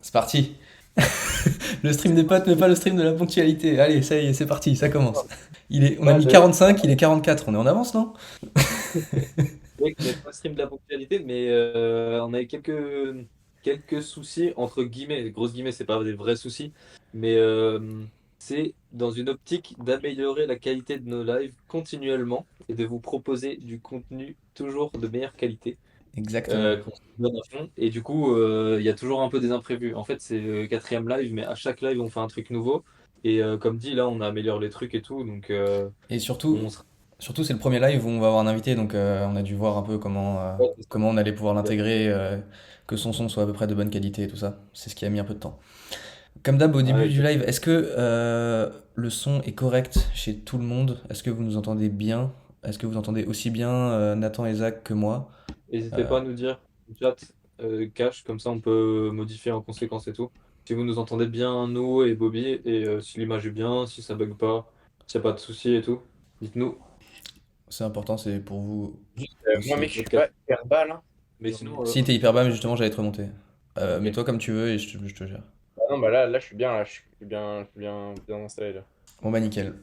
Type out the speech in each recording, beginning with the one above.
C'est parti. Le stream des potes, mais pas le stream de la ponctualité. Allez, ça y est, c'est parti, ça commence. On a Bah, mis j'avoue, 45, il est 44. On est en avance, non? c'est qu'on n'est pas stream de la ponctualité, mais on a eu quelques soucis, entre guillemets, grosses guillemets, c'est pas des vrais soucis, mais c'est dans une optique d'améliorer la qualité de nos lives continuellement et de vous proposer du contenu toujours de meilleure qualité, Exactement. qu'on se donne à fond. Et du coup, il y a toujours un peu des imprévus. En fait, c'est le quatrième live, mais à chaque live, on fait un truc nouveau. Et comme dit, là, on améliore les trucs et tout, donc Et surtout, on sera. surtout c'est le premier live où on va avoir un invité, donc on a dû voir un peu Ouais, c'est ça. comment on allait pouvoir l'intégrer, que son son soit à peu près de bonne qualité et tout ça. C'est ce qui a mis un peu de temps. Comme d'hab, au début Ouais, du live, est-ce que le son est correct chez tout le monde? Est-ce que vous nous entendez bien? Est-ce que vous entendez aussi bien Nathan et Zach que moi? n'hésitez Euh, pas à nous dire, chat, cash, comme ça on peut modifier en conséquence et tout. Si vous nous entendez bien, nous et Bobby, et si l'image est bien, si ça bug pas, s'il n'y a pas de soucis et tout, dites-nous. c'est important, c'est pour vous Juste, moi, aussi. mec, je suis Podcast. pas hyper bas là. Mais Genre, sinon, Si t'es hyper bas, mais justement, j'allais te remonter. ok. Mets-toi comme tu veux et je te gère. ah non, bah là, je suis bien, là, je suis bien installé là. Bon bah nickel.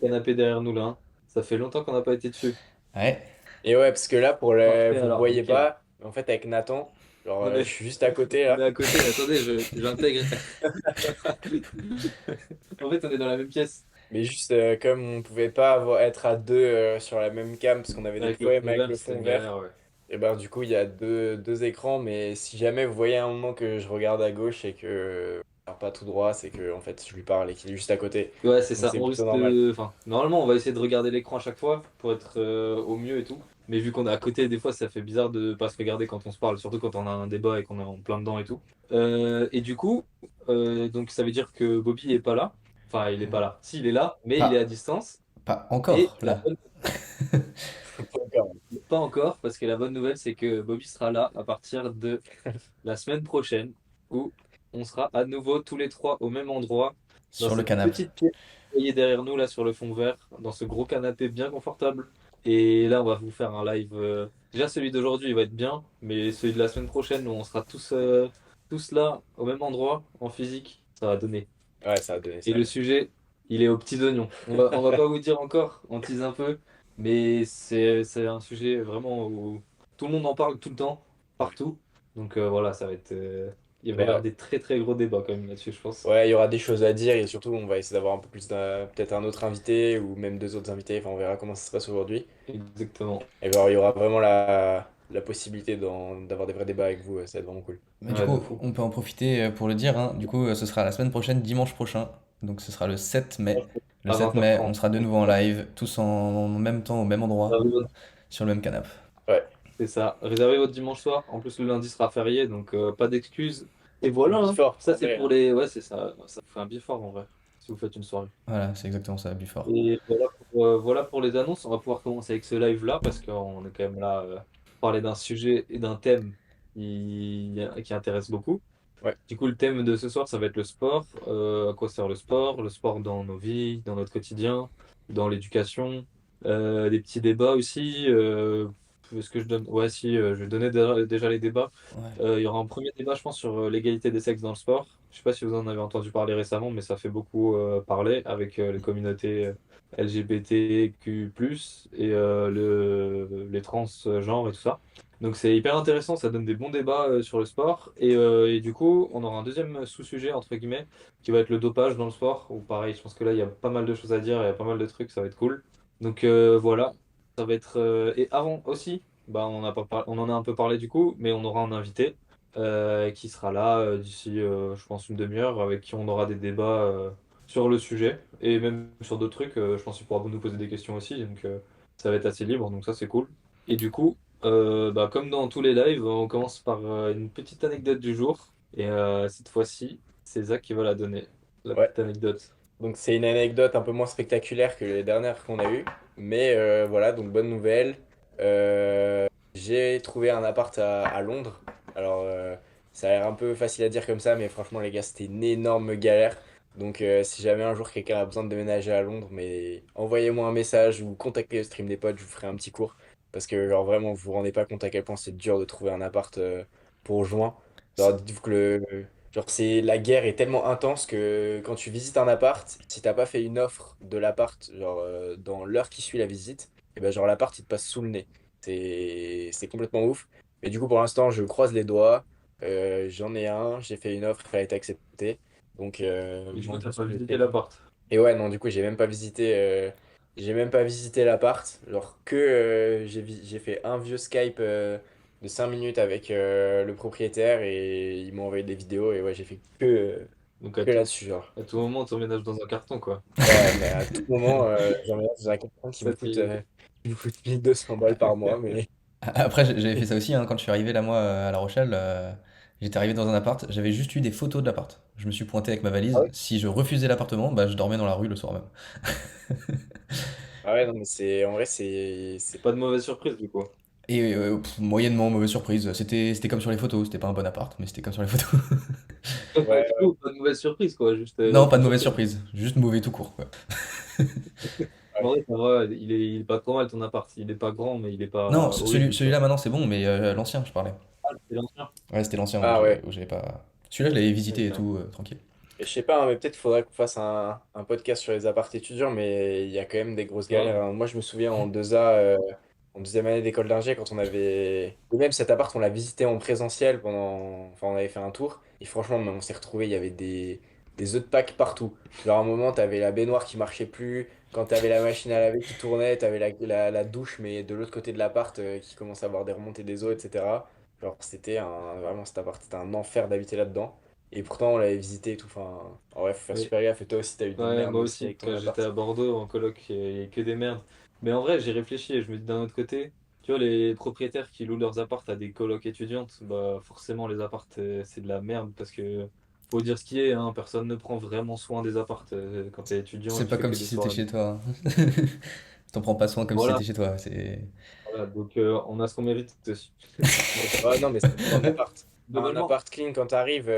Canapé derrière nous là, hein. Ça fait longtemps qu'on n'a pas été dessus. Ouais. Et ouais, parce que là, Parfait vous me alors, voyez nickel. pas, mais en fait, avec Nathan, genre, On je est, suis juste à côté on est là. à côté, attendez, j'intègre. En fait, on est dans la même pièce Mais juste, comme on pouvait pas être à deux sur la même cam, parce qu'on avait des avec le problèmes fond avec vert, le c'était fond une vert, galère, ouais. et ben du coup, il y a deux écrans, mais si jamais vous voyez à un moment que je regarde à gauche et que je regarde pas tout droit, c'est que en fait, je lui parle et qu'il est juste à côté. Ouais, c'est Donc ça. c'est On plutôt risque normal. Enfin, normalement, on va essayer de regarder l'écran à chaque fois pour être au mieux et tout. Mais vu qu'on est à côté, des fois, ça fait bizarre de pas se regarder quand on se parle, surtout quand on a un débat et qu'on est en plein dedans et tout. Et du coup, donc ça veut dire que Bobby est pas là. Enfin, il est pas là. Si, il est là, mais il est à Pas, distance. pas Et encore, la là. bonne... Pas encore, parce que la bonne nouvelle, c'est que Bobby sera là à partir de la semaine prochaine, où on sera à nouveau tous les trois au même endroit, dans Sur le cette canapé. petite pièce que vous voyez derrière nous, là, sur le fond vert, dans ce gros canapé bien confortable. Et là, on va vous faire un live. Déjà, celui d'aujourd'hui, il va être bien, mais celui de la semaine prochaine, où on sera tous là, au même endroit, en physique, ça va donner. Ouais, ça a donné Et ça. le sujet, il est aux petits oignons. On va pas vous dire encore, on tease un peu, mais c'est un sujet vraiment où tout le monde en parle tout le temps, partout. Donc voilà, ça va être. Il va y avoir Ouais. des très très gros débats quand même là-dessus, je pense. Ouais, il y aura des choses à dire et surtout, on va essayer d'avoir un peu plus peut-être un autre invité ou même deux autres invités. Enfin, on verra comment ça se passe aujourd'hui. Exactement. Et genre, il y aura vraiment la possibilité d'avoir des vrais débats avec vous. Ça va être vraiment cool. Mais du Ouais, de coup, fou. on peut en profiter pour le dire, hein. Du coup, ce sera la semaine prochaine, dimanche prochain. Donc ce sera le 7 mai. Le À 7 mai, on 20h30. sera de nouveau en live, tous en même temps, au même endroit, sur le même canapé. Ouais. C'est ça. Réservez votre dimanche soir. En plus, le lundi sera férié, donc pas d'excuses. Et voilà, hein. Before, Ça en c'est vrai, pour hein. les. Ouais, c'est ça. Ça fait un bifort en vrai, si vous faites une soirée. Voilà, c'est exactement ça, Before. Et voilà pour les annonces. On va pouvoir commencer avec ce live-là parce qu'on est quand même là pour parler d'un sujet et d'un thème qui intéresse beaucoup. Ouais. Du coup, le thème de ce soir, ça va être le sport. À quoi sert le sport dans nos vies, dans notre quotidien, dans l'éducation. Des petits débats aussi. Est-ce que je donne? Ouais, si, je vais donner déjà les débats. Ouais. Il y aura un premier débat, je pense, sur l'égalité des sexes dans le sport. Je sais pas si vous en avez entendu parler récemment, mais ça fait beaucoup parler avec les communautés LGBTQ+, et les transgenres et tout ça. Donc c'est hyper intéressant, ça donne des bons débats sur le sport. Et du coup, on aura un deuxième sous-sujet, entre guillemets, qui va être le dopage dans le sport. Ou pareil, je pense que là, il y a pas mal de choses à dire, il y a pas mal de trucs, ça va être cool. Donc voilà, ça va être... Et avant aussi, bah, on en a un peu parlé du coup, mais on aura un invité qui sera là d'ici, je pense, une demi-heure, avec qui on aura des débats sur le sujet, et même sur d'autres trucs. Je pense qu'il pourra nous poser des questions aussi, donc ça va être assez libre, donc ça c'est cool. Et du coup, bah, comme dans tous les lives, on commence par une petite anecdote du jour, et cette fois-ci, c'est Zach qui va la donner, la Ouais. petite anecdote. Donc, c'est une anecdote un peu moins spectaculaire que les dernières qu'on a eues. Mais voilà, donc bonne nouvelle. J'ai trouvé un appart à Londres. Alors, ça a l'air un peu facile à dire comme ça, mais franchement, les gars, c'était une énorme galère. Donc, si jamais un jour quelqu'un a besoin de déménager à Londres, mais envoyez-moi un message ou contactez le stream des potes, je vous ferai un petit cours. Parce que, genre, vraiment, vous vous rendez pas compte à quel point c'est dur de trouver un appart pour juin. Alors, C'est dites-vous que Genre, la guerre est tellement intense que quand tu visites un appart, si t'as pas fait une offre de l'appart, genre dans l'heure qui suit la visite, et ben genre l'appart il te passe sous le nez. C'est complètement ouf. Mais du coup, pour l'instant, je croise les doigts. J'en ai un, j'ai fait une offre, elle a été acceptée. Donc, Et du coup, moi, de toute t'as façon, pas j'ai visité fait. l'appart. Et ouais, non, du coup, j'ai même pas visité l'appart. Genre que j'ai fait un vieux Skype de 5 minutes avec le propriétaire et ils m'ont envoyé des vidéos et ouais, j'ai fait Donc que là-dessus, genre. à tout moment, t'emménages dans un carton, quoi. Ouais, mais à tout moment, j'aimerais dans un quelqu'un Ça, qui me coûte 1200 balles par mois, mais Après, j'avais fait ça aussi, hein, quand je suis arrivé là, moi, à La Rochelle. J'étais arrivé dans un appart, j'avais juste eu des photos de l'appart. Je me suis pointé avec ma Ah valise. ouais? Si je refusais l'appartement, bah, je dormais dans la rue le soir même. Ah ouais, non, mais en vrai, pas de mauvaise surprise, du coup. Et moyennement mauvaise surprise. C'était comme sur les photos. C'était pas un bon appart, mais c'était comme sur les photos. ouais, Du coup, pas de mauvaise surprise, quoi. Juste Non, pas pas de de mauvaise surprise. surprise. Juste mauvais tout court, quoi. ouais. En vrai, ça va, il est pas trop mal ton appart. Il est pas grand, mais il est Non, pas horrible, tu vois. celui-là maintenant c'est bon, mais l'ancien, je parlais. Ah, c'est l'ancien. Ouais, c'était l'ancien Ah ouais. où j'avais pas. Celui-là, je l'avais visité et Ok. tout, tranquille. Et je sais pas, hein, mais peut-être qu'il faudrait qu'on fasse un podcast sur les apparts étudiants, mais il y a quand même des grosses galères, Grave. hein. Moi, je me souviens en 2A, en deuxième année d'école d'ingé, quand on avait. Et même cet appart, on l'a visité en présentiel pendant. Enfin, on avait fait un tour. Et franchement, mais on s'est retrouvé, il y avait des œufs de Pâques partout. Genre, à un moment, t'avais la baignoire qui marchait plus. Quand t'avais la machine à laver qui tournait, t'avais la douche, mais de l'autre côté de l'appart, qui commençait à avoir des remontées des eaux, etc. Genre, c'était un. Vraiment, cet appart, c'était un enfer d'habiter là-dedans. Et pourtant, on l'avait visité et tout. Enfin, en vrai, faut faire Mais super gaffe. Et toi aussi, t'as eu des ouais, merdes moi aussi aussi, avec ton quand j'étais appart. à Bordeaux en coloc, il y a que des merdes. Mais en vrai, j'ai réfléchi et je me dis d'un autre côté, tu vois, les propriétaires qui louent leurs apparts à des colocs étudiantes, bah forcément, les apparts, c'est de la merde parce que faut dire ce qui est, hein, personne ne prend vraiment soin des apparts quand t'es étudiant et C'est tu pas fais comme que si des c'était soirées. chez toi, hein. T'en prends pas soin comme si Voilà, c'était chez toi. C'est. voilà, donc on a ce qu'on mérite dessus. Bref. Ouais, non, mais ça dépend de l'appart. Un Globalement, appart clean, quand t'arrives,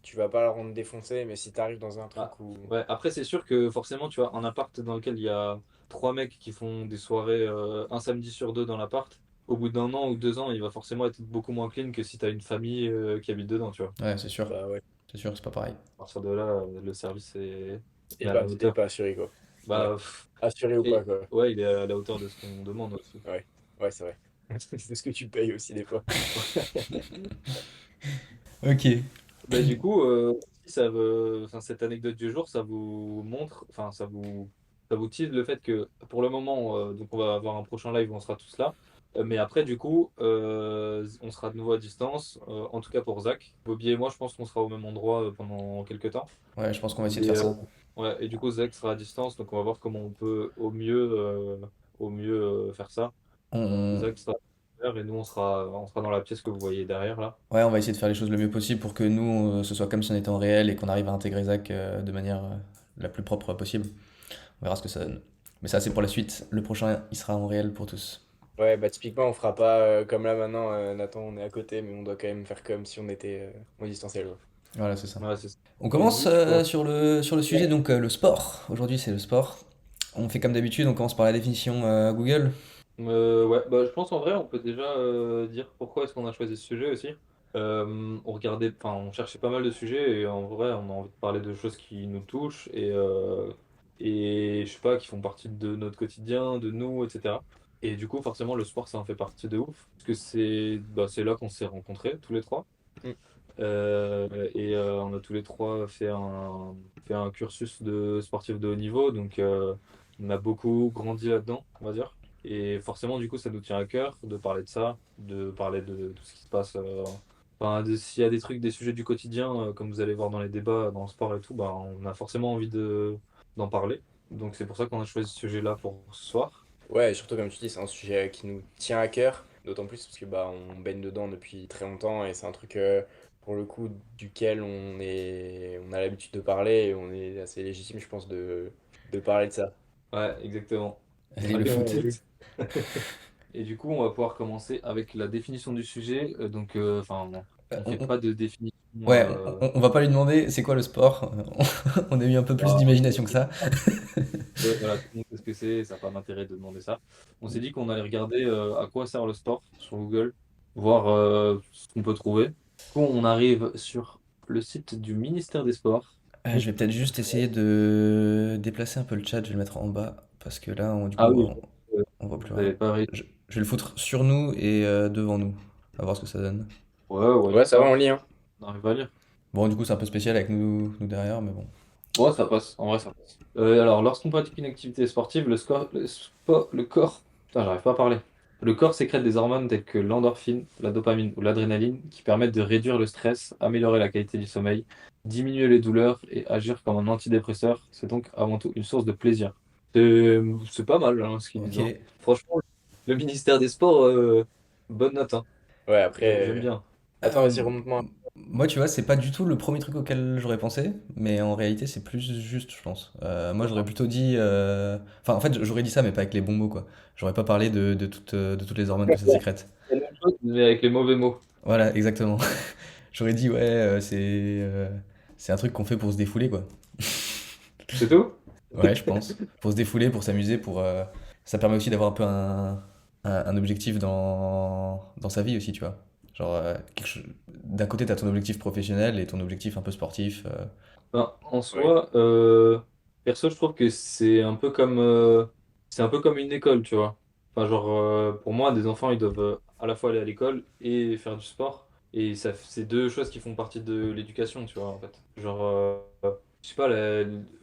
tu vas pas le rendre défoncé. Mais si t'arrives dans un ah, truc où. ouais, après, c'est sûr que forcément, tu vois, un appart dans lequel il y a trois mecs qui font des soirées un samedi sur deux dans l'appart, au bout d'un an ou 2 ans, il va forcément être beaucoup moins clean que si tu as une famille qui habite dedans, tu vois. Ouais, c'est sûr. Bah ouais. C'est sûr, c'est pas pareil. À partir de là, le service est Et à la t'es hauteur. pas assuré, quoi. Ouais. Bah, Assuré ou pas, et quoi. ouais, il est à la hauteur de ce qu'on demande aussi. Ouais. Ouais, c'est vrai. C'est ce que tu payes aussi, des fois. Ok. Bah, du coup, si enfin, cette anecdote du jour, ça vous montre, enfin, ça vous tease le fait que pour le moment, donc on va avoir un prochain live où on sera tous là. Mais après, du coup, on sera de nouveau à distance, en tout cas pour Zach. Bobby et moi, je pense qu'on sera au même endroit pendant quelques temps. Ouais, je pense qu'on va essayer de Et, faire ça. ouais, et du coup, Zach sera à distance, donc on va voir comment on peut au mieux faire ça. On... Zach sera derrière et nous, on sera dans la pièce que vous voyez derrière là. Ouais, on va essayer de faire les choses le mieux possible pour que nous, ce soit comme si on était en réel et qu'on arrive à intégrer Zach de manière la plus propre possible. On verra ce que ça donne. Mais ça, c'est pour la suite. Le prochain, il sera en réel pour tous. Ouais, bah typiquement, on fera pas comme là maintenant, Nathan, on est à côté, mais on doit quand même faire comme si on était en distanciel, quoi. Voilà, c'est ça. Ouais, c'est ça. On Et commence vous, tu peux. sur le sujet, donc le sport. Aujourd'hui, c'est le sport. On fait comme d'habitude, on commence par la définition Google. Ouais, bah, je pense en vrai, on peut déjà dire pourquoi est-ce qu'on a choisi ce sujet aussi. On regardait, enfin, on cherchait pas mal de sujets et en vrai, on a envie de parler de choses qui nous touchent et je sais pas, qui font partie de notre quotidien, de nous, etc. Et du coup, forcément, le sport, ça en fait partie de ouf parce que c'est là qu'on s'est rencontrés tous les trois. Mm. On a tous les trois fait un cursus de sportif de haut niveau, donc on a beaucoup grandi là-dedans, on va dire. Et forcément, du coup, ça nous tient à cœur de parler de ça, de parler de tout ce qui se passe. Enfin, s'il y a des trucs, des sujets du quotidien, comme vous allez voir dans les débats, dans le sport et tout, bah, on a forcément envie d'en parler. Donc c'est pour ça qu'on a choisi ce sujet-là pour ce soir. Ouais, et surtout comme tu dis, c'est un sujet qui nous tient à cœur, d'autant plus parce que bah on baigne dedans depuis très longtemps et c'est un truc pour le coup duquel on a l'habitude de parler et on est assez légitime, je pense, de parler de ça. Ouais, exactement. Allez, le Allez, on foot. foot. Et du coup, on va pouvoir commencer avec la définition du sujet. Donc, enfin, Euh, on on- fait on- pas de définition. ouais, on va pas lui demander c'est quoi le sport. On a eu un peu plus Bah, d'imagination que ça. voilà, tout le monde sait ce que c'est, ça n'a pas d'intérêt de demander ça. On s'est dit qu'on allait regarder à quoi sert le sport sur Google, voir ce qu'on peut trouver. Du coup, on arrive sur le site du ministère des Sports. Je vais peut-être juste essayer de déplacer un peu le chat, je vais le mettre en bas, parce que là, du Ah coup, oui, on voit plus vous rien. n'avez pas réussi. Je vais le foutre sur nous et devant nous, à voir ce que ça donne. Ouais, why Ouais, ça va not? en lien. On arrive à lire. Bon, du coup, c'est un peu spécial avec nous derrière, mais bon. Ouais, ça passe. En vrai, ça passe. Alors, lorsqu'on pratique une activité sportive, le corps. Putain, j'arrive pas à parler. Le corps sécrète des hormones telles que l'endorphine, la dopamine ou l'adrénaline qui permettent de réduire le stress, améliorer la qualité du sommeil, diminuer les douleurs et agir comme un antidépresseur. C'est donc avant tout une source de plaisir. C'est pas mal hein, ce qu'ils Ok. disent. Hein. Franchement, le ministère des Sports, bonne note. Hein. Ouais, après. J'aime bien. Attends, vas-y, remonte-moi. Moi, tu vois, c'est pas du tout le premier truc auquel j'aurais pensé, mais en réalité, c'est plus juste, je pense. Moi, j'aurais plutôt dit. Enfin, en fait, j'aurais dit ça, mais pas avec les bons mots, quoi. J'aurais pas parlé de toutes les hormones que ça sécrète. C'est la même chose, mais avec les mauvais mots. Voilà, exactement. J'aurais dit, ouais, c'est un truc qu'on fait pour se défouler, quoi. C'est tout? Ouais, je pense. Pour se défouler, pour s'amuser, ça permet aussi d'avoir un peu un objectif dans sa vie aussi, tu vois. Genre, d'un côté, t'as ton objectif professionnel et ton objectif un peu sportif. Ben, en Ouais. soi, perso, je trouve que c'est un peu comme une école, tu vois. Enfin, genre, pour moi, des enfants, ils doivent à la fois aller à l'école et faire du sport. Et ça, c'est deux choses qui font partie de l'éducation, tu vois, en fait. Genre, je sais pas,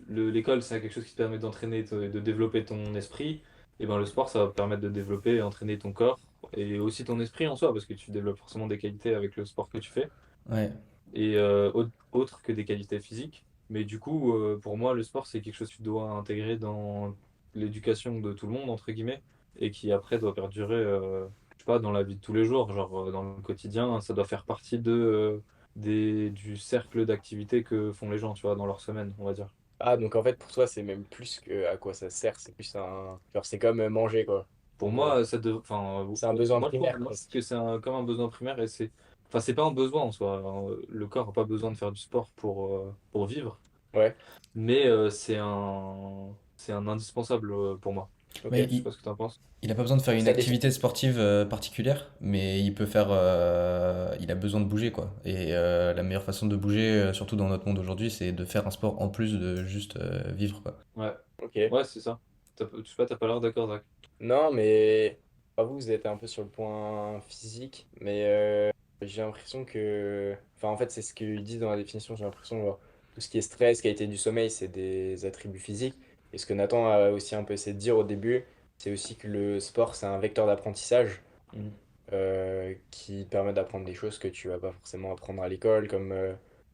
l'école, c'est quelque chose qui te permet d'entraîner, de développer ton esprit. Et ben, le sport, ça va te permettre de développer et entraîner ton corps et aussi ton esprit en soi, parce que tu développes forcément des qualités avec le sport que tu fais Ouais. et autre que des qualités physiques. Mais du coup, pour moi, le sport, c'est quelque chose que tu dois intégrer dans l'éducation de tout le monde, entre guillemets, et qui après doit perdurer, je sais pas, dans la vie de tous les jours, genre dans le quotidien, ça doit faire partie du cercle d'activités que font les gens, tu vois, dans leur semaine, on va dire. Ah, donc en fait, pour toi, c'est même plus que à quoi ça sert, c'est plus un. Genre, c'est comme manger, quoi. Pour En gros. moi, enfin, C'est un besoin moi, je trouve primaire, moi, presque. que c'est comme un besoin primaire et enfin, c'est pas un besoin en soi. Le corps n'a pas besoin de faire du sport pour vivre. Ouais, Mais c'est un indispensable pour moi. ok. Mais Je sais pas ce que tu en penses. il a pas besoin de faire Donc une ça définit. activité sportive particulière, mais il a besoin de bouger, quoi. Et la meilleure façon de bouger, surtout dans notre monde aujourd'hui, c'est de faire un sport en plus de juste vivre, quoi. Ouais, Ok. ouais, c'est ça. Je sais pas, t'as pas l'air d'accord, Zach. Non, mais pas vous, vous êtes un peu sur le point physique, mais j'ai l'impression que. Enfin, en fait, c'est ce qu'il dit dans la définition, j'ai l'impression, genre, tout ce qui est stress, qualité du sommeil, c'est des attributs physiques. Et ce que Nathan a aussi un peu essayé de dire au début, c'est aussi que le sport, c'est un vecteur d'apprentissage Mhm. qui permet d'apprendre des choses que tu vas pas forcément apprendre à l'école, comme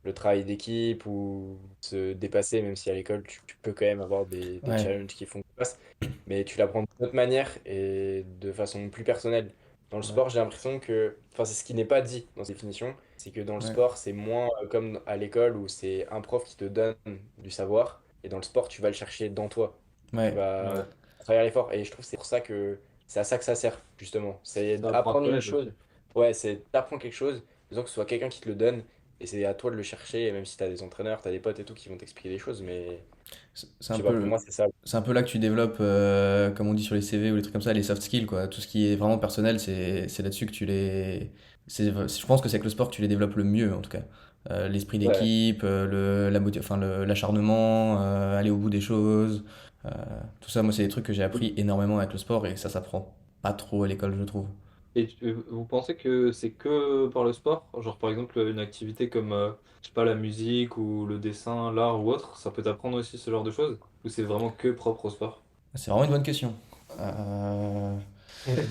le travail d'équipe ou se dépasser, même si à l'école, tu peux quand même avoir des Ouais, challenges qui font que tu passes, mais tu l'apprends d'une autre manière et de façon plus personnelle. Dans le Ouais, sport, j'ai l'impression que, enfin, c'est ce qui n'est pas dit dans cette définition, c'est que dans le ouais, sport, c'est moins comme à l'école où c'est un prof qui te donne du savoir, et dans le sport, tu vas le chercher dans toi. Tu ouais. vas ouais. travailler l'effort. Et je trouve que c'est pour ça que c'est à ça que ça sert, justement. C'est Ça apprend à te apprendre une connaître aussi. chose. Ouais, c'est t'apprends quelque chose, besoin que ce soit quelqu'un qui te le donne. Et c'est à toi de le chercher, et même si tu as des entraîneurs, tu as des potes et tout qui vont t'expliquer les choses, mais C'est je un sais pas, pour peu, moi, c'est ça. c'est un peu là que tu développes, comme on dit sur les CV ou les trucs comme ça, les soft skills, quoi. Tout ce qui est vraiment personnel, c'est là-dessus que je pense que c'est avec le sport que tu les développes le mieux, en tout cas. L'esprit Ouais. d'équipe, l'acharnement, aller au bout des choses. euh, Tout ça, moi, c'est des trucs que j'ai appris énormément avec le sport et ça s'apprend pas trop à l'école, je trouve. Et vous pensez que c'est que par le sport? Genre par exemple une activité comme, je sais pas, la musique ou le dessin, l'art ou autre, ça peut t'apprendre aussi ce genre de choses? Ou c'est vraiment que propre au sport? C'est vraiment une bonne question. Euh,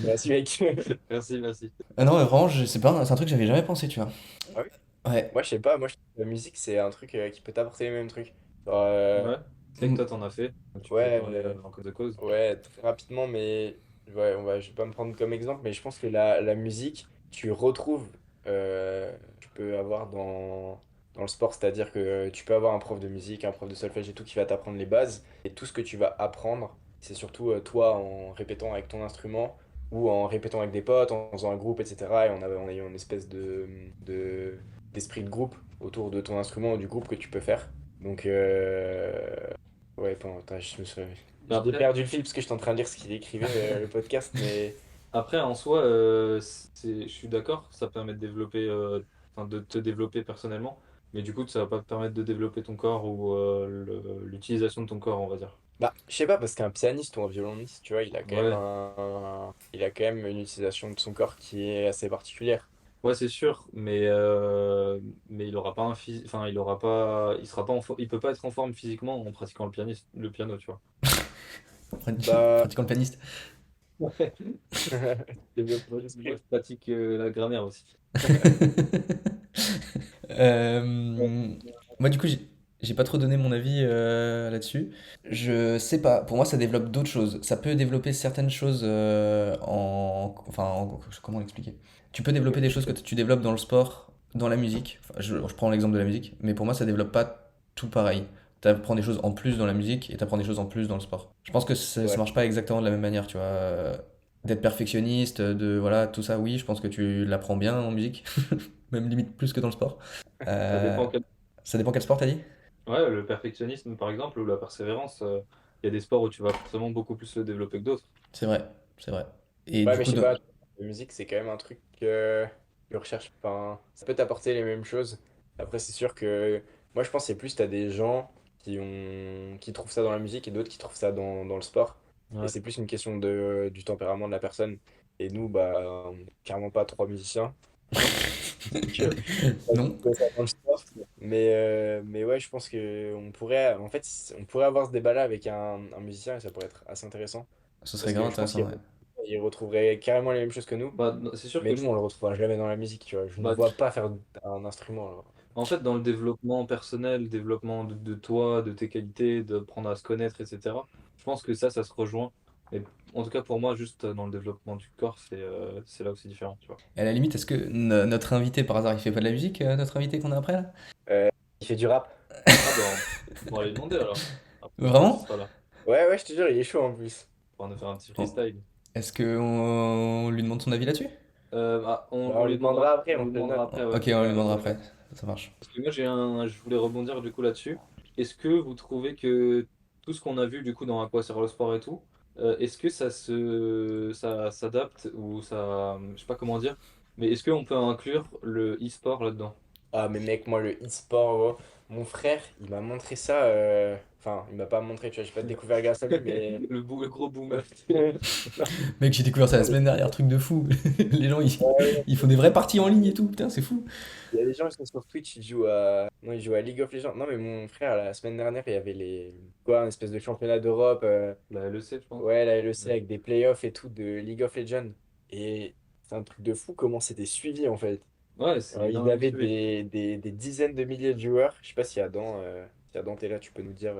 Merci, mec. Merci, merci. Ah non, mais vraiment, c'est un truc que j'avais jamais pensé, tu vois. Ah oui. Ouais. Moi, je sais pas, moi, je trouve que la musique, c'est un truc qui peut t'apporter les mêmes trucs. Genre, Ouais. C'est que toi t'en as fait, donc tu peux ouais, parler en cause de cause. ouais, très rapidement, mais ouais, je vais pas me prendre comme exemple, mais je pense que la musique, tu retrouves, tu peux avoir dans le sport, c'est-à-dire que tu peux avoir un prof de musique, un prof de solfège et tout qui va t'apprendre les bases, et tout ce que tu vas apprendre, c'est surtout toi en répétant avec ton instrument ou en répétant avec des potes, en faisant un groupe, etc. Et on a eu une espèce de, d'esprit de groupe autour de ton instrument ou du groupe que tu peux faire. Donc, ouais, attends, Mais j'ai après, perdu le fil parce que j'étais en train de lire ce qu'il écrivait, le podcast, mais après en soi, je suis d'accord, ça permet de développer, enfin, de te développer personnellement. Mais du coup, ça va pas te permettre de développer ton corps ou l'utilisation de ton corps, on va dire. Bah, je sais pas, parce qu'un pianiste ou un violoniste, tu vois, il a quand même Ouais, il a quand même une utilisation de son corps qui est assez particulière. ouais, c'est sûr, mais il aura pas enfin, il aura pas, il sera pas il peut pas être en forme physiquement en pratiquant le piano, tu vois. Bah, Ouais. Pratiquant le pianiste. Moi, je pratique la grammaire aussi. Euh, Moi, du coup, j'ai pas trop donné mon avis là-dessus. Je sais pas. Pour moi, ça développe d'autres choses. Ça peut développer certaines choses comment l'expliquer? Tu peux développer des choses que tu développes dans le sport, dans la musique. Enfin, je prends l'exemple de la musique, mais pour moi, ça développe pas tout pareil. Tu apprends des choses en plus dans la musique et tu apprends des choses en plus dans le sport. Je pense que ça Ouais. marche pas exactement de la même manière, tu vois. D'être perfectionniste, de voilà, tout ça, oui, je pense que tu l'apprends bien en musique, même limite plus que dans le sport. Ça Euh, dépend Ça dépend quel sport t'as dit? Ouais, le perfectionnisme, par exemple, ou la persévérance, il y a des sports où tu vas forcément beaucoup plus le développer que d'autres. C'est vrai, c'est vrai. Et Ouais, du mais je coup, sais pas, la musique, c'est quand même un truc que recherche. Enfin, ça peut t'apporter les mêmes choses. Après, c'est sûr que moi, je pense que c'est plus, t'as des gens qui trouvent ça dans la musique et d'autres qui trouvent ça dans le sport. Et Ouais. c'est plus une question du tempérament de la personne. Et nous, bah, on est clairement pas trois musiciens. Donc, pas non, que ça dans le sport. Mais ouais, je pense que on pourrait, en fait, on pourrait avoir ce débat-là avec un musicien et ça pourrait être assez intéressant. ce serait Parce grave que je pense intéressant, qu'il ouais. il retrouverait carrément les mêmes choses que nous. Bah, non, c'est sûr Mais que nous, on le retrouvera jamais dans la musique, tu vois. Je ne bah, vois pas faire un instrument, alors. en fait, dans le développement personnel, développement de toi, de tes qualités, d'apprendre à se connaître, etc., je pense que ça se rejoint. Et en tout cas, pour moi, juste dans le développement du corps, c'est là où c'est différent, tu vois. Et à la limite, est-ce que notre invité, par hasard, il fait pas de la musique, notre invité qu'on a après là? Euh, il fait du rap. Ah bah, on va aller demander alors. Après, quand il Vraiment? sera là, Ouais, ouais, je te jure, il est chaud en plus. pour nous faire un petit Bon. freestyle. Est-ce qu'on lui demande son avis là-dessus? Bah, On on lui demandera après, on on lui te le demandera note. après, ouais. Ok, on lui Ouais, demandera vas-y, après. regarde. Ça marche. Parce que moi, je voulais rebondir du coup là-dessus. Est-ce que vous trouvez que tout ce qu'on a vu du coup dans À quoi sert le sport et tout, est-ce que ça s'adapte ou ça, je sais pas comment dire, mais est-ce qu'on peut inclure le e-sport là-dedans? Ah, mais mec, moi, le e-sport, gros, mon frère, il m'a montré ça. Enfin, il m'a pas montré, tu vois, j'ai pas découvert grâce à lui, mais. Le gros boomer. Mec, j'ai découvert ça la Non, mais semaine dernière, truc de fou. Les gens, ouais, ils font des vraies parties en ligne et tout. Putain, c'est fou. il y a des gens qui sont sur Twitch, ils jouent à. Non, ils jouent à League of Legends. Non, mais mon frère, la semaine dernière, il y avait les. Quoi, une espèce de championnat d'Europe. La LEC, je pense. Ouais, la LEC Ouais, avec des playoffs et tout de League of Legends. Et c'est un truc de fou comment c'était suivi en fait. ouais, c'est Alors, ils énormément avaient suivi. des dizaines de milliers de viewers. Je sais pas si Adam t'es là, tu peux nous dire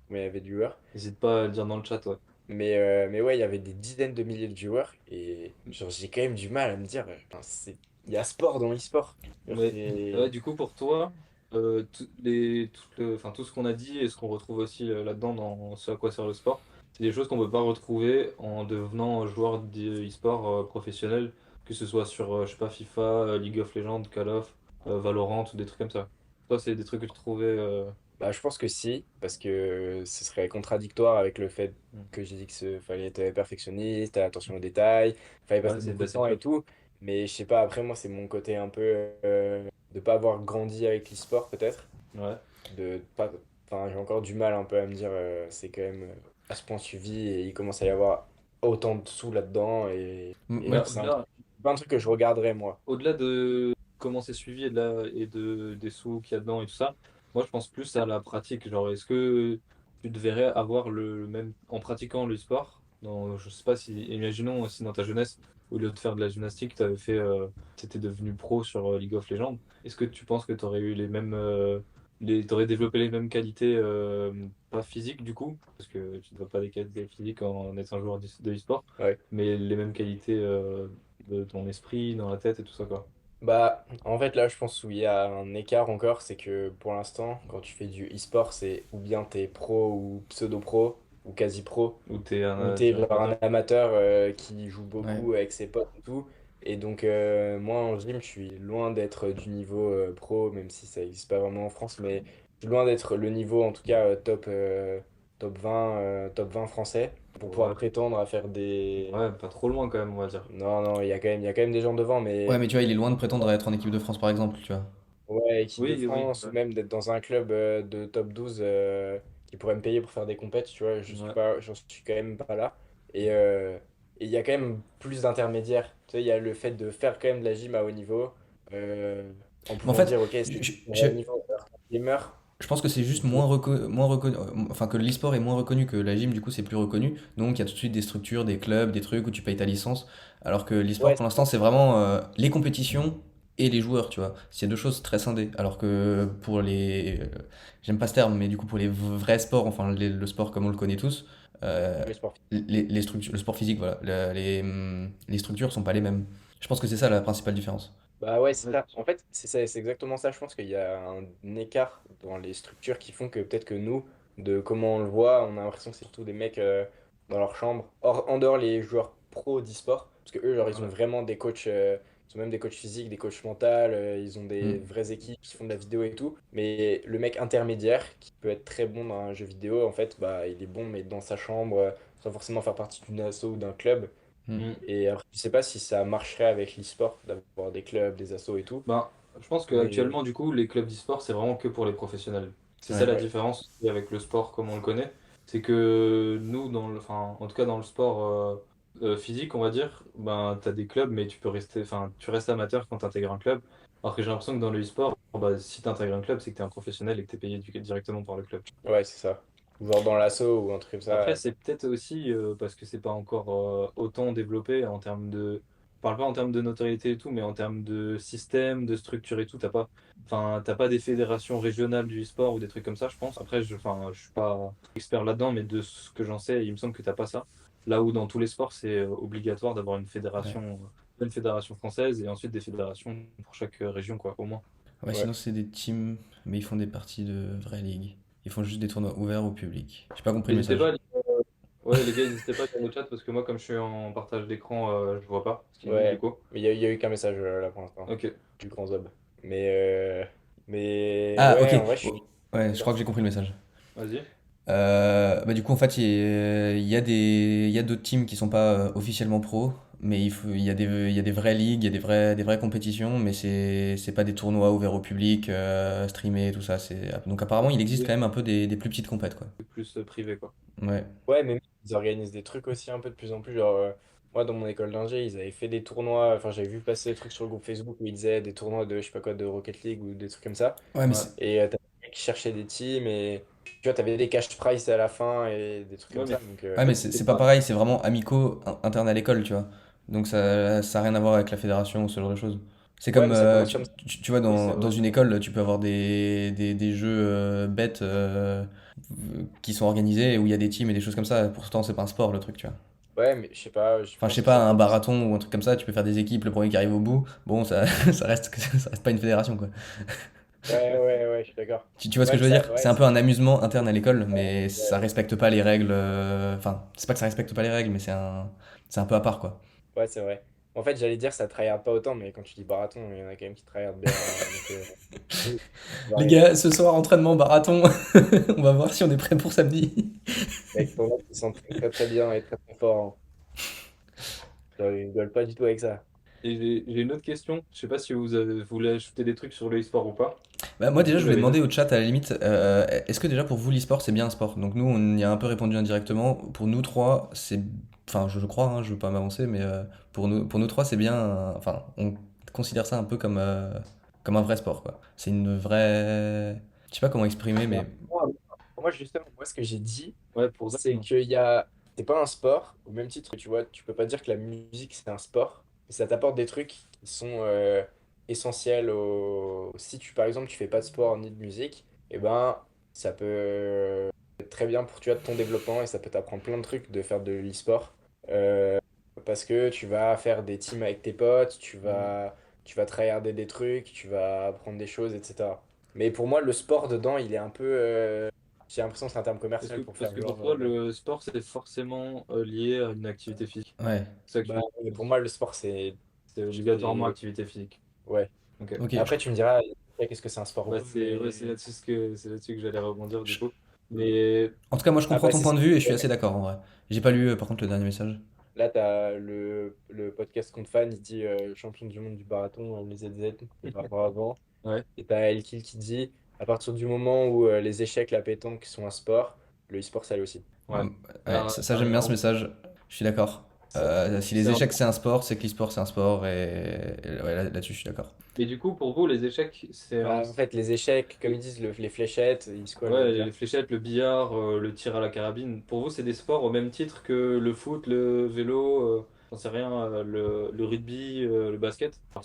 combien il y avait de viewers. N'hésite pas à le dire dans le chat, ouais. Mais ouais, il y avait des dizaines de milliers de viewers. Et genre, j'ai quand même du mal à me dire, putain, il y a sport dans l'e-sport. Genre, Ouais. Ouais, du coup, pour toi, enfin, tout ce qu'on a dit et ce qu'on retrouve aussi là-dedans dans ce à quoi sert le sport, c'est des choses qu'on ne peut pas retrouver en devenant joueur d'e-sport professionnel, que ce soit sur, je sais pas, FIFA, League of Legends, Call of, Valorant ou des trucs comme ça. Toi, c'est des trucs que tu trouvais. Bah, je pense que si, parce que ce serait contradictoire avec le fait Hmm. que j'ai dit fallait être perfectionniste, attention aux détails, fallait Ouais, passer beaucoup de c'est temps et sûr. tout. Mais je sais pas, après moi, c'est mon côté un peu de pas avoir grandi avec l'e-sport peut-être. Ouais. De pas, enfin, j'ai encore du mal un peu à me dire c'est quand même à ce point suivi et il commence à y avoir autant de sous là-dedans. Et Moi, genre, c'est pas un truc que je regarderais moi. Au-delà de comment c'est suivi des sous qu'il y a dedans et tout ça, moi je pense plus à la pratique. Genre, est-ce que tu devrais avoir le même en pratiquant le sport? Je sais pas si, imaginons si dans ta jeunesse, au lieu de faire de la gymnastique, t'étais devenu pro sur League of Legends. Est-ce que tu penses que tu aurais eu t'aurais développé les mêmes qualités, pas physiques du coup, parce que tu ne dois pas des qualités physiques en étant un joueur de e-sport, Ouais. mais les mêmes qualités de ton esprit, dans la tête et tout ça, quoi. Bah, en fait, là, je pense où il y a un écart encore, c'est que pour l'instant, quand tu fais du e-sport, c'est ou bien t'es pro ou pseudo-pro ou quasi-pro, Ou ou t'es t'es un genre un amateur. amateur qui joue ouais. beaucoup avec ses potes et tout. Et donc, moi, en gym, je suis loin d'être du niveau pro, même si ça n'existe pas vraiment en France, mais je suis loin d'être le niveau, en tout cas, top 20 français, pour pouvoir Ouais, prétendre à faire des. ouais, pas trop loin quand même, on va dire. Non, non, il y a quand même des gens devant, Ouais, mais. mais tu vois, il est loin de prétendre à être en équipe de France, par exemple, tu vois. Ouais, équipe de Oui, oui, France, ou même d'être dans un club de top 12 qui pourrait me payer pour faire des compètes, tu vois, ouais. j'en suis quand même pas là. Et il y a quand même plus d'intermédiaires. Tu sais, il y a le fait de faire quand même de la gym à haut niveau, euh, en Mais en pouvant fait, dire, ok, je, c'est je- un je- haut niveau, gamer. je pense que c'est juste moins reconnu, enfin que l'e-sport est moins reconnu que la gym, du coup c'est plus reconnu. Donc il y a tout de suite des structures, des clubs, des trucs où tu payes ta licence. Alors que l'e-sport Ouais, pour l'instant c'est vraiment les compétitions et les joueurs, tu vois. C'est deux choses très scindées. Alors que pour les. J'aime pas ce terme, mais du coup pour les vrais sports, enfin le sport comme on le connaît tous, euh, le sport. les structures, le sport physique, voilà, les structures sont pas les mêmes. Je pense que c'est ça la principale différence. Bah ouais, c'est Ouais, ça. En fait, c'est ça, c'est exactement ça. Je pense qu'il y a un écart dans les structures qui font que peut-être que nous, de comment on le voit, on a l'impression que c'est surtout des mecs dans leur chambre. Or, en dehors, les joueurs pro d'e-sport, parce que eux, genre, ils ont ouais. vraiment des coachs, ils ont même des coachs physiques, des coachs mentaux, ils ont des Mm. vraies équipes qui font de la vidéo et tout. Mais le mec intermédiaire, qui peut être très bon dans un jeu vidéo, en fait, bah, il est bon, mais dans sa chambre, sans forcément faire partie d'une asso ou d'un club. Mm. Mm. Et après, je sais pas si ça marcherait avec l'e-sport, d'avoir des clubs, des assos et tout. Ben, je pense Mais qu'actuellement, du coup, les clubs d'e-sport, c'est vraiment que pour les professionnels. C'est ça Ouais. la ouais, différence avec le sport comme on le connaît. C'est que nous, enfin, en tout cas dans le sport physique, on va dire, ben, tu as des clubs, mais tu peux rester, enfin, tu restes amateur quand tu intègres un club. Alors que j'ai l'impression que dans le e-sport, bah, si tu intègres un club, c'est que tu es un professionnel et que tu es payé directement par le club. ouais, c'est ça. Genre dans l'asso ou un truc comme Après, ça. c'est peut-être aussi parce que c'est pas encore autant développé en termes de. Je parle pas en termes de notoriété et tout, mais en termes de système, de structure et tout, t'as pas des fédérations régionales du e-sport ou des trucs comme ça, je pense. Après, je suis pas expert là-dedans, mais de ce que j'en sais, il me semble que t'as pas ça. Là où dans tous les sports, c'est obligatoire d'avoir Ouais. une fédération française et ensuite des fédérations pour chaque région, quoi, au moins. Ouais, Ouais. sinon c'est des teams, mais ils font des parties de vraies ligues. Ils font juste des tournois ouverts au public. J'ai pas compris le N'hésitez message. pas, ouais, les gars, n'hésitez pas à dire dans le chat parce que moi, comme je suis en partage d'écran, je vois pas ce qu'il dit du Ouais. coup. Mais il y a eu qu'un message là pour l'instant. Ok, Du grand Zob. Mais Ah, ouais, ok. en vrai, je suis Oh, ouais, je crois d'accord. que j'ai compris le message. vas-y. Bah, du coup, en fait, il y a d'autres teams qui sont pas officiellement pro, mais il y a des vraies ligues, il y a des vraies compétitions, mais c'est pas des tournois ouverts au public, streamés, tout ça. Donc apparemment, il existe Oui, quand même un peu des plus petites compètes, quoi. c'est plus privé, quoi. Ouais. Ouais, mais ils organisent des trucs aussi un peu de plus en plus. Genre, moi, dans mon école d'ingé, ils avaient fait des tournois. Enfin, j'avais vu passer des trucs sur le groupe Facebook où ils disaient des tournois de, je sais pas quoi, de Rocket League ou des trucs comme ça. Ouais, mais Ouais. Et t'avais des mecs qui cherchaient des teams et tu vois, t'avais des cash prize à la fin et des trucs Ouais, comme mais ça. Donc, ouais, mais c'est c'est pas pas. pareil, c'est vraiment amicaux, interne à l'école, tu vois. Donc ça a rien à voir avec la fédération ou ce genre de choses. C'est ouais, comme, mais ça commence comme ça. tu vois, Oui, c'est dans vrai. une école, tu peux avoir des jeux bêtes qui sont organisés où il y a des teams et des choses comme ça. Pourtant, c'est pas un sport, le truc, tu vois. Ouais, mais je sais pas, je Enfin, je pense sais que ça pas, un fait plus. marathon ou un truc comme ça, tu peux faire des équipes, le premier qui arrive au bout. Bon, ça, ça reste pas une fédération, quoi. Ouais, ouais, ouais, je suis d'accord. Tu vois ce que Ouais, je mais veux ça, dire? ouais, C'est un peu un amusement interne à l'école, ouais, mais ça ouais, respecte pas les règles. Enfin, c'est pas que ça respecte pas les règles, mais c'est un peu à part, quoi. ouais, c'est vrai. En fait, j'allais dire ça tryhard pas autant, mais quand tu dis marathon, il y en a quand même qui tryhard bien. Oui, ça Les arrive. gars, ce soir, entraînement marathon. On va voir si on est prêt pour samedi. Mec, ton mec, il s'entraîne très très bien et très très fort. Hein. Je rigole pas du tout avec ça. Et j'ai une autre question. Je sais pas si vous voulez ajouter des trucs sur le e-sport ou pas. Bah, moi, Mais du déjà, coup, je voulais j'avais une demander autre. au chat, à la limite, est-ce que déjà pour vous, l'e-sport, c'est bien un sport? Donc, nous, on y a un peu répondu indirectement. Pour nous trois, c'est. Enfin, je crois, hein, je veux pas m'avancer, mais pour nous trois, c'est bien. Enfin, on considère ça un peu comme un vrai sport, quoi. C'est une vraie. Je sais pas comment exprimer, Bah, mais. moi, justement, moi, ce que j'ai dit, Ouais, pour Zach, c'est non. qu'il y a. C'est pas un sport, au même titre que tu vois, tu peux pas dire que la musique c'est un sport, mais ça t'apporte des trucs qui sont essentiels Si tu, par exemple, tu fais pas de sport ni de musique, et ben, ça peut être très bien pour tu vois, ton développement et ça peut t'apprendre plein de trucs de faire de l'e-sport. Euh, Parce que tu vas faire des teams avec tes potes, Mm. tu vas tryharder des trucs, tu vas apprendre des choses, etc. Mais pour moi, le sport dedans, il est un peu. J'ai l'impression que c'est un terme commercial pour Parce faire que pour genre. toi, le sport, c'est forcément lié à une activité physique. Ouais, C'est ça que tu Bah, veux mais dire. pour moi, le sport, c'est. C'est obligatoirement c'est- activité physique. Ouais. Ok. ok. Mais après, tu me diras, qu'est-ce que c'est un sport ou Ouais, pas, c'est mais. là-dessus que j'allais rebondir du Je- coup. Mais En tout cas, moi, je Ah, comprends bah, ton c'est point ça. de vue et je suis assez d'accord, en vrai. J'ai pas lu, par contre, le dernier message. Là, tu as le podcast Compte Fan, il dit champion du monde du marathon, les ZZ, par rapport à avant. Ouais. Et t'as Elkil qui dit, à partir du moment où les échecs, la pétanque sont un sport, le e-sport, ça l'est aussi. Ouais. Ouais, ça, j'aime bien ce message. Je suis d'accord. C'est Si c'est les un échecs c'est un sport, c'est que l'e-sport c'est un sport et ouais, là-dessus je suis d'accord. Mais du coup, pour vous, les échecs, c'est un... Bah, en fait, les échecs, comme ils disent, les fléchettes, ils se quoi, le Ouais, billard. les fléchettes, le billard, le tir à la carabine. Pour vous, c'est des sports au même titre que le foot, le vélo, j'en sais rien, le rugby, le basket. Alors,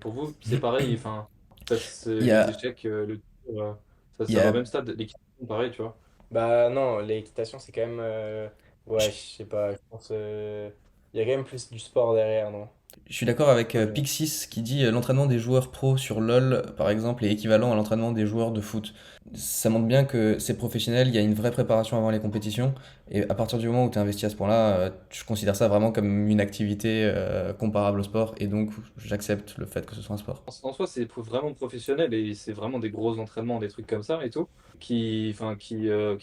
pour vous, c'est pareil. Enfin, Il y les a, échecs, le tir, il y ça va au même a stade. L'équitation, pareil, tu vois. Bah non, l'équitation, c'est quand même... ouais, je Je sais pas, je pense... il y a quand même plus du sport derrière, non? je suis d'accord avec Ouais. Pixis qui dit l'entraînement des joueurs pro sur LoL, par exemple, est équivalent à l'entraînement des joueurs de foot. Ça montre bien que c'est professionnel, il y a une vraie préparation avant les compétitions, et à partir du moment où tu es investi à ce point-là, je considère ça vraiment comme une activité comparable au sport, et donc j'accepte le fait que ce soit un sport. En soi, c'est vraiment professionnel et c'est vraiment des gros entraînements, des trucs comme ça et tout, qui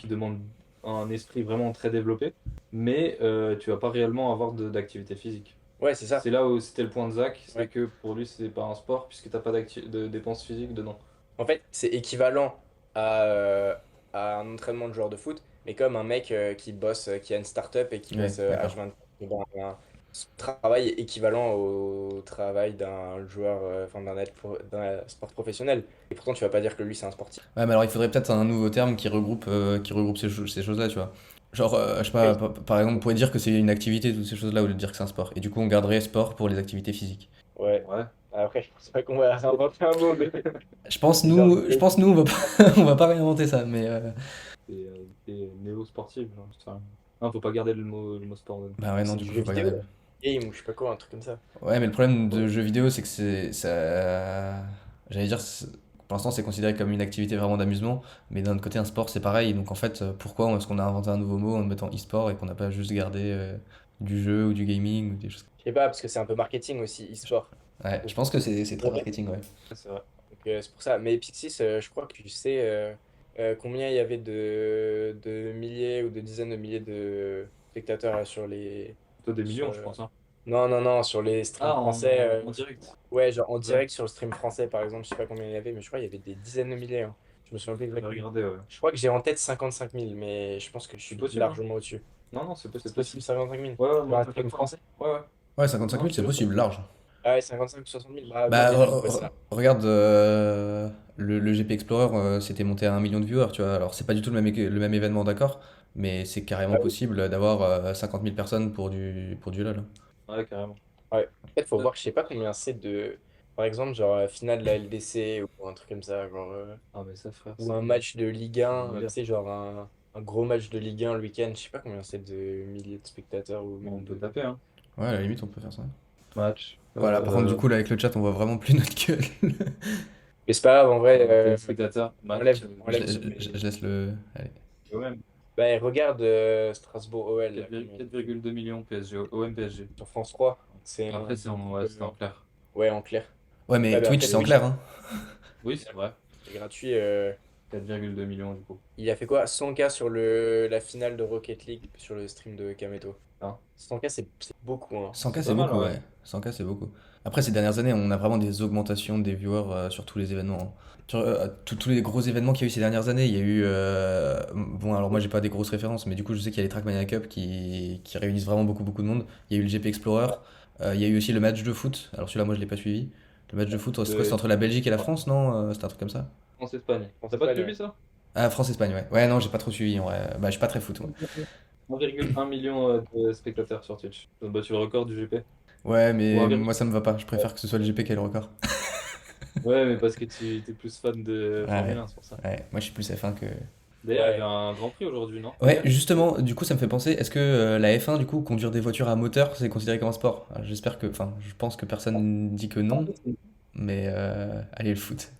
demandent un esprit vraiment très développé, mais tu vas pas réellement avoir d'activité physique. Ouais, c'est ça. C'est là où c'était le point de Zach, c'est Ouais. que pour lui, c'est pas un sport puisque t'as pas de dépenses physiques dedans. En fait, c'est équivalent à un entraînement de joueur de foot, mais comme un mec qui bosse, qui a une start-up et qui Ouais, bosse d'accord. H24, son travail est équivalent au travail d'un joueur, enfin d'un sport professionnel. Et pourtant, tu vas pas dire que lui, c'est un sportif. Ouais, mais alors il faudrait peut-être un nouveau terme qui regroupe ces choses-là, tu vois. Genre, je sais pas, Oui. par exemple, on pourrait dire que c'est une activité, toutes ces choses-là, au lieu de dire que c'est un sport. Et du coup, on garderait sport pour les activités physiques. Ouais. Ouais. Après, je pense pas qu'on va inventer un mot, mais genre, Je pense, nous, on va pas, on va pas réinventer ça, mais C'est néo-sportif, genre, je sais rien. Non, faut pas garder le mot sport dedans. bah ouais, non, c'est du du coup, jeu faut pas garder. vidéo. Game ou je sais pas quoi, un truc comme ça. Ouais, mais le problème de Ouais. jeux vidéo, c'est que j'allais dire, pour l'instant, c'est considéré comme une activité vraiment d'amusement, mais d'un autre côté, un sport, c'est pareil. Donc en fait, pourquoi est-ce qu'on a inventé un nouveau mot en mettant e-sport et qu'on n'a pas juste gardé du jeu ou du gaming ou des choses. Je sais pas, parce que c'est un peu marketing aussi, e-sport. Ouais, je pense que c'est très marketing, ouais. C'est vrai. Donc, c'est pour ça. Mais Pixis, je crois que tu sais combien il y avait de milliers ou de dizaines de milliers de spectateurs là, sur les... Plutôt des Sur, millions, je pense, hein. non, non, non, sur les streams Ah, français. en direct. Ouais, genre en Ouais. direct sur le stream français, par exemple, je sais pas combien il y avait, mais je crois qu'il y avait des dizaines de milliers, hein. Je me souviens plus Je vais exactement. regarder, ouais. Je crois que j'ai en tête 55 000, mais je pense que je C'est suis possible, hein. largement au-dessus. Non, non, c'est C'est possible, possible. 55 000? Ouais, ouais, Sur moi, un t'inquiète stream pas. français? Ouais, ouais. Ouais, 55 Non, 000, je c'est te jure. possible, large. Ah ouais, 55 ou 60 000? Bah, Bah, bonne étude, ouais, c'est là. regarde, le GP Explorer, c'était monté à 1 million de viewers, tu vois. Alors, c'est pas du tout le même événement, d'accord, mais c'est carrément Ah oui. possible d'avoir 50 000 personnes pour du LoL. Ouais, carrément. Ouais. En fait, faut Euh, voir, je sais pas combien c'est de. Par exemple, genre finale de la LDC ou un truc comme ça, genre, Ah, mais ça, frère, ou un match de Ligue c'est des 1, tu milliards. sais, genre un gros match de Ligue 1 le week-end, je sais pas combien c'est de milliers de spectateurs ou Bon, même on peut de. taper, hein. Ouais, à la limite, on peut faire ça. Match. Voilà, par contre, du coup, là, avec le chat, on voit vraiment plus notre gueule. Mais c'est pas grave, en vrai, Téléspectateurs. Match. enlève sur Je laisse le. Allez. Quand même. Bah, regarde Strasbourg OL là, 4,2 millions PSG, OM PSG. sur France 3. C'est Après, ouais, c'est en clair. ouais, en clair. Ouais, Ouais, mais bah Twitch, après c'est en Twitch, clair, hein. Oui, c'est vrai. c'est gratuit. 4,2 millions, du coup. Il a fait quoi? 100K sur la finale de Rocket League sur le stream de Kameto. Hein. 100K, c'est beaucoup, hein. 100K, C'est c'est pas mal, beaucoup, ouais. ouais. 100K, c'est beaucoup. Après, ces dernières années, on a vraiment des augmentations des viewers sur tous les événements, hein. Tous les gros événements qu'il y a eu ces dernières années, il y a eu. Bon, alors moi, j'ai pas des grosses références, mais du coup, je sais qu'il y a les Trackmania Cup qui réunissent vraiment beaucoup de monde. Il y a eu le GP Explorer. Il y a eu aussi le match de foot. Alors, celui-là, moi, je l'ai pas suivi. Le match de foot, c'est quoi? C'était De entre la Belgique et la France, non? C'était un truc comme ça? France-Espagne. France T'as pas Espagne, suivi ouais. ça? Ah, France-Espagne, ouais. Ouais, non, j'ai pas trop suivi, ouais. Bah, je suis pas très foot, moi. 1,1 million de spectateurs sur Twitch. Tu as battu le record du GP. Ouais, Ou mais 1, moi, ça me va pas. Je préfère que ce soit le GP qui ait le record. ouais, mais parce que tu es plus fan de Ah Formule ouais. 1, c'est pour ça. Ouais, moi, je suis plus F1 que. D'ailleurs, il y Ouais. avait un Grand Prix aujourd'hui, non? Ouais, Hier? justement, du coup, ça me fait penser, est-ce que la F1, du coup, conduire des voitures à moteur, c'est considéré comme un sport? Alors, j'espère que, enfin, je pense que personne dit que non, mais allez, le foot.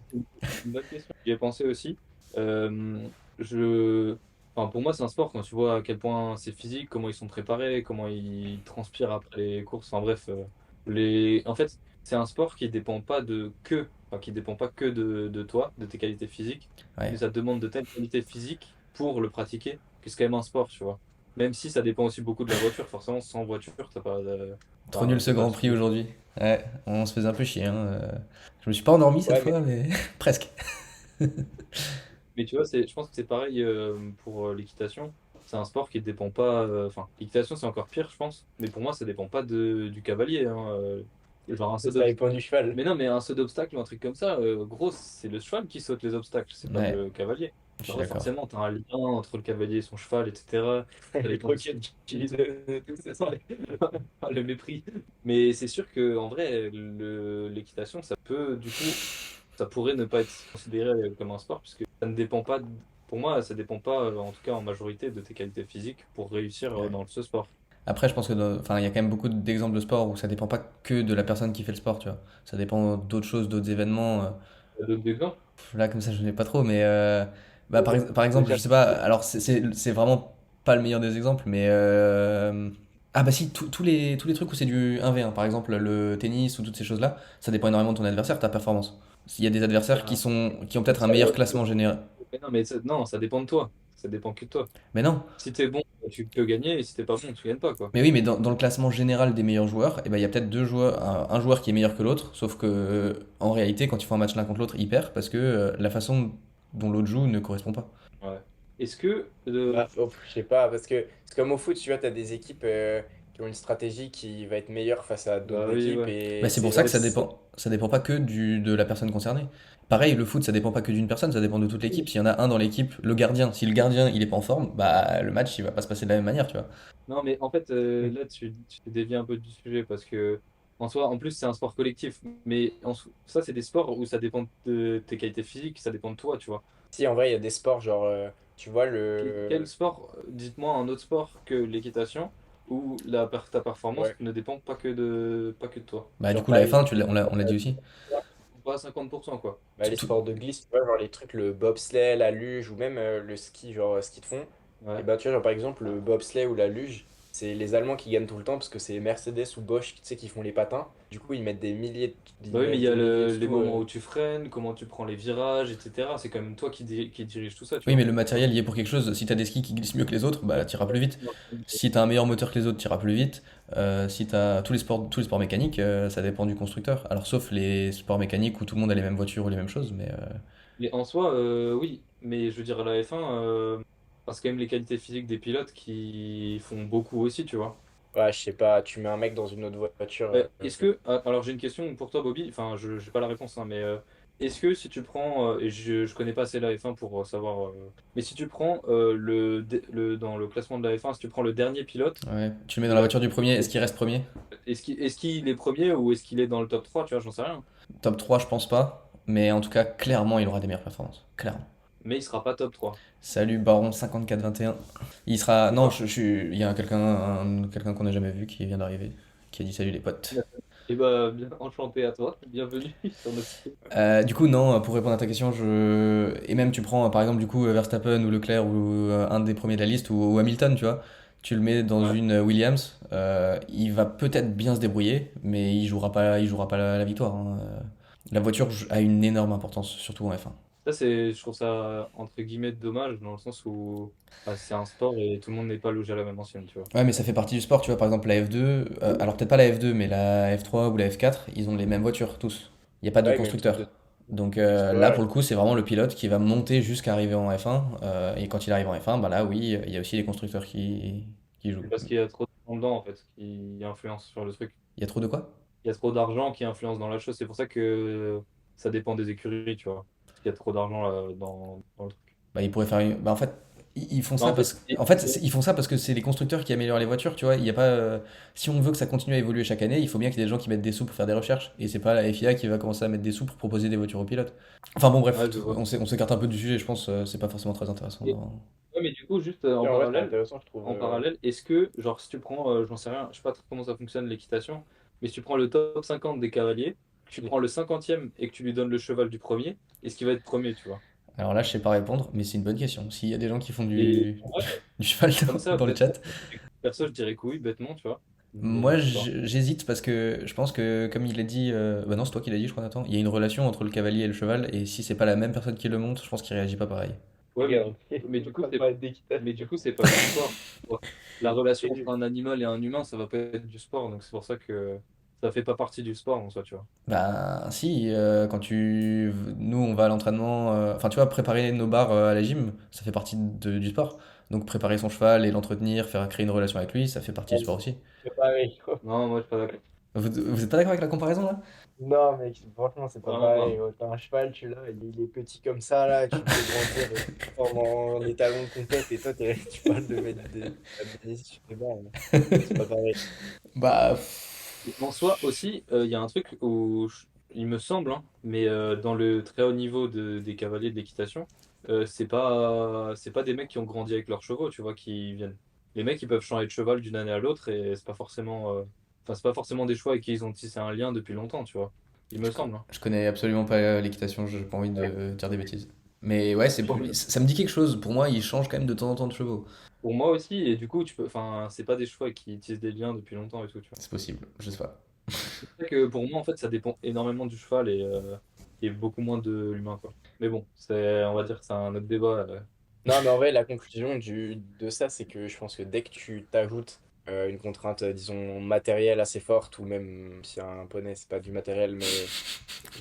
C'est une bonne question. J'y ai pensé aussi. Euh, je... enfin, pour moi, c'est un sport quand tu vois à quel point c'est physique, comment ils sont préparés, comment ils transpirent après les courses. Enfin bref, en fait, c'est un sport qui dépend pas qui dépend pas que de toi, de tes qualités physiques, mais Ouais. ça te demande de telles qualités physiques pour le pratiquer, que c'est quand même un sport, tu vois. Même si ça dépend aussi beaucoup de la voiture. Forcément, sans voiture, t'as pas. Trop nul ce c'est pas Grand Prix aujourd'hui. Ouais, on se faisait un peu chier, hein. Je me suis pas endormi cette Ouais, mais fois, mais presque. Mais tu vois, je pense que c'est pareil pour l'équitation. C'est un sport qui dépend pas. Enfin, l'équitation, c'est encore pire, je pense. Mais pour moi, ça dépend pas du cavalier, hein. Genre un saut ça d'obstacle. dépend du cheval. Mais non, mais un saut d'obstacle ou un truc comme ça, gros, c'est le cheval qui saute les obstacles, c'est pas Ouais, le cavalier. je suis Genre, d'accord. forcément, t'as un lien entre le cavalier et son cheval, etc. T'as Les les conditions croquettes. d'utilisation, tout ça, le mépris. Mais c'est sûr que en vrai, l'équitation, ça peut, du coup, ça pourrait ne pas être considéré comme un sport, puisque ça ne dépend pas, pour moi, ça dépend pas, en tout cas en majorité, de tes qualités physiques pour réussir Ouais. dans ce sport. Après, je pense que enfin, il y a quand même beaucoup d'exemples de sport où ça dépend pas que de la personne qui fait le sport, tu vois. Ça dépend d'autres choses, d'autres événements. Ça donne des exemples? Là, comme ça, je n'ai pas trop, mais bah, par exemple, je Déjà, sais pas, alors c'est vraiment pas le meilleur des exemples, mais ah bah si, tous les trucs où c'est du 1v1, par exemple le tennis ou toutes ces choses-là, ça dépend énormément de ton adversaire, ta performance. S'il y a des adversaires Ben, qui ont peut-être un meilleur classement général. mais non, mais non, ça dépend de toi. Ça dépend que de toi. Mais non, Si t'es bon, tu peux gagner, et si t'es pas bon, tu gagnes pas, quoi. mais oui, mais dans le classement général des meilleurs joueurs, eh ben, il y a peut-être deux joueurs, un joueur qui est meilleur que l'autre, sauf que en réalité, quand ils font un match l'un contre l'autre, ils perdent parce que la façon dont l'autre joue ne correspond pas. Ouais. Est-ce que je sais pas, parce que c'est comme au foot, tu vois, t'as des équipes qui ont une stratégie qui va être meilleure face à bah d'autres oui, équipes ouais. Bah, et c'est c'est pour ça genre. que ça dépend pas que de la personne concernée. Pareil, le foot, ça dépend pas que d'une personne, ça dépend de toute l'équipe. S'il y en a un dans l'équipe, le gardien, si le gardien il est pas en forme, bah le match il va pas se passer de la même manière, tu vois. Non, mais en fait, Hmm. là, tu t'es dévié un peu du sujet parce que, en soi, en plus, c'est un sport collectif. Mais ça, c'est des sports où ça dépend de tes qualités physiques, ça dépend de toi, tu vois. Si, en vrai, il y a des sports, genre, tu vois, Quel sport, dites-moi un autre sport que l'équitation où ta performance Ouais. ne dépend pas que de toi. Bah du Genre, coup par la F1, exemple, on l'a dit aussi. Pas à 50%, quoi. bah, les Tout- sports de glisse, tu vois, genre les trucs, le bobsleigh, la luge ou même le ski, genre ski de fond. Et Ouais. bah, tu vois, genre, par exemple, le bobsleigh ou la luge, c'est les Allemands qui gagnent tout le temps parce que c'est Mercedes ou Bosch, tu sais, qui font les patins. Du coup, ils mettent des milliers, Bah ils oui, mais il mettent y a des milliers de les sous. moments où tu freines, comment tu prends les virages, etc. C'est quand même toi qui dirige tout ça, tu Oui, mais vois. le matériel il est pour quelque chose. Si t'as des skis qui glissent mieux que les autres, bah t'iras plus vite. Si t'as un meilleur moteur que les autres, t'iras plus vite. Si t'as tous les sports mécaniques, ça dépend du constructeur. Alors sauf les sports mécaniques où tout le monde a les mêmes voitures ou les mêmes choses, mais Mais en soi, oui. Mais je veux dire, la F1, c'est quand même les qualités physiques des pilotes qui font beaucoup aussi, tu vois. Ouais, je sais pas, tu mets un mec dans une autre voiture. Est-ce que, alors j'ai une question pour toi, Bobby, enfin, je n'ai pas la réponse, hein, mais est-ce que si tu prends, et je connais pas assez la F1 pour savoir, mais si tu prends dans le classement de la F1, si tu prends le dernier pilote, ouais. Tu le mets dans de la la voiture du premier, est-ce qu'il reste premier? est-ce qu'il est premier ou est-ce qu'il est dans le top 3 tu vois, j'en sais rien. Top 3 je pense pas. Mais en tout cas, clairement, il aura des meilleures performances. Clairement. Mais il sera pas top 3. Salut Baron 5421. Il sera. Non, Pourquoi? il y a quelqu'un qu'on n'a jamais vu qui vient d'arriver, qui a dit salut les potes. Eh ben, bien enchanté à toi, bienvenue sur notre site. Du coup, non, pour répondre à ta question, et même tu prends par exemple du coup Verstappen ou Leclerc ou un des premiers de la liste ou Hamilton, tu vois, tu le mets dans Ouais. une Williams, il va peut-être bien se débrouiller, mais il jouera pas la victoire, hein. La voiture a une énorme importance, surtout en F1. Ça, je trouve ça, entre guillemets, dommage, dans le sens où bah, c'est un sport et tout le monde n'est pas logé à la même ancienne, tu vois. Ouais, mais ça fait partie du sport, tu vois, par exemple la F2, alors peut-être pas la F2, mais la F3 ou la F4, ils ont les mêmes voitures, tous. Il n'y a pas de Ouais, même type constructeur. de. Donc là, Ouais, pour le coup, c'est vraiment le pilote qui va monter jusqu'à arriver en F1. Et quand il arrive en F1, bah là, oui, il y a aussi les constructeurs qui jouent. C'est parce qu'il y a trop d'argent dedans, en fait, qui influence sur le truc. Il y a trop de quoi? Il y a trop d'argent qui influence dans la chose. C'est pour ça que ça dépend des écuries, tu vois. Parce qu'il y a trop d'argent là, dans le truc. Bah, ils pourraient faire bah, en fait, ils font Bah, ça en fait, parce ils font ça parce que c'est les constructeurs qui améliorent les voitures, tu vois. Il y a pas, si on veut que ça continue à évoluer chaque année, il faut bien qu'il y ait des gens qui mettent des sous pour faire des recherches. Et c'est pas la FIA qui va commencer à mettre des sous pour proposer des voitures aux pilotes. Enfin bon, bref, ouais, je vois. on s'écarte un peu du sujet, je pense, c'est pas forcément très intéressant. Et- ouais, mais du coup, juste en vrai, c'est intéressant, je trouve. en parallèle, est-ce que, genre, si tu prends, j'en sais rien, je sais pas trop comment ça fonctionne l'équitation, mais si tu prends le top 50 des cavaliers, que tu prends le 50e et que tu lui donnes le cheval du premier, est-ce qu'il va être premier, tu vois? Alors là, je sais pas répondre, mais c'est une bonne question. S'il y a des gens qui font Et du cheval comme ça, dans le chat, perso, je dirais que oui, bêtement, tu vois. moi Mais je sais pas. j'hésite parce que je pense que, comme il l'a dit, bah non, c'est toi qui l'as dit, je crois, Nathan, il y a une relation entre le cavalier et le cheval, et si c'est pas la même personne qui le monte, je pense qu'il réagit pas pareil. Ouais, Regarde, mais du coup, on c'est parle d'équitation. mais du coup, c'est pas du sport. Ouais. La relation entre un animal et un humain, ça va pas être du sport, donc c'est pour ça que ça fait pas partie du sport en soi, tu vois. Bah si, quand tu... Nous, on va à l'entraînement... Enfin, tu vois, préparer nos barres à la gym, ça fait partie du sport. Donc préparer son cheval et l'entretenir, faire créer une relation avec lui, ça fait partie du sport aussi. C'est pareil. Non, moi, je suis pas d'accord. Vous êtes pas d'accord avec la comparaison là? Non, mec, franchement, c'est pas Vraiment pas. pareil. T'as un cheval, tu l'as, il est petit comme ça, là, tu le fais grandir, il se transforme en étalon de compète, et toi, tu parles de mettre des stabiliser sur tes bancs, là. C'est pas pareil. Bah... Et en soi aussi, il y a un truc où il me semble, hein, mais dans le très haut niveau des cavaliers de l'équitation, c'est pas des mecs qui ont grandi avec leurs chevaux, tu vois, qui viennent. Les mecs, ils peuvent changer de cheval d'une année à l'autre et c'est pas forcément des choix avec qui ils ont tissé un lien depuis longtemps, tu vois. Il me semble, hein. Je connais absolument pas l'équitation, j'ai pas envie de dire des bêtises. Mais ouais, ça me dit quelque chose. Pour moi, il change quand même de temps en temps de chevaux. Pour moi aussi, et du coup, enfin, c'est pas des choix qui tissent des liens depuis longtemps et tout, tu vois. C'est possible, je sais pas. C'est vrai que pour moi, en fait, ça dépend énormément du cheval et beaucoup moins de l'humain, quoi. Mais bon, on va dire que c'est un autre débat. Non, mais en vrai, la conclusion de ça, c'est que je pense que dès que tu t'ajoutes une contrainte, disons, matérielle assez forte, ou même si un poney, c'est pas du matériel, mais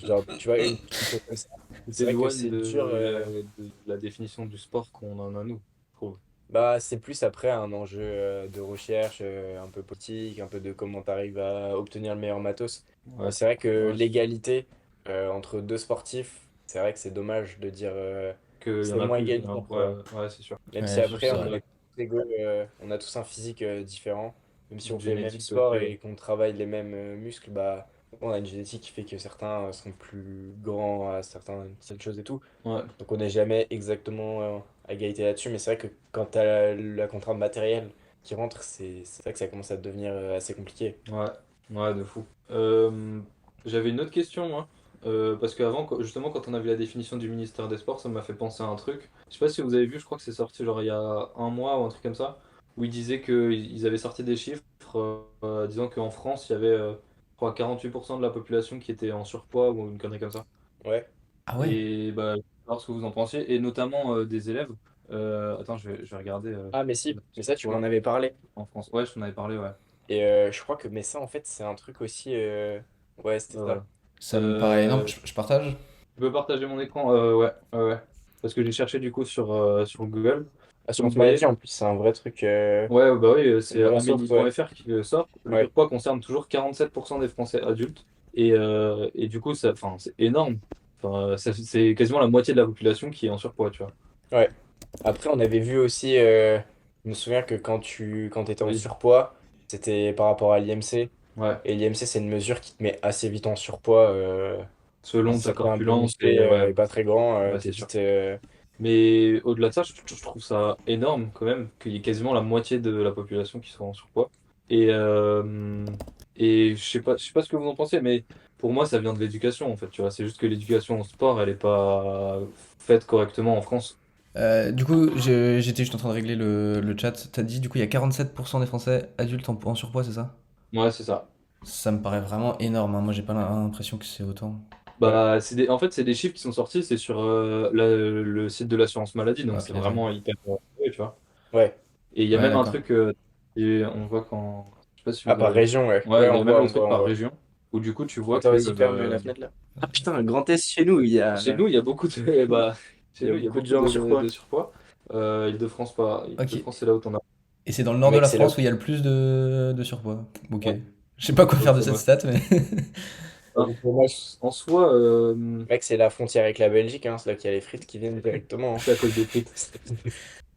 genre, tu vois, une chose comme ça, Tu c'est vrai que t'éloignes c'est dur. de la définition du sport qu'on en a, nous, je trouve. Bah, c'est plus après un enjeu de recherche, un peu politique, un peu de comment tu arrives à obtenir le meilleur matos. Ouais, C'est vrai que ouais, l'égalité entre deux sportifs, c'est vrai que c'est dommage de dire qu'il y en c'est a moins plus. égalité. Ouais, ouais, c'est sûr. Même si Ouais, après, c'est on vrai. est tous égaux, on a tous un physique différent. Même si on Une fait le même génétique sport aussi, ouais. et qu'on travaille les mêmes muscles, bah, on a une génétique qui fait que certains sont plus grands à certaines choses et tout. Ouais, Donc on n'est jamais exactement à égalité là-dessus. Mais c'est vrai que quand tu as la contrainte matérielle qui rentre, c'est vrai que ça commence à devenir assez compliqué. ouais, ouais, de fou. J'avais une autre question, moi. Parce qu'avant, justement, quand on a vu la définition du ministère des Sports, ça m'a fait penser à un truc. Je sais pas si vous avez vu, je crois que c'est sorti genre il y a un mois ou un truc comme ça, où ils disaient qu'ils avaient sorti des chiffres disant qu'en France, il y avait, je crois, 48% de la population qui était en surpoids ou une connerie comme ça. Ouais. Ah ouais? Et bah, je veux savoir ce que vous en pensiez, et notamment des élèves. Attends, je vais regarder Ah, mais si, le mais ça, tu m'en surpoids avais parlé. en France. Ouais, je t'en avais parlé, ouais. Et je crois que, mais ça, en fait, c'est un truc aussi. Ouais, c'était ça. Voilà. Ça me paraît énorme, Euh, je partage. je peux partager mon écran, ouais, ouais, ouais. Parce que j'ai cherché du coup sur Google. Donc, Assurance vous voyez, maladie, en plus, c'est un vrai truc, ouais, bah oui, une c'est vraie source, ouais. amélie.fr qui le sort. Le Ouais. surpoids concerne toujours 47% des Français adultes. Et du coup, enfin, c'est énorme. Enfin, c'est quasiment la moitié de la population qui est en surpoids, tu vois. Ouais. Après, on avait vu aussi, je me souviens que quand tu étais en Oui, surpoids, c'était par rapport à l'IMC. ouais. Et l'IMC, c'est une mesure qui te met assez vite en surpoids. Selon Si ta t'es un peu corpulence, musclé ouais, et pas très grand, ouais, t'es c'est sûr. vite. Mais au-delà de ça, je trouve ça énorme quand même qu'il y ait quasiment la moitié de la population qui soit en surpoids. Et, euh, et je sais pas ce que vous en pensez, mais pour moi, ça vient de l'éducation en fait. Tu vois, c'est juste que l'éducation au sport, elle est pas faite correctement en France. Du coup, j'étais juste en train de régler le chat. T'as dit, du coup, il y a 47% des Français adultes en surpoids, c'est ça? Ouais, c'est ça. Ça me paraît vraiment énorme, hein. Moi, j'ai pas l'impression que c'est autant. Ouais. Bah, en fait, c'est des chiffres qui sont sortis, c'est sur le site de l'assurance maladie, donc Ah, c'est punaise, ouais. vraiment hyper. Ouais, tu vois. Ouais. Et il y a Ouais, même un d'accord. truc, et on voit je sais pas si Ah, vous par arrivez. région, ouais. Ouais, Ouais, il y on a même voit, le on voit, truc on par voit. région, où du coup, tu vois Attends, que vas-y, ferme la fenêtre là. Ah putain, un grand test chez nous, chez nous, il y a beaucoup de, bah, il chez y a nous, il y a beaucoup de beaucoup gens en surpoids. de surpoids. Île-de-France, pas. Ok. Île-de-France, c'est là où t'en as. Et c'est dans le nord de Mec, la c'est là. France où il y a le plus de surpoids. Ok. Ouais. Je sais pas quoi faire Ok, de cette ouais. stat, mais. Enfin, en soi, Mec, c'est la frontière avec la Belgique, hein. C'est là qu'il y a les frites qui viennent directement, hein. c'est à cause des frites.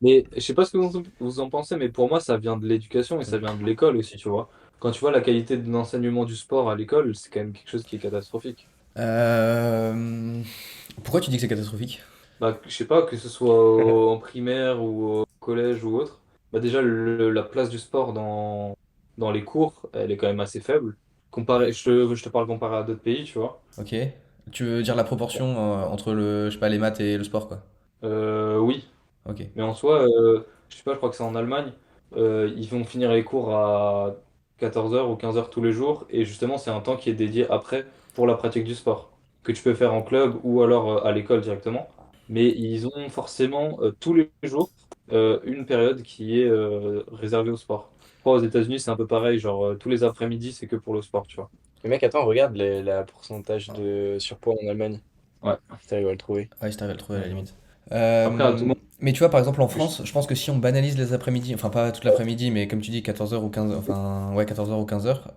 Mais je sais pas ce que vous en pensez, mais pour moi, ça vient de l'éducation et ça vient de l'école aussi, tu vois. Quand tu vois la qualité de l'enseignement du sport à l'école, c'est quand même quelque chose qui est catastrophique. Euh, Pourquoi tu dis que c'est catastrophique? Bah, je sais pas, que ce soit en primaire ou au collège ou autre, bah déjà la place du sport dans les cours, elle est quand même assez faible. Je te parle comparé à d'autres pays, tu vois. Ok. Tu veux dire la proportion entre je sais pas, les maths et le sport, quoi. Oui, Ok. mais en soi, je sais pas, je crois que c'est en Allemagne, ils vont finir les cours à 14 heures ou 15 heures tous les jours, et justement, c'est un temps qui est dédié après pour la pratique du sport, que tu peux faire en club ou alors à l'école directement. mais ils ont forcément tous les jours une période qui est réservée au sport. Je crois aux États-Unis, c'est un peu pareil, genre tous les après-midi, c'est que pour le sport, tu vois. Mais mec, attends, regarde la pourcentage de surpoids en Allemagne. Ouais. Si t'arrives à le trouver. Ouais, je t'arrive à le trouver à la Ouais. limite. Après, à tout moment, Mais tu vois, par exemple, en France, je pense que si on banalise les après-midi, enfin pas toute l'après-midi, mais comme tu dis, 14h ou 15h, enfin ouais, 14h ou 15h,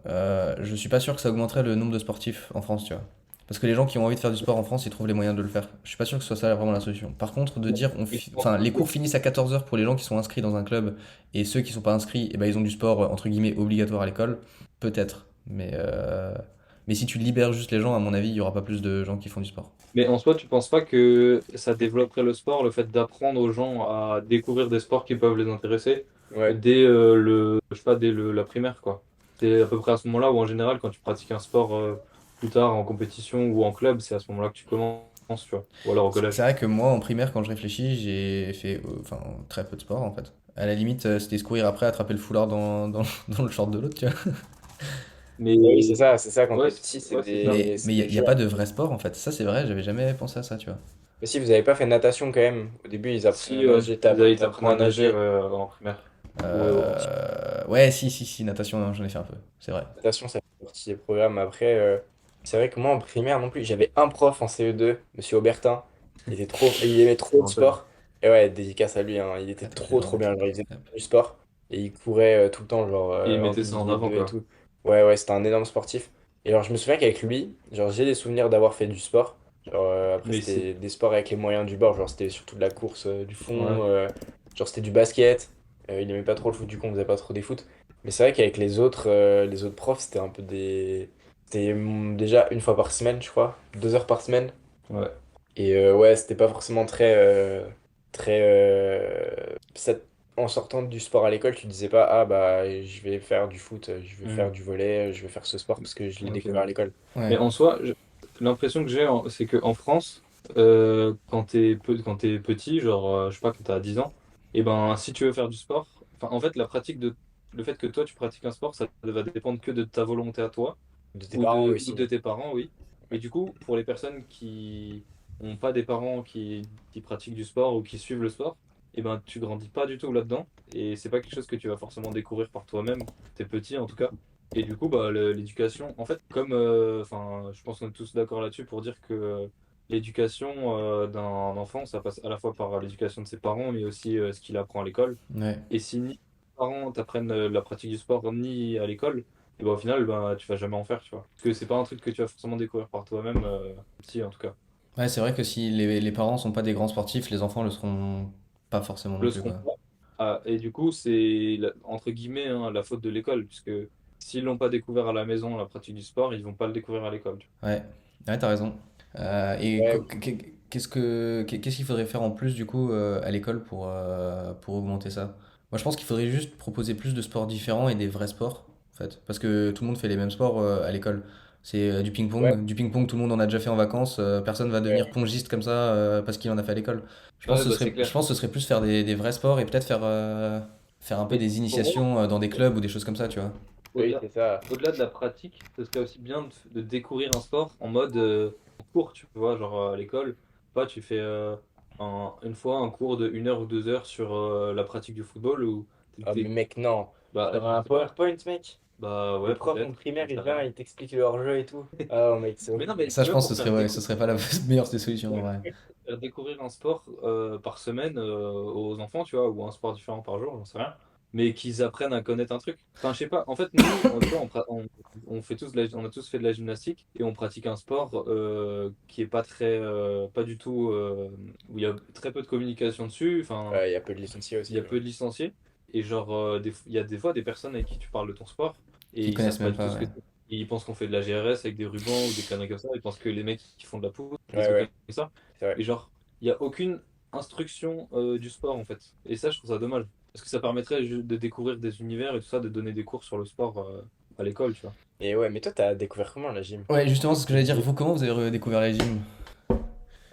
je suis pas sûr que ça augmenterait le nombre de sportifs en France, tu vois. Parce que les gens qui ont envie de faire du sport en France, ils trouvent les moyens de le faire. Je suis pas sûr que ce soit ça vraiment la solution. Par contre, de dire, enfin, les cours finissent à 14h pour les gens qui sont inscrits dans un club, et ceux qui sont pas inscrits, eh ben, ils ont du sport, entre guillemets, obligatoire à l'école, peut-être. Mais si tu libères juste les gens, à mon avis, il y aura pas plus de gens qui font du sport. mais en soi, tu penses pas que ça développerait le sport, le fait d'apprendre aux gens à découvrir des sports qui peuvent les intéresser Ouais. dès je sais pas, la primaire, quoi. C'est à peu près à ce moment-là où, en général, quand tu pratiques un sport plus tard en compétition ou en club, c'est à ce moment-là que tu commences, tu vois. Ou alors au C'est collège. vrai que moi, en primaire, quand je réfléchis, j'ai fait enfin, très peu de sport en fait. À la limite, c'était se courir après, attraper le foulard dans le short de l'autre, tu vois. Mais Oui, c'est ça, quand ouais, t'es petit, ouais, c'est ça. Mais c'est il des y a jeux. pas de vrai sport en fait. Ça, c'est vrai, j'avais jamais pensé à ça, tu vois. Mais si vous avez pas fait de natation quand même, au début ils apprennent à Si, ouais, nager, ils t'apprennent t'apprends à à nager nager. en primaire. Ou, Ouais, si, natation, non, j'en ai fait un peu. C'est vrai. Natation, ça fait partie des programmes. Après, c'est vrai que moi en primaire non plus, j'avais un prof en CE2, Monsieur Aubertin. Il aimait je trop me le rappelle. sport. Et ouais, dédicace à lui, hein, il était Ah, très trop drôle. bien. Genre, il faisait du sport et il courait tout le temps, genre Et ils en mettaient ça en milliers avant, deux et quoi. tout. Ouais, c'était un énorme sportif. Et alors, je me souviens qu'avec lui, genre, j'ai des souvenirs d'avoir fait du sport. Genre, après, Mais c'est. c'était des sports avec les moyens du bord. Genre, c'était surtout de la course du Ouais. fond. Genre, c'était du basket. Il aimait pas trop le foot, du coup, on faisait pas trop des foot. Mais c'est vrai qu'avec les autres profs, c'était un peu des. C'était déjà une fois par semaine, je crois. 2 heures par semaine. Ouais. Et ouais, c'était pas forcément très en sortant du sport à l'école, tu disais pas, ah bah je vais faire du foot, je vais faire Hmm. du volley, je vais faire ce sport parce que je l'ai Ok, découvert ouais. à l'école. Mais Ouais. en soi, l'impression que j'ai, c'est qu'en France, quand t'es petit, genre, je sais pas, quand t'as 10 ans, et ben, si tu veux faire du sport, enfin, en fait, le fait que toi, tu pratiques un sport, ça va dépendre que de ta volonté à toi, De tes parents ou aussi. de tes parents, oui. Et du coup, pour les personnes qui n'ont pas des parents qui pratiquent du sport ou qui suivent le sport, et ben, tu grandis pas du tout là-dedans, et c'est pas quelque chose que tu vas forcément découvrir par toi-même, t'es petit en tout cas. Et du coup, bah, l'éducation, en fait, comme, enfin, je pense qu'on est tous d'accord là-dessus pour dire que l'éducation d'un enfant, ça passe à la fois par l'éducation de ses parents, mais aussi ce qu'il apprend à l'école. Ouais. Et si ni tes parents t'apprennent la pratique du sport, ni à l'école, et bah, au final, bah, tu vas jamais en faire, tu vois. Parce que c'est pas un truc que tu vas forcément découvrir par toi-même, si, en tout cas. Ouais, c'est vrai que si les parents sont pas des grands sportifs, les enfants le seront pas forcément non Le plus, seront quoi. pas. Ah, et du coup, c'est entre guillemets hein, la faute de l'école, puisque s'ils l'ont pas découvert à la maison, la pratique du sport, ils vont pas le découvrir à l'école. Ouais, ouais, t'as raison. Et Ouais, qu'est-ce qu'il faudrait faire en plus du coup à l'école pour augmenter ça? Moi je pense qu'il faudrait juste proposer plus de sports différents et des vrais sports en fait. Parce que tout le monde fait les mêmes sports à l'école. C'est du ouais, ping-pong. Du ping-pong, tout le monde en a déjà fait en vacances. Personne va devenir ouais. pongiste comme ça parce qu'il en a fait à l'école. Ouais, bah c'est Je clair. pense que ce serait plus faire des vrais sports et peut-être faire un peu Mais des pour moi, initiations dans des clubs ou des choses comme ça, tu vois. Oui, au-delà, c'est ça. au-delà de la pratique, ce serait aussi bien de découvrir un sport en mode cours, tu vois, genre à l'école. Pas, tu fais une fois un cours de 1 heure ou 2 heures sur la pratique du football ou Ah, mais mec, non. bah, Genre je un sais pas. PowerPoint, mec. Bah Le ouais, prof en peut-être, primaire, j'en sais il vient, rien. il t'explique le hors-jeu et tout. Ah, mec, c'est Mais non, horrible. mais Ça, tu je vois, pense pour ouais, ce serait pas la meilleure des solutions en vrai. faire découvrir un sport par semaine aux enfants, tu vois, ou un sport différent par jour, j'en sais rien, mais qu'ils apprennent à connaître un truc. Enfin, je sais pas, en fait, nous, tu vois, on fait tous on a tous fait de la gymnastique et on pratique un sport qui est pas pas du tout, où il y a très peu de communication dessus, enfin, Il y a peu de licenciés il y aussi. a peu de licenciés, et genre, il y a des fois des personnes avec qui tu parles de ton sport et Qui ils savent connaissent pas même du tout pas, ce que ouais. c'est. Ils pensent qu'on fait de la GRS avec des rubans ou des conneries comme ça. Ils pensent que les mecs qui font de la poutre, des Ouais, trucs ouais, comme ça. c'est vrai. Et genre, il n'y a aucune instruction du sport en fait. Et ça, je trouve ça dommage. Parce que ça permettrait juste de découvrir des univers et tout ça, de donner des cours sur le sport à l'école, tu vois. Et ouais, mais toi, t'as découvert comment la gym? Ouais, justement, c'est ce que j'allais dire. Vous, comment vous avez découvert la gym?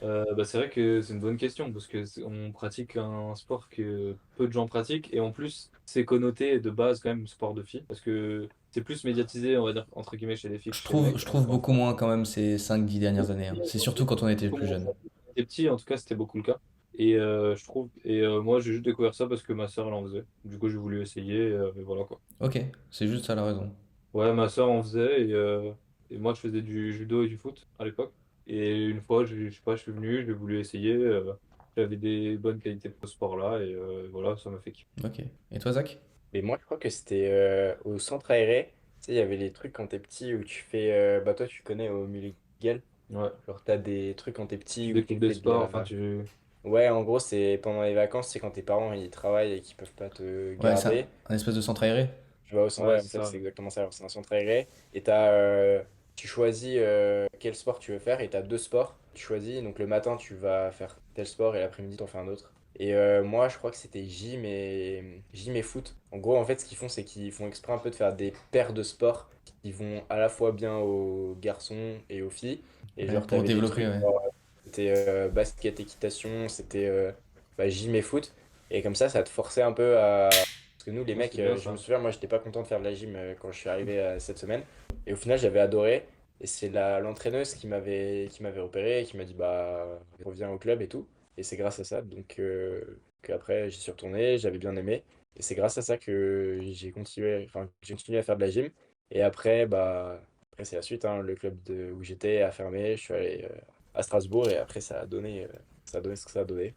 Bah, c'est vrai que c'est une bonne question parce que on pratique un sport que peu de gens pratiquent et en plus c'est connoté de base quand même sport de filles parce que c'est plus médiatisé on va dire entre guillemets chez les filles que chez les Je mecs trouve en beaucoup France. moins quand même ces 5-10 dernières années, hein. C'est surtout quand on était plus jeune. j'étais petit, en tout cas, c'était beaucoup le cas. Et je trouve, et moi, j'ai juste découvert ça parce que ma sœur, elle en faisait. Du coup, j'ai voulu essayer, et voilà quoi. Ok, c'est juste ça la raison. Ouais, ma sœur en faisait, et moi, je faisais du judo et du foot à l'époque. Et une fois, je sais pas, je suis venu, j'ai voulu essayer. J'avais des bonnes qualités pour ce sport-là, et voilà, ça m'a fait kiffer. Ok. Et toi, Zach? Mais moi, je crois que c'était au centre aéré. Tu sais, il y avait les trucs quand t'es petit où tu fais. Bah, toi, tu connais au Muliguel. Ouais, Genre, t'as des trucs quand t'es tu petit où tu découvres des fais de sports, enfin, la. tu. Ouais, en gros, c'est pendant les vacances, c'est quand tes parents ils travaillent et qu'ils peuvent pas te Ouais, c'est garder. un espèce de centre aéré. Tu vas au centre, Ouais, ouais, en c'est fait, ça. c'est exactement ça. Alors, c'est un centre aéré et tu choisis quel sport tu veux faire et tu as deux sports. Tu choisis, donc le matin, tu vas faire tel sport et l'après-midi, tu en fais un autre. Et moi, je crois que c'était gym et foot. En gros, en fait, ce qu'ils font, c'est qu'ils font exprès un peu de faire des paires de sports qui vont à la fois bien aux garçons et aux filles. Et Ouais, genre, pour t'avais des développer, trucs, ouais. genre, c'était basket, équitation, c'était bah, gym et foot. Et comme ça te forçait un peu à parce que nous, les Ouais, c'est mecs, bien je me ça. souviens, moi, j'étais pas content de faire de la gym quand je suis arrivé cette semaine. Et au final, j'avais adoré. Et c'est l'entraîneuse qui m'avait repéré et qui m'a dit, bah, reviens au club et tout. Et c'est grâce à ça, donc, qu'après, j'y suis retourné, j'avais bien aimé. Et c'est grâce à ça que j'ai continué à faire de la gym. Et après, bah, après c'est la suite, hein, le club où j'étais a fermé. Je suis allé à Strasbourg et après, ça a donné ce que ça a donné.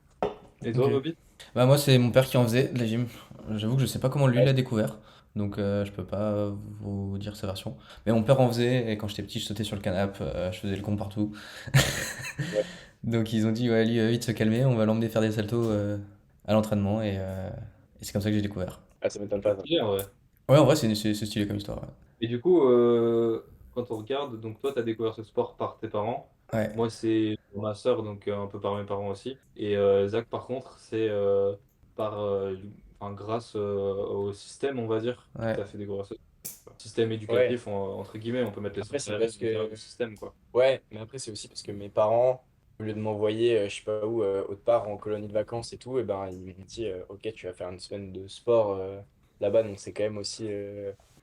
Et Ok. toi, Bobby? Bah moi c'est mon père qui en faisait de la gym. J'avoue que je sais pas comment lui Ouais. l'a découvert, donc je peux pas vous dire sa version. Mais mon père en faisait et quand j'étais petit je sautais sur le canapé, je faisais le con partout. Ouais. Donc ils ont dit ouais lui vite se calmer, on va l'emmener faire des saltos à l'entraînement et c'est comme ça que j'ai découvert. Ah, ça m'étonne C'est pas, ça. stylé, en vrai. Ouais en vrai c'est stylé comme histoire. Et du coup, quand on regarde, donc toi, tu as découvert ce sport par tes parents. Ouais. Moi, c'est ma sœur, donc un peu par mes parents aussi. Et Zach, par contre, c'est par, enfin, grâce au système, on va dire, qui Ouais. t'a fait découvrir ce système Ouais. éducatif, entre guillemets. On peut mettre les Après, centres c'est aérés parce sous le terme que. du système, quoi. Ouais, mais après, c'est aussi parce que mes parents, au lieu de m'envoyer, je sais pas où, autre part, en colonie de vacances et tout, et ben, ils m'ont dit, ok, tu vas faire une semaine de sport là-bas. Donc, c'est quand même aussi.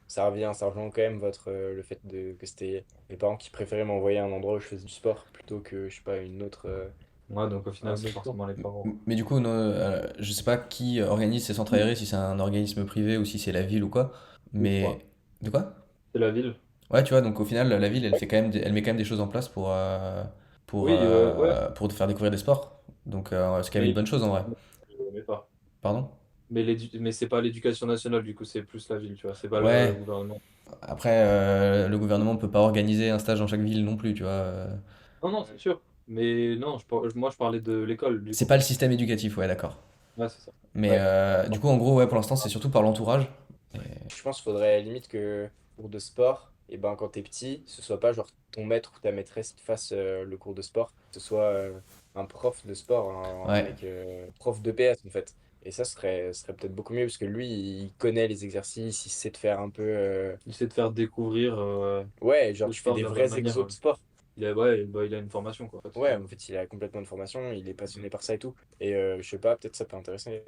Ça rejoint quand même le fait que c'était mes parents qui préféraient m'envoyer à un endroit où je faisais du sport plutôt que, je sais pas, Ouais, donc au final, un c'est autre sport. forcément les parents. Mais du coup je sais pas qui organise ces centres aérés, si c'est un organisme privé ou si c'est la ville ou quoi. Je Mais crois. de quoi? C'est la ville. Ouais, tu vois, donc au final, la ville, elle Ouais. fait quand même elle met quand même des choses en place Oui, ouais, pour te faire découvrir des sports. Donc c'est quand même une mais bonne chose en vrai. je ne connais pas. Pardon? Mais c'est pas l'éducation nationale, du coup, c'est plus la ville, tu vois. C'est pas le Ouais, gouvernement. après, le gouvernement peut pas organiser un stage dans chaque ville non plus, tu vois. Non, non, c'est sûr. Mais non, moi, je parlais de l'école, du C'est coup. pas le système éducatif, ouais, d'accord. Ouais, c'est ça. Mais Ouais. du coup, en gros, ouais, pour l'instant, c'est surtout par l'entourage. Et- Je pense qu'il faudrait limite que cours de sport, et ben quand t'es petit, ce soit pas genre ton maître ou ta maîtresse qui fasse le cours de sport, que ce soit un prof de sport, un Ouais, mec prof de PS en fait. Et ça serait peut-être beaucoup mieux parce que lui, il connaît les exercices, il sait te faire un peu. Essayer de faire découvrir Ouais, genre le tu fais sport des de la bonne vrais manière. exos de sport. Ouais, bah, il a une formation, quoi. Pas de Ouais, souci. en fait, il a complètement de formation, il est passionné par ça et tout. Et je sais pas, peut-être ça peut intéresser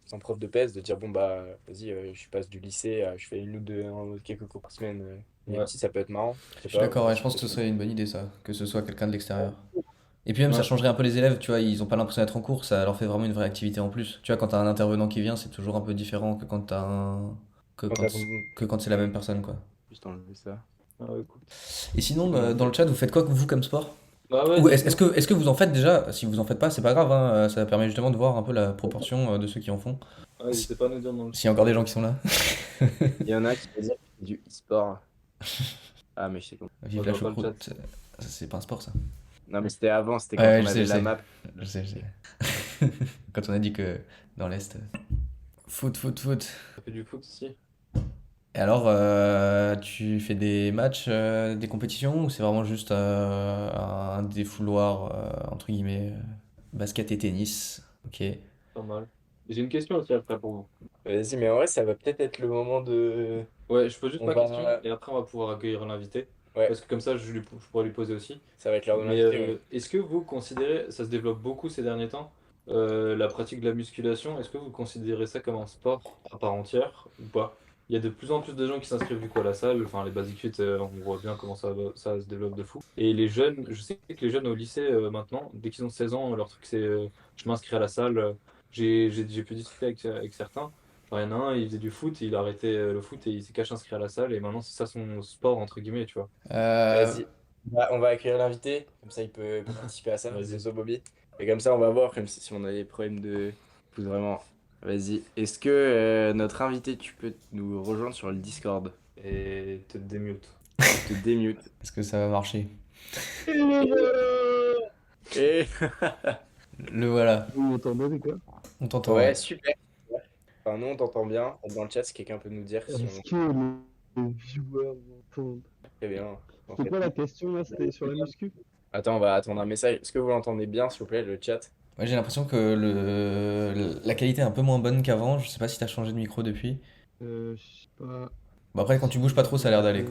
son prof de PS de dire bon, bah, vas-y, je passe du lycée, je fais une ou deux, quelques cours par semaine. Il est Ouais. petit, ça peut être marrant. Je sais je suis pas, d'accord, ouais, je c'est pense que ce peut-être. serait une bonne idée, ça, que ce soit quelqu'un de l'extérieur. Et puis même, ça Ouais. changerait un peu les élèves, tu vois, ils ont pas l'impression d'être en cours, ça leur fait vraiment une vraie activité en plus. Tu vois, quand t'as un intervenant qui vient, c'est toujours un peu différent que quand t'as un... Quand t'as ton. que quand c'est la même personne, quoi. Juste enlever ça. Ah, ouais, cool. Et sinon, Ouais. dans le chat, vous faites quoi, vous, comme sport? Bah ouais, Ou est-ce dites-nous. que, est-ce que vous en faites déjà? Si vous en faites pas, c'est pas grave, hein, ça permet justement de voir un peu la proportion de ceux qui en font. Ouais, n'hésitez pas à nous dire dans le S'il y a chat. encore des gens qui sont là. Il y en a qui veulent dire que c'est du e-sport. Ah, mais je sais pas. Moi, Vive je la vois pas le chat. choucroute. C'est pas un sport, ça. Non, mais c'était avant, c'était quand Ouais, on je sais, avait je la sais. map. Je sais, je sais. Quand on a dit que dans l'Est. Foot, foot, foot. Ça fait du foot ici. Et alors, tu fais des matchs, des compétitions, ou c'est vraiment juste un défouloir, entre guillemets, basket et tennis? Ok. Pas mal. J'ai une question aussi après pour vous. Vas-y, mais en vrai, ça va peut-être être le moment de. Ouais, je pose juste On ma question va. et après on va pouvoir accueillir l'invité. Ouais, Parce que comme ça, je pourrais lui poser aussi. ça va être l'heure de Mais l'inviter, ouais. est-ce que vous considérez, ça se développe beaucoup ces derniers temps, la pratique de la musculation, est-ce que vous considérez ça comme un sport à part entière ou pas? il y a de plus en plus de gens qui s'inscrivent du coup à la salle. Enfin, les Basic Fit, on voit bien comment ça se développe de fou. Et les jeunes, je sais que les jeunes au lycée maintenant, dès qu'ils ont 16 ans, leur truc c'est je m'inscris à la salle. J'ai pu discuter avec certains. Genre, il y en a un, il faisait du foot, il a arrêté le foot et il s'est caché inscrit à la salle. Et maintenant, c'est ça son sport, entre guillemets, tu vois. Euh, Vas-y, on va accueillir l'invité, comme ça il peut participer à ça, Vas-y. Zozo Bobby. Et comme ça on va voir comme si on a des problèmes de pouce vraiment. Vas-y, est-ce que notre invité, tu peux nous rejoindre sur le Discord? Et te démute. Je te démute. est-ce que ça va marcher? Et Le voilà, Vous m'entendez, les gars? on t'entend, ouais, ouais. super. Enfin, nous on t'entend bien. Dans le chat, si quelqu'un peut nous dire si Est-ce on que les viewers m'entendent? très bien. En C'est fait. quoi la question là? C'était sur la muscu? Attends, on va attendre un message. Est-ce que vous l'entendez bien, s'il vous plaît, le chat? Ouais, j'ai l'impression que la qualité est un peu moins bonne qu'avant. Je sais pas si t'as changé de micro depuis. Je sais pas Bon, après, quand tu bouges pas trop, ça a l'air d'aller. si.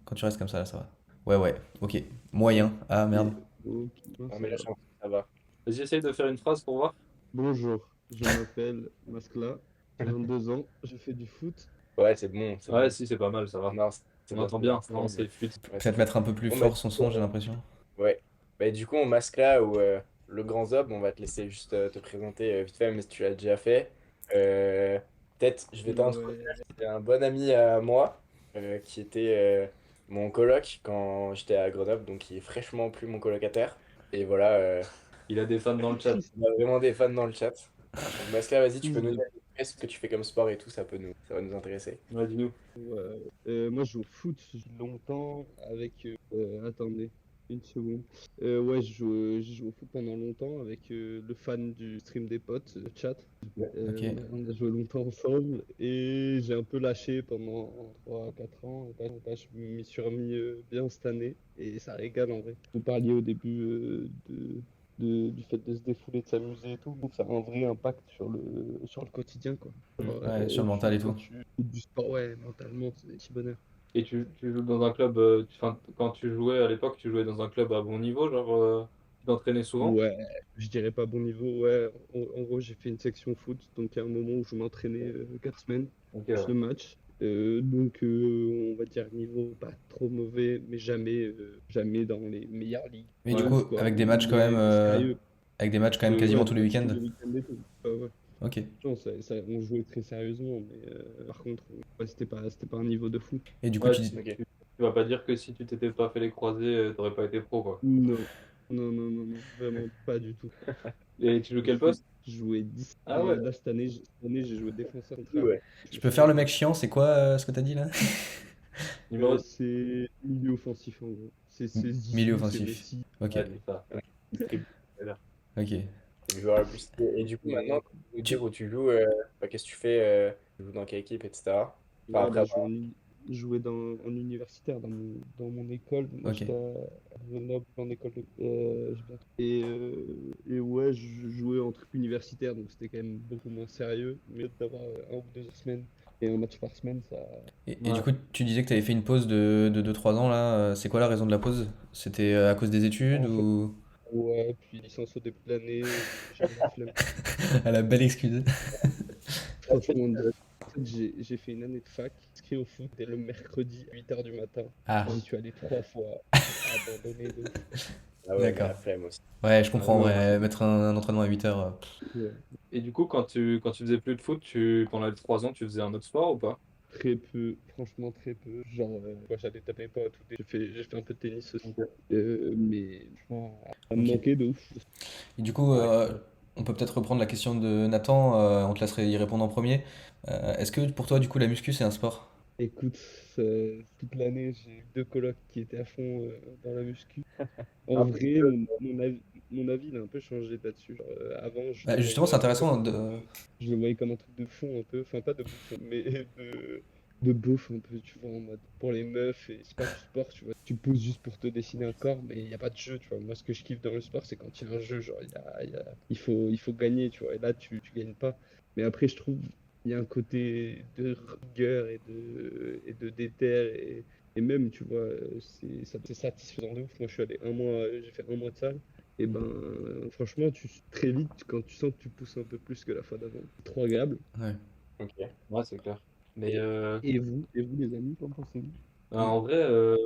Quand tu restes comme ça, là, ça va. Ouais, ouais, ok. Moyen. Ah, merde. Ok, non, Non, ça mais la va. chance, ça va. Vas-y, essaye de faire une phrase pour voir. Bonjour, je m'appelle Maskla, j'ai 22 ans, je fais du foot. Ouais, c'est bon, c'est Ouais, bon. si, c'est pas mal, ça va. Non, c'est On bon, entend c'est bon. bien, vraiment, c'est fluide. Ouais, c'est Peut-être bon. mettre un peu plus Bon, bah, fort son son, j'ai l'impression. ouais. Bah, du coup, on masque là ou le grand Zob, on va te laisser juste te présenter vite fait, même si tu l'as déjà fait. Euh, Peut-être, je vais t'introduire. Ouais. C'est un bon ami à moi qui était mon coloc quand j'étais à Grenoble, donc il est fraîchement plus mon colocataire. Et voilà, Il a des fans dans le chat. on a vraiment des fans dans le chat. Donc, Masca, vas-y, tu peux Fils nous de... dire ce que tu fais comme sport et tout, ça va nous intéresser. Ouais, dis-nous. Ouais. Moi je joue au foot longtemps avec... attendez, une seconde. Ouais, j'ai joué au foot pendant longtemps avec le fan du stream des potes, le chat. Ok. On a joué longtemps ensemble et j'ai un peu lâché pendant 3 4 ans. Je m'y suis remis bien cette année et ça régale en vrai. Vous parliez au début du fait de se défouler, de s'amuser et tout. Donc ça a un vrai impact sur le quotidien, quoi. Genre, Ouais, sur le mental et quand tout. tu fais du sport, ouais, mentalement, c'est un petit bonheur. Et tu joues dans un club, enfin, quand tu jouais à l'époque, tu jouais dans un club à bon niveau, genre, tu t'entraînais souvent? Ouais, je dirais pas bon niveau. Ouais, en gros, j'ai fait une section foot, donc à un moment où je m'entraînais 4 semaines, Ok, plus ouais. le match. Donc, on va dire niveau pas trop mauvais, mais jamais dans les meilleures ligues Mais du Ouais. ouf, coup, quoi. avec des matchs quand même, Mais sérieux. avec des matchs quand même quasiment Ouais, tous les tous week-ends. les week-ends et tout. Ouais, ouais. Ok. Non, on jouait très sérieusement, mais par contre, ouais, c'était pas un niveau de fou. Et du coup, Ouais, tu dis. Ok. tu vas pas dire que si tu t'étais pas fait les croisés, t'aurais pas été pro, quoi. Non, non, vraiment pas du tout. Et tu joues quel Je poste? jouais 10. Ah ouais. Là, cette année, j'ai joué défenseur central. Ouais. Je Je me peux suis faire fait le mec éclater. chiant, c'est quoi ce que t'as dit là? Numéro. C'est milieu offensif en gros. C'est Milieu Zizou, c'est offensif. Messi. Ok. Ouais, c'est ça. Ok. C'est le joueur le plus stylé. Et du coup, maintenant, Ouais, tu peux nous Tu... dire où tu joues, qu'est-ce que tu fais, tu joues dans quelle équipe, etc. Enfin, ouais, après bah, je avoir. jouais en universitaire dans mon école. Moi, Ok. j'étais à Grenoble en école de. Et ouais, je jouais en truc universitaire, donc c'était quand même beaucoup moins sérieux. Mais d'avoir 1 ou 2 semaines et un match par semaine, ça. Et du Ouais. coup, tu disais que t'avais fait une pause de 2-3 ans là. C'est quoi la raison de la pause? C'était à cause des études En fait, ou ouais, puis licence au début de l'année, j'avais la flemme. à la belle excuse? Franchement, en fait, j'ai fait une année de fac, inscrit au foot dès le mercredi à 8 h du matin. Ah, J'y suis allé 3 fois, abandonné de ouf. Ah ouais, mais d'accord. la flemme aussi. Ouais, je comprends, Ouais, ouais, mettre un entraînement à 8 heures. ouais. Et du coup, quand tu faisais plus de foot, pendant les 3 ans, tu faisais un autre sport ou pas? Très peu, franchement très peu. Genre, moi j'allais taper pas tout. J'ai fait un peu de tennis aussi. Ok. Mais franchement, ça me Ok. manquait de ouf. Et du coup, Ouais. on peut peut-être reprendre la question de Nathan, on te laisserait y répondre en premier. Est-ce que pour toi, du coup, la muscu, c'est un sport? Écoute, toute l'année, j'ai eu 2 colocs qui étaient à fond dans la muscu. En Un peu. vrai, mon avis, il a un peu changé là-dessus. Genre, avant, Bah, justement, c'est intéressant de... je le voyais comme un truc de fond un peu. Enfin, pas de bouffon, mais de beauf un peu, tu vois, en mode pour les meufs. Et c'est pas du sport, tu vois. Tu pousses juste pour te dessiner un corps, mais il n'y a pas de jeu, tu vois. Moi, ce que je kiffe dans le sport, c'est quand il y a un jeu. Genre, il faut gagner, tu vois. Et là, tu gagnes pas. Mais après, je trouve il y a un côté de rigueur et de déter et même, tu vois, c'est satisfaisant de ouf. Moi, je suis allé 1 mois, j'ai fait 1 mois de salle. Et ben, franchement, très vite, quand tu sens que tu pousses un peu plus que la fois d'avant, c'est trop agréable. Ouais. Ok. Ouais, c'est clair. Mais Et vous les amis, qu'en pensez-vous? en vrai, je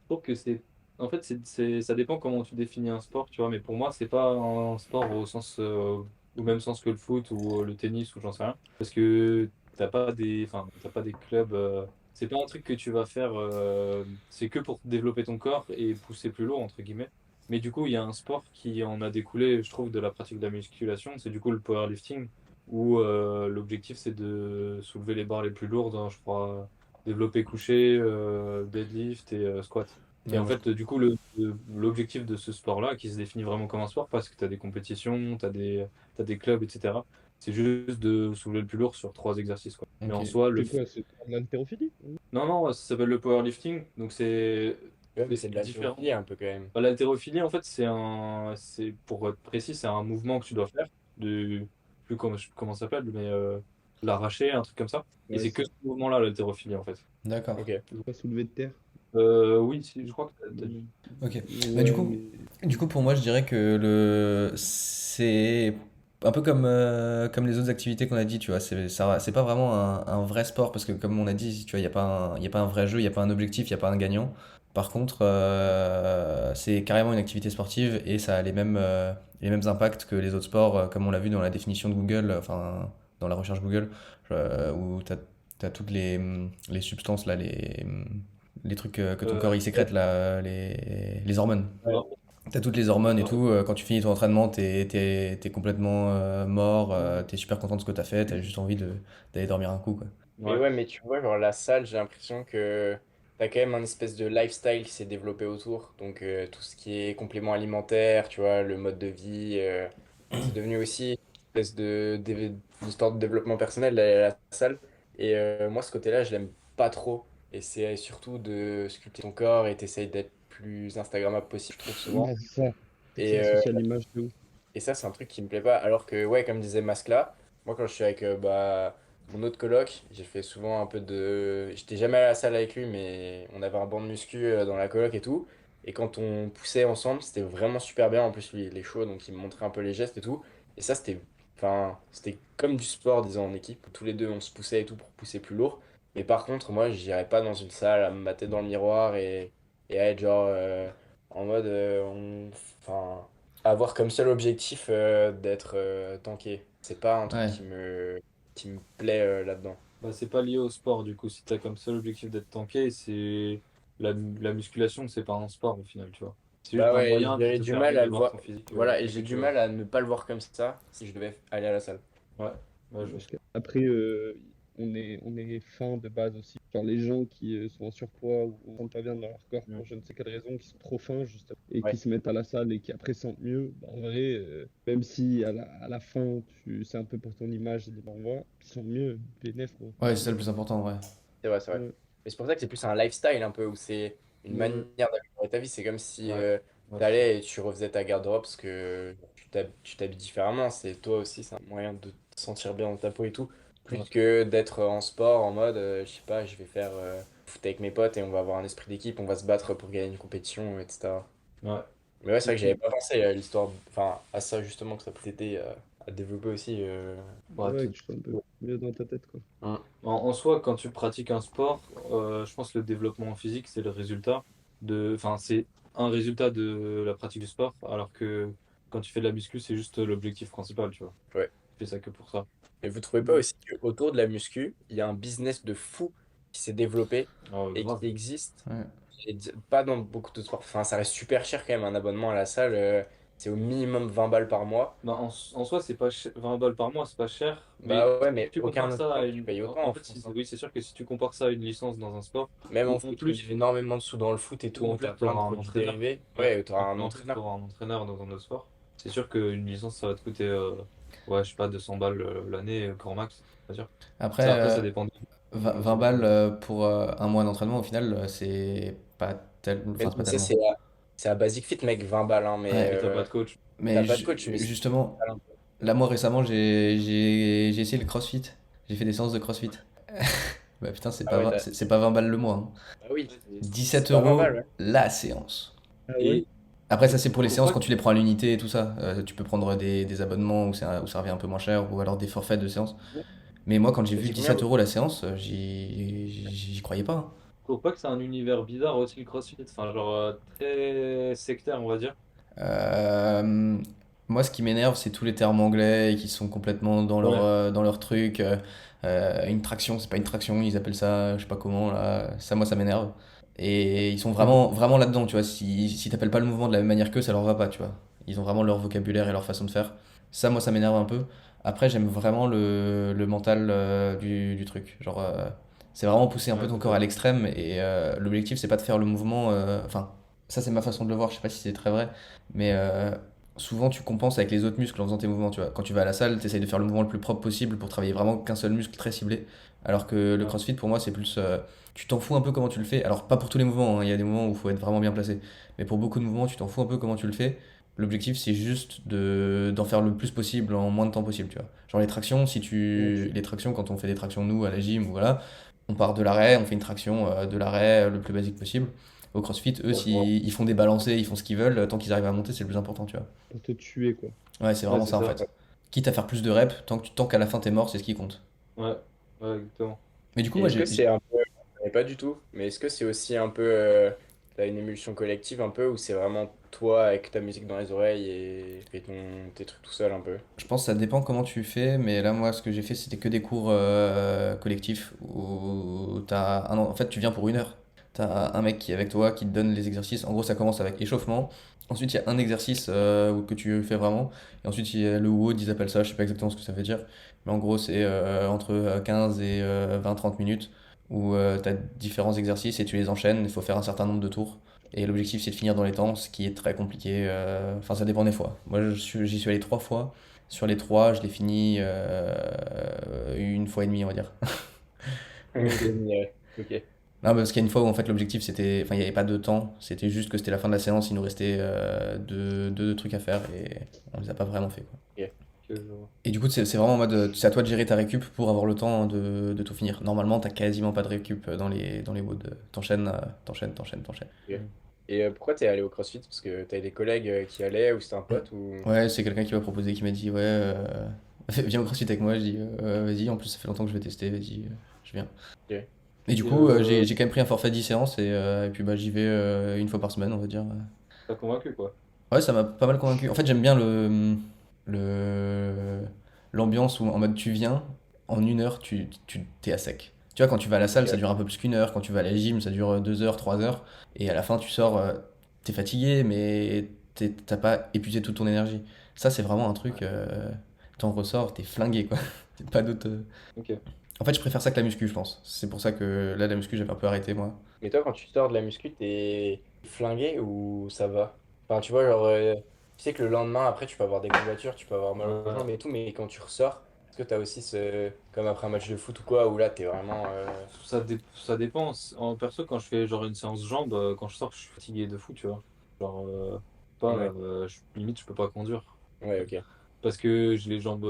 trouve que c'est. En fait, ça dépend comment tu définis un sport, tu vois. Mais pour moi, c'est pas un sport au même sens que le foot ou le tennis ou j'en sais rien. Parce que t'as pas des clubs. C'est pas un truc que tu vas faire. C'est que pour développer ton corps et pousser plus lourd, entre guillemets. Mais du coup, il y a un sport qui en a découlé, je trouve, de la pratique de la musculation. C'est du coup le powerlifting, où l'objectif, c'est de soulever les barres les plus lourdes, hein, je crois développé couché, deadlift et squat. Et Ouais, en moi, fait, du coup, l'objectif de ce sport-là, qui se définit vraiment comme un sport, parce que tu as des compétitions, t'as des clubs, etc., c'est juste de soulever le plus lourd sur 3 exercices, quoi. Mais ok. en soi, C'est quoi? C'est de l'haltérophilie? non, non, ça s'appelle le powerlifting, donc Ouais, mais mais c'est c'est de différent. l'haltérophilie un peu quand même. Bah, l'haltérophilie, en fait, pour être précis, c'est un mouvement que tu dois faire, plus comment ça s'appelle, mais l'arracher, un truc comme ça. Et Ouais, c'est que c'est ce mouvement-là, l'haltérophilie, en fait. D'accord. Ok. pas soulevé de terre. Oui, si, je crois que t'as Mm. dit. Ok. Bah, Ouais, mais. du coup, pour moi, je dirais que c'est un peu comme les autres activités qu'on a dit, tu vois. C'est pas vraiment un vrai sport parce que, comme on a dit, tu vois, il y a pas un vrai jeu, il n'y a pas un objectif, il n'y a pas un gagnant. Par contre, c'est carrément une activité sportive et ça a les mêmes impacts que les autres sports, comme on l'a vu dans la définition de Google, enfin, dans la recherche Google, où t'as toutes les substances, là, les trucs que ton Euh, corps il ouais, sécrète, là, les hormones. ouais, T'as toutes les hormones et ouais, tout. Quand tu finis ton entraînement, t'es complètement mort. T'es super content de ce que t'as fait. T'as juste envie d'aller dormir un coup, quoi. Mais ouais. ouais, mais tu vois, genre la salle, j'ai l'impression que t'as quand même un espèce de lifestyle qui s'est développé autour. Donc tout ce qui est complément alimentaire, tu vois, le mode de vie, c'est devenu aussi une espèce d'histoire de développement personnel d'aller à la salle. Et moi, ce côté-là, je l'aime pas trop. Et c'est surtout de sculpter ton corps et t'essayes d'être plus Instagrammable possible, je trouve souvent. Ouais, c'est ça. Et, C'est associé à l'image de ouf. et ça, c'est un truc qui me plaît pas. Alors que, ouais, comme disait Mascla, moi, quand je suis avec mon autre coloc, j'ai fait souvent un peu de. J'étais jamais à la salle avec lui, mais on avait un banc de muscu dans la coloc et tout. Et quand on poussait ensemble, c'était vraiment super bien. En plus, lui, il est chaud, donc il me montrait un peu les gestes et tout. Et ça, c'était. Enfin, c'était comme du sport, disons, en équipe. Tous les deux, on se poussait et tout pour pousser plus lourd. Mais par contre, moi, j'irais pas dans une salle à me mater dans le miroir et à être genre en mode. Enfin avoir comme seul objectif d'être tanké. C'est pas un truc Ouais. qui me plaît là-dedans. Bah, c'est pas lié au sport, du coup. Si t'as comme seul objectif d'être tanké, c'est la musculation, c'est pas un sport au final, tu vois. C'est juste Bah un ouais, moyen qui j'aurais te du permet mal à le d'avoir voir. ton physique Voilà, et tel que j'ai du tu veux. mal à ne pas le voir comme ça si je devais aller à la salle. Ouais, ouais, je... Parce qu'après, on est fin de base aussi. Genre les gens qui sont en surpoids ou ne sentent pas bien dans leur corps Mm. pour je ne sais quelle raison, qui sont trop fins juste et qui Ouais, se mettent à la salle et qui après sentent mieux, bah, en vrai, même si à la fin, c'est un peu pour ton image, ils l'envoient, ils sont mieux, bénéf, gros. Ouais, c'est ça le plus important, ouais. c'est vrai, c'est vrai. Ouais, Mais c'est pour ça que c'est plus un lifestyle un peu, où c'est une ouais, manière d'améliorer ta vie. C'est comme si Ouais, ouais, c'est ça. t'allais et tu refaisais ta garde-robe parce que tu t'habilles différemment. C'est toi aussi, c'est un moyen de te sentir bien dans ta peau et tout. Ouais, Plus que d'être en sport en mode, je sais pas, je vais faire foot avec mes potes et on va avoir un esprit d'équipe, on va se battre pour gagner une compétition, etc. ouais. Mais ouais, c'est vrai que j'avais ok. pas pensé à l'histoire, enfin à ça justement, que ça peut t'aider à développer aussi. Ouais, Ouais, que tu sois un peu mieux dans ta tête, quoi. Hum. en soi, quand tu pratiques un sport, je pense que le développement physique, c'est le résultat enfin, c'est un résultat de la pratique du sport, alors que quand tu fais de la muscu, c'est juste l'objectif principal, tu vois. Ouais. Tu fais ça que pour ça. Mais vous trouvez pas Mm. aussi qu'autour de la muscu, il y a un business de fou qui s'est développé Ah, et qui grave. existe, Ouais. pas dans beaucoup de sports. Enfin, ça reste super cher quand même, un abonnement à la salle, c'est au minimum 20 balles par mois. Bah, en soi, c'est pas 20 balles par mois, c'est pas cher, mais Bah ouais, si mais tu aucun compares autre ça à sport, tu une. payes autant En en fait, France, hein. oui, c'est sûr que si tu compares ça à une licence dans un sport, Même où en en foot, où il y a plus, énormément de sous dans le foot et tout, où où en plus t'as tu plein de auras un produits entraîneur, dérivés. ouais, Ouais, où t'auras un en plus tu entraîneur. auras un entraîneur dans un autre sport, c'est sûr qu'une licence, ça va te coûter, ouais, je sais pas, 200 balles l'année, grand max, c'est sûr. Après, Ça, après, ça dépend de 20 l'entraîneur. balles pour un mois d'entraînement, au final, enfin, c'est pas Mais ça, tellement. c'est à Basic Fit, mec, 20 balles, hein, mais Et t'as pas de coach. t'as Mais pas de coach, mais c'est justement, 20 balles, hein. là, moi récemment, j'ai essayé le CrossFit. J'ai fait des séances de CrossFit. Bah putain, Ah ouais, c'est pas 20 balles le mois, hein. bah oui, Ouais, c'est 17 pas 20 balles, euros ouais. la séance. Ah ouais? Et Après, ça, je c'est pour les trouve séances pas quand que. tu les prends à l'unité et tout ça. Tu peux prendre des abonnements où ça revient un peu moins cher ou alors des forfaits de séances. Mais moi, quand j'ai Et vu c'est 17 combien? euros la séance, j'y croyais pas, hein. Je trouve pas que c'est un univers bizarre aussi le CrossFit, enfin genre très sectaire on va dire. Euh, Moi, ce qui m'énerve, c'est tous les termes anglais et qui sont complètement Ouais. dans leur truc. Une traction, c'est pas une traction, ils appellent ça, je sais pas comment, là. Ça, moi, ça m'énerve. Et ils sont vraiment, vraiment là-dedans, tu vois. Si t'appelles pas le mouvement de la même manière qu'eux, ça leur va pas, tu vois. Ils ont vraiment leur vocabulaire et leur façon de faire. Ça, moi, ça m'énerve un peu. Après, j'aime vraiment le mental du truc. Genre, c'est vraiment pousser un peu Ouais, ton corps à totalement. l'extrême. Et l'objectif, c'est pas de faire le mouvement. Enfin, ça, c'est ma façon de le voir. Je sais pas si c'est très vrai. Mais souvent, tu compenses avec les autres muscles en faisant tes mouvements. Tu vois. Quand tu vas à la salle, tu essayes de faire le mouvement le plus propre possible pour travailler vraiment qu'un seul muscle très ciblé. Alors que le Ouais. CrossFit, pour moi, c'est plus. Tu t'en fous un peu comment tu le fais. Alors, pas pour tous les mouvements, hein. Il y a des mouvements où il faut être vraiment bien placé. Mais pour beaucoup de mouvements, tu t'en fous un peu comment tu le fais. L'objectif, c'est juste d'en faire le plus possible en moins de temps possible. Tu vois. Genre les tractions, Ok. les tractions, quand on fait des tractions, nous, à la gym, ou voilà, on part de l'arrêt, on fait une traction de l'arrêt le plus basique possible. Au CrossFit, eux, Ouais, je vois. s'ils font des balancés, ils font ce qu'ils veulent, tant qu'ils arrivent à monter, c'est le plus important, tu vois. Pour te tuer, quoi. Ouais, c'est Ouais, vraiment c'est ça en ça. fait. Quitte à faire plus de reps, tant qu'à la fin t'es mort, c'est ce qui compte. Ouais, ouais, exactement. Mais du coup, Et moi, est-ce que c'est un peu, je connais pas du tout, mais est-ce que c'est aussi un peu, t'as une émulsion collective un peu, ou c'est vraiment toi avec ta musique dans les oreilles et fais tes trucs tout seul un peu? je pense que ça dépend comment tu fais, mais là, moi, ce que j'ai fait, c'était que des cours collectifs où en fait, tu viens pour 1 heure. T'as un mec qui est avec toi, qui te donne les exercices. En gros, ça commence avec échauffement. Ensuite, il y a un exercice que tu fais vraiment. Et ensuite, il y a le WOD, ils appellent ça. Je sais pas exactement ce que ça veut dire. Mais en gros, c'est entre 15 et 20-30 minutes où tu as différents exercices et tu les enchaînes. Il faut faire un certain nombre de tours. Et l'objectif, c'est de finir dans les temps, ce qui est très compliqué. Enfin, ça dépend des fois. Moi, j'y suis allé 3 fois. Sur les 3, je l'ai fini 1 fois et demie, on va dire. Ok. Non, parce qu'il y a une fois où en fait l'objectif c'était. Enfin, il n'y avait pas de temps, c'était juste que c'était la fin de la séance, il nous restait deux trucs à faire et on les a pas vraiment fait, quoi. Ok. Que je vois. Et du coup, c'est vraiment en mode. C'est à toi de gérer ta récup pour avoir le temps de tout finir. Normalement, t'as quasiment pas de récup dans les WOD. T'enchaînes, t'enchaînes. Ok. Mm. Et pourquoi t'es allé au CrossFit? Parce que t'avais des collègues qui allaient, ou c'était un pote, ou... Ouais, c'est quelqu'un qui m'a proposé, qui m'a dit ouais, viens au CrossFit avec moi. Je dis vas-y, en plus ça fait longtemps que je vais tester, vas-y, je viens. Ok. Et du Et coup, j'ai quand même pris un forfait 10 séances et puis bah, j'y vais 1 fois par semaine, on va dire. t'as convaincu quoi. Ouais, ça m'a pas mal convaincu. En fait, j'aime bien le, l'ambiance où en mode tu viens, en 1 heure, t'es à sec. Tu vois, quand tu vas à la salle, ça Ok. dure un peu plus qu'1 heure. Quand tu vas à la gym, ça dure 2 heures, 3 heures. Et à la fin, tu sors, t'es fatigué, mais t'as pas épuisé toute ton énergie. Ça, c'est vraiment un truc, t'en ressors, t'es flingué, quoi. C'est pas d'autre. Ok. En fait, je préfère ça que la muscu, je pense. C'est pour ça que là, la muscu, j'avais un peu arrêté, moi. Mais toi, quand tu sors de la muscu, t'es flingué ou ça va? Enfin, tu vois, genre, tu sais que le lendemain, après, tu peux avoir des courbatures, tu peux avoir mal aux Ouais. jambes et tout, mais quand tu ressors, est-ce que t'as aussi comme après un match de foot ou quoi, où là, t'es vraiment... Ça dépend. En perso, quand je fais genre une séance jambes, quand je sors, je suis fatigué de fou, tu vois. Genre, pas, Ouais, limite, je peux pas conduire. ouais, ok. Parce que j'ai les jambes,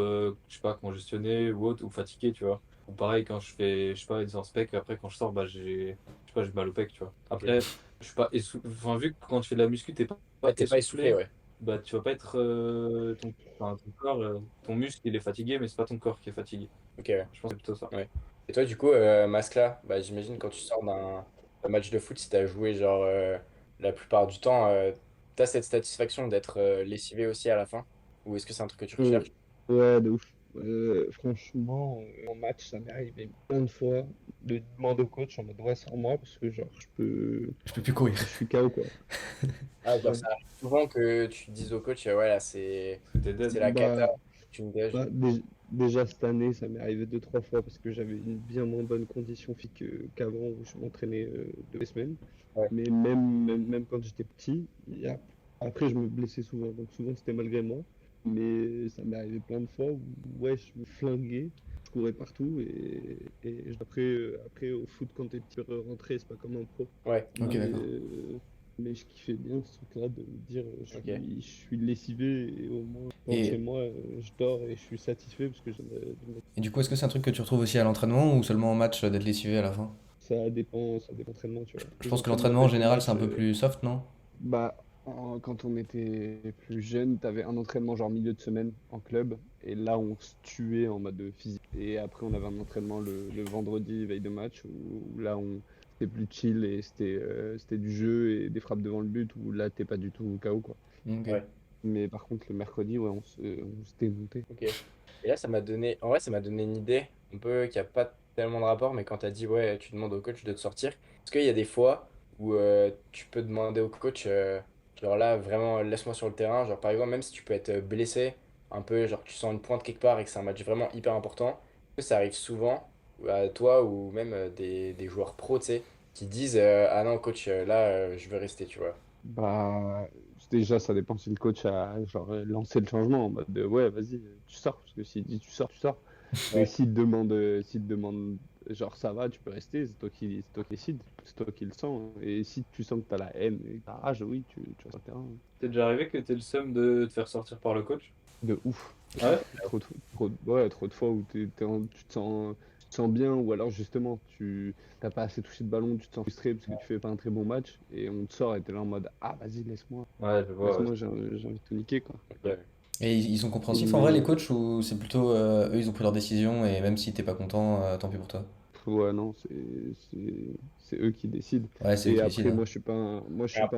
je sais pas, congestionnées ou autres, ou fatiguées, tu vois. Ou pareil, quand je fais, je sais pas, une séance pec, après, quand je sors, bah, je sais pas, j'ai mal au pec, tu vois. Ok. Après, je suis pas enfin, vu que quand tu fais de la muscu, pas Ouais, t'es pas essoufflé, essoufflé, ouais. bah, tu vas pas être, enfin, ton corps, ton muscle, il est fatigué, mais c'est pas ton corps qui est fatigué. Ok, ouais. Je pense que c'est plutôt ça. Ouais. Et toi, du coup, Mascla, bah, j'imagine quand tu sors d'un match de foot, si t'as joué, genre, la plupart du temps, t'as cette satisfaction d'être lessivé aussi à la fin? Ou est-ce que c'est un truc que tu Euh, recherches? ouais, de ouf. Franchement, en match, ça m'est arrivé plein de fois de demander au coach en mode ouais, sur moi parce que genre Je peux plus courir. je suis KO quoi. Ah, genre, Ouais. ça arrive souvent que tu dises au coach, ouais, là, C'était c'est dead. la cata, Bah, tu me dégages. déjà cette année, ça m'est arrivé 2, 3 fois parce que j'avais une bien moins bonne condition physique qu'avant où je m'entraînais 2 semaines. Ouais. Mais même quand j'étais petit, après je me blessais souvent. Donc souvent c'était malgré moi. Mais ça m'est arrivé plein de fois où ouais, je me flinguais, je courais partout après au foot quand t'es petit, rentrer, c'est pas comme un pro. Ouais, Ok, Mais, d'accord. mais je kiffais bien ce truc-là de me dire ok. je suis lessivé et au moins je rentre chez Et, moi, je dors et je suis satisfait parce que et du coup, est-ce que c'est un truc que tu retrouves aussi à l'entraînement ou seulement au match d'être lessivé à la fin? ça dépend de l'entraînement, tu vois. Je Les pense que entraînements l'entraînement en avec le général c'est match, un peu plus soft, non? bah Quand on était plus jeune, t'avais un entraînement genre milieu de semaine en club, et là on se tuait en mode physique. Et après on avait un entraînement le vendredi, veille de match, où là on c'était plus chill et c'était du jeu et des frappes devant le but, où là t'es pas du tout au KO quoi. Ok. Ouais. Mais par contre le mercredi, ouais, on s'était monté. Ok. Et là, en vrai, ça m'a donné une idée, un peu, qui a pas tellement de rapport, mais quand tu as dit, ouais, tu demandes au coach de te sortir, parce qu'il y a des fois où tu peux demander au coach, genre là, vraiment, laisse-moi sur le terrain, genre par exemple, même si tu peux être blessé, un peu, genre tu sens une pointe quelque part et que c'est un match vraiment hyper important, est-ce que ça arrive souvent à toi ou même des joueurs pros, tu sais, qui disent, ah non, coach, là, je veux rester, tu vois. Bah, déjà, ça dépend si le coach a genre, lancé le changement en mode ouais, vas-y, tu sors. Parce que s'il dit tu sors, tu sors. Mais Ouais. s'il te demande genre ça va, tu peux rester, c'est toi qui décide, c'est toi qui le sens, hein. Et si tu sens que t'as la haine et que t'as rage, oui, tu restes sur le terrain, hein. T'es déjà arrivé que t'aies le seum de te faire sortir par le coach? De ouf. Ah ouais? Ouais, trop de fois où tu te sens bien, ou alors justement, tu t'as pas assez touché de ballon, tu te sens frustré parce que tu fais pas un très bon match, et on te sort et t'es là en mode ah, vas-y, laisse-moi. Ouais, je vois. Ouais. Laisse-moi, j'ai envie de tout niquer, quoi. Ouais. Et ils sont compréhensifs en vrai, les Mais, coachs, ou c'est plutôt eux, ils ont pris leur décision et même si t'es pas content, tant pis pour toi? ouais, non, c'est eux qui décident. Ouais, c'est eux Et qui décident, après, hein. moi, Et après,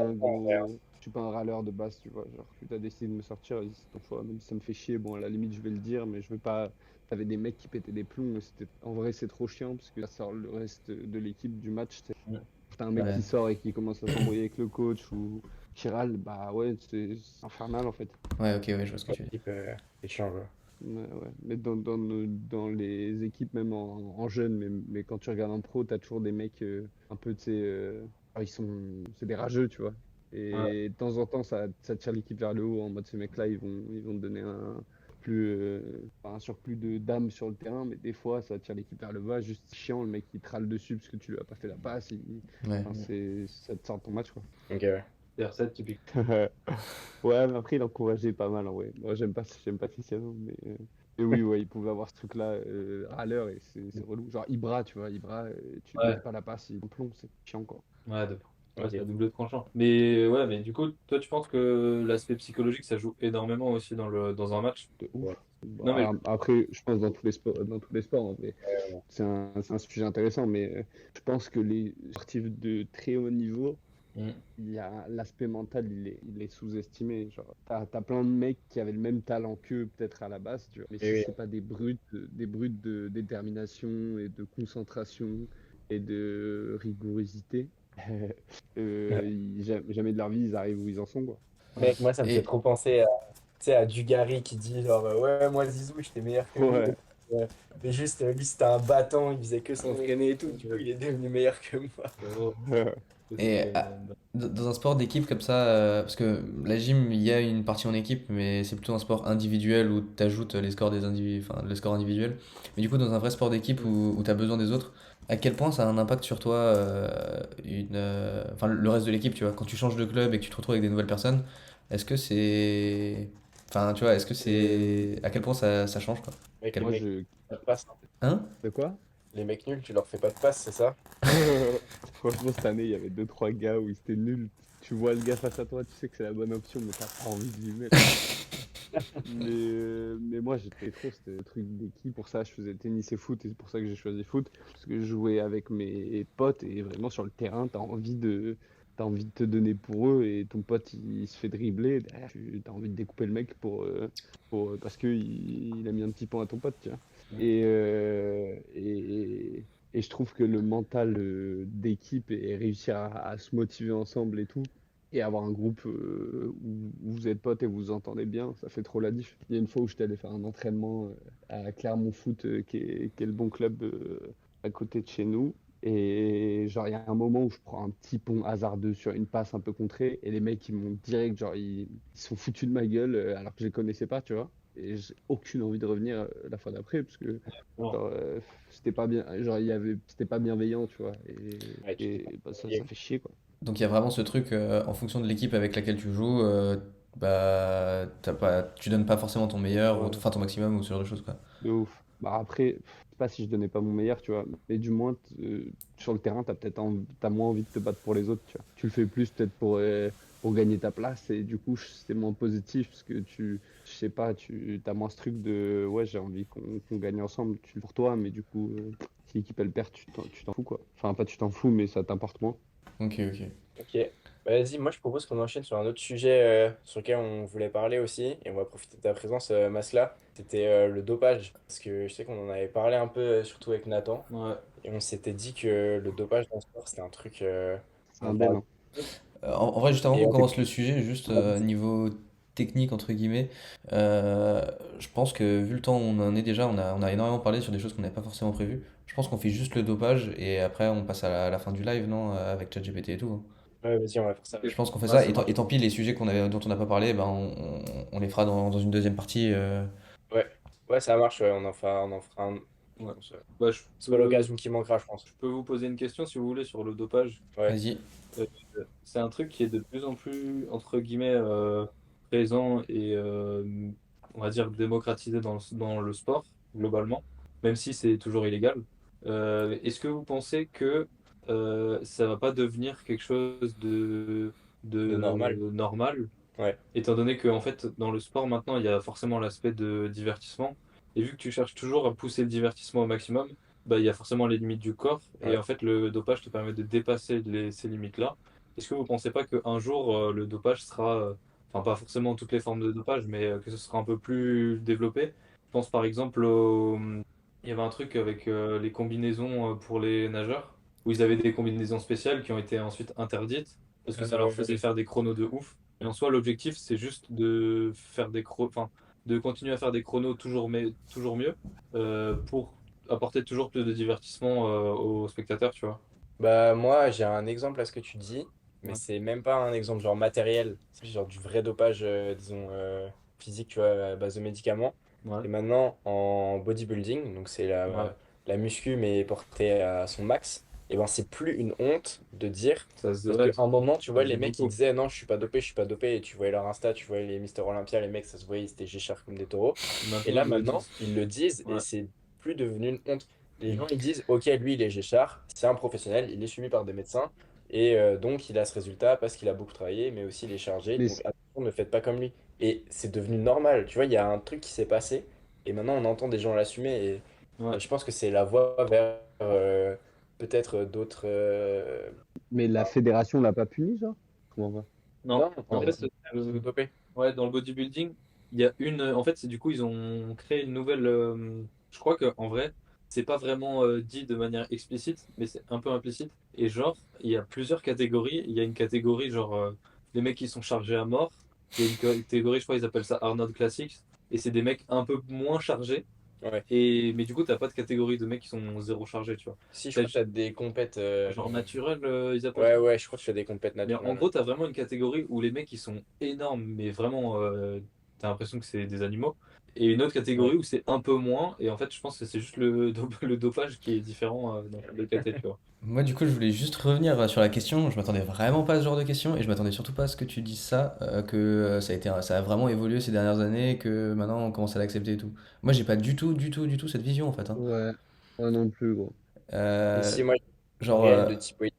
je suis pas un râleur de base, tu vois. Genre, que t'as décidé de me sortir, vas-y, c'est ton choix. Même si ça me fait chier, bon, à la limite, je vais le dire, mais je veux pas. T'avais des mecs qui pétaient des plombs, et en vrai, c'est trop chiant, parce que ça sort le reste de l'équipe du match. T'as un mec Ouais. qui sort et qui commence à s'embrouiller avec le coach, ou qui râle, bah ouais, c'est infernal, en fait. Ouais, ok, ouais, je vois ce que tu veux dire. l'équipe, c'est chiant, quoi. Ouais, ouais. Mais dans les équipes, même en jeune, mais quand tu regardes en pro, t'as toujours des mecs un peu, tu sais, c'est des rageux, tu vois. Ouais. Et de temps en temps, ça tire l'équipe vers le haut, en mode ces mecs-là, ils vont te donner un surplus de d'âme sur le terrain, mais des fois, ça tire l'équipe vers le bas, juste c'est chiant, le mec il te râle dessus parce que tu lui as pas fait la passe, Ouais. enfin, ça te sort de ton match, quoi. Ok, ouais. CR7 typique. Ouais, mais après, il encourageait pas mal, en vrai. Moi, j'aime pas Cristiano, mais oui, ouais, il pouvait avoir ce truc-là à l'heure, et c'est relou. Genre Ibra, tu vois, Ibra, tu lui Ouais, fais pas la passe, il plombe, c'est chiant, quoi. ouais, ouais, c'est Ok. à double tranchant. Mais ouais, mais du coup, toi, tu penses que l'aspect psychologique, ça joue énormément aussi dans un match? De Ouais. ouf. Non, mais Bah, après, je pense dans tous les sports, hein, mais Ouais, c'est un sujet intéressant, mais je pense que les sportifs de très haut niveau, Mm. il y a l'aspect mental, il est sous-estimé. Genre, t'as plein de mecs qui avaient le même talent qu'eux, peut-être à la base, tu vois. Mais oui, si oui. c'est pas des brutes de détermination et de concentration et de rigorosité, jamais de leur vie, ils arrivent où ils en sont, quoi. Ouais. Mec, moi, ça me fait Et trop penser à, tu sais, à Dugarry qui dit genre, ouais, moi, Zizou, j'étais meilleur que lui. Ouais. Mais juste, lui, c'était un bâton, il faisait que s'entraîner et tout. Du coup, il est devenu meilleur que moi. Frérot, Et c'était- dans un sport d'équipe comme ça, parce que la gym, il y a une partie en équipe, mais c'est plutôt un sport individuel où tu ajoutes les scores des enfin, le score individuel. Mais du coup, dans un vrai sport d'équipe où tu as besoin des autres, à quel point ça a un impact sur toi, enfin, le reste de l'équipe, tu vois, quand tu changes de club et que tu te retrouves avec des nouvelles personnes, est-ce que c'est. Enfin, tu vois, est-ce que Euh, c'est. À quel point ça change, quoi? Mec, les Quel- moi, mecs, pas de passe, hein. Hein? de quoi? Les mecs nuls, tu leur fais pas de passe, c'est ça? Franchement, cette année, il y avait deux, trois gars où ils étaient nuls. Tu vois le gars face à toi, tu sais que c'est la bonne option, mais t'as pas envie de lui mettre. Mais moi, j'étais trop, c'était le truc d'équipe. Pour ça, je faisais tennis et foot, et c'est pour ça que j'ai choisi foot. Parce que je jouais avec mes potes, et vraiment sur le terrain, t'as envie de te donner pour eux, et ton pote, il se fait dribbler. Derrière, t'as envie de découper le mec parce que il a mis un petit point à ton pote, tu vois. Et je trouve que le mental d'équipe et réussir à se motiver ensemble et tout, et avoir un groupe où vous êtes potes et vous vous entendez bien, ça fait trop la diff. Il y a une fois où j'étais allé faire un entraînement à Clermont Foot, qui est le bon club à côté de chez nous. Et genre, il y a un moment où je prends un petit pont hasardeux sur une passe un peu contrée, et les mecs, ils m'ont direct, genre, ils se sont foutus de ma gueule alors que je les connaissais pas, tu vois. Et j'ai aucune envie de revenir la fois d'après, parce que Non. genre, c'était pas bien, genre, c'était pas bienveillant, tu vois. Ouais, tu t'es Et bah, ça fait chier, quoi. Donc il y a vraiment ce truc, en fonction de l'équipe avec laquelle tu joues, bah, tu donnes pas forcément ton meilleur, ou Ouais. enfin ton maximum, ou ce genre de choses, quoi. De ouf. Bah après, je sais pas si je donnais pas mon meilleur, tu vois, mais du moins, sur le terrain, t'as moins envie de te battre pour les autres, tu vois. Tu le fais plus peut-être pour gagner ta place et du coup c'est moins positif parce que je sais pas, tu as moins ce truc de ouais j'ai envie qu'on gagne ensemble, tu le fais pour toi, mais du coup si l'équipe elle perd, tu t'en fous quoi. Enfin pas tu t'en fous, mais ça t'importe moins. Ok, ok. Ok. Bah, vas-y, moi je propose qu'on enchaîne sur un autre sujet sur lequel on voulait parler aussi, et on va profiter de ta présence, Masla. C'était le dopage. Parce que je sais qu'on en avait parlé un peu, surtout avec Nathan, Ouais. et on s'était dit que le dopage dans le sport, c'était un truc C'est dont un on débat. parle. Hein. En vrai, juste avant Et qu'on on commence le sujet, juste Ah, vas-y. niveau technique, entre guillemets, euh, je pense que vu le temps où on en est déjà, on a énormément parlé sur des choses qu'on n'avait pas forcément prévues. Je pense qu'on fait juste le dopage et après on passe à la fin du live, non? Avec ChatGPT et tout, hein. Ouais, vas-y, on va faire ça. Je pense qu'on fait Ouais, ça. ça Et marche. tant pis, les sujets dont on n'a pas parlé, ben, on les fera dans une deuxième partie. Ouais, ouais, ça marche, ouais, on en fera un. Ouais. Je pense. Bah, C'est pas l'occasion qui manquera, je pense. je peux vous poser une question si vous voulez sur le dopage. Ouais. Vas-y. Euh, c'est un truc qui est de plus en plus, entre guillemets, présent et, on va dire, démocratisé dans le sport, globalement, même si c'est toujours illégal. Est-ce que vous pensez que ça va pas devenir quelque chose De normal. de normal, Ouais. étant donné que, en fait, dans le sport, maintenant, il y a forcément l'aspect de divertissement, et vu que tu cherches toujours à pousser le divertissement au maximum, bah, il y a forcément les limites du corps, et Ouais. en fait, le dopage te permet de dépasser ces limites-là. Est-ce que vous pensez pas qu'un jour, le dopage sera, enfin pas forcément toutes les formes de dopage, mais que ce sera un peu plus développé? Je pense par exemple il y avait un truc avec les combinaisons pour les nageurs, où ils avaient des combinaisons spéciales qui ont été ensuite interdites, parce que ça leur faisait Oui. faire des chronos de ouf. Et en soi, l'objectif, c'est juste de faire enfin, de continuer à faire des chronos toujours mieux, pour apporter toujours plus de divertissement aux spectateurs, tu vois. Bah, moi, j'ai un exemple à ce que tu dis, mais Ouais. c'est même pas un exemple genre matériel. C'est plus genre du vrai dopage, disons, physique, tu vois, à base de médicaments. Ouais. Et maintenant, en bodybuilding, donc c'est Ouais. la muscu, mais portée à son max, et ben c'est plus une honte de dire. Parce Ouais, qu'à un moment, tu ça vois, se les dit mecs, ils beaucoup. disaient non, je suis pas dopé, et tu voyais leur Insta, tu voyais les Mister Olympia, les mecs, ça se voyait, ils étaient géchars comme des taureaux. Et Maintenant, là, ils le maintenant, disent. ils le disent, et Ouais. c'est plus devenu une honte. Les gens, ils disent, ok, lui, il est géchard, c'est un professionnel, il est suivi par des médecins, et donc il a ce résultat parce qu'il a beaucoup travaillé, mais aussi il est chargé, Mais donc attention, ne faites pas comme lui. Et c'est devenu normal, tu vois, il y a un truc qui s'est passé, et maintenant on entend des gens l'assumer, Ouais. et je pense que c'est la voie vers peut-être d'autres... mais la fédération l'a pas puni ça? Comment va? Non, Non, en fait, se doper. ouais, dans le bodybuilding, il y a une. En fait, c'est du coup, ils ont créé une nouvelle. Je crois que en vrai, c'est pas vraiment dit de manière explicite, mais c'est un peu implicite. Et genre, il y a plusieurs catégories. Il y a une catégorie, genre, les mecs qui sont chargés à mort. Il y a une catégorie, je crois, ils appellent ça Arnold Classics. Et c'est des mecs un peu moins chargés. Ouais. Mais du coup, t'as pas de catégorie de mecs qui sont zéro chargés, tu vois. Si, je T'as crois que tu as des compètes... genre naturel, ils appellent Ouais, ça. ouais, je crois que tu as des compètes Mais en naturelles. gros, t'as vraiment une catégorie où les mecs ils sont énormes, mais vraiment, t'as l'impression que c'est des animaux. Et une autre Ouais. catégorie où c'est un peu moins. Et en fait, je pense que c'est juste le, le dopage qui est différent dans les catégories, tu vois. Moi, du coup, je voulais juste revenir sur la question. Je m'attendais vraiment pas à ce genre de question et je m'attendais surtout pas à ce que tu dises ça, que ça a vraiment évolué ces dernières années et que maintenant on commence à l'accepter et tout. Moi, j'ai pas du tout cette vision en fait, hein. Ouais, moi non plus gros. Et Euh, si, moi, j'ai un genre, réel de type, oui.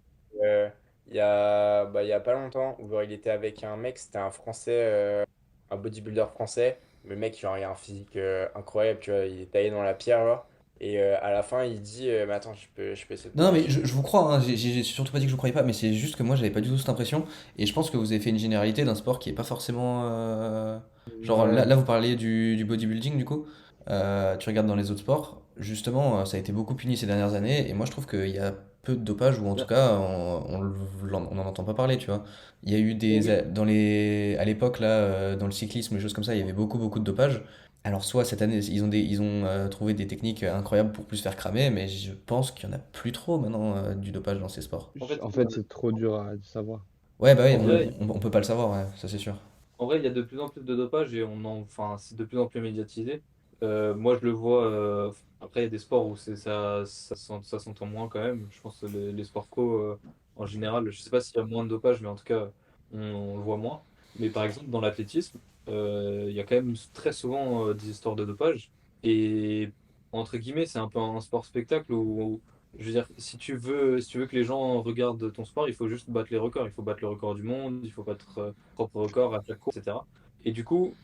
Il y a pas longtemps, où genre, il était avec un mec, c'était un Français, un bodybuilder français. Le mec, genre, il a un physique incroyable, tu vois, il est taillé dans la pierre, là. Et à la fin, il dit, mais attends, je peux essayer de te non, mais vérifier. je vous crois, hein, j'ai surtout pas dit que je vous croyais pas, mais c'est juste que moi j'avais pas du tout cette impression, et je pense que vous avez fait une généralité d'un sport qui est pas forcément. Genre Ouais, là vous parliez du bodybuilding du coup. Tu regardes dans les autres sports, justement ça a été beaucoup puni ces dernières années, et moi je trouve qu'il y a peu de dopage, ou en tout Là, cas on n'en entend pas parler, tu vois. Il y a eu oui, à l'époque là, dans le cyclisme, les choses comme ça, il y avait beaucoup de dopage. Alors soit cette année, ils ont trouvé des techniques incroyables pour plus se faire cramer, mais je pense qu'il y en a plus trop maintenant du dopage dans ces sports. en fait, en fait c'est trop dur à savoir. Ouais, bah oui, en vrai, on peut pas le savoir, ouais, ça c'est sûr. En vrai, il y a de plus en plus de dopage et enfin, c'est de plus en plus médiatisé. Moi, je le vois. Après, il y a des sports où ça s'entend moins quand même. Je pense que les sports co, en général, je sais pas s'il y a moins de dopage, mais en tout cas, on le voit moins. Mais par exemple, dans l'athlétisme, il y a quand même très souvent des histoires de dopage. Et entre guillemets, c'est un peu un sport spectacle où je veux dire, si tu veux que les gens regardent ton sport, il faut juste battre les records. Il faut battre le record du monde, il faut battre propre record à chaque course, etc. Et du coup,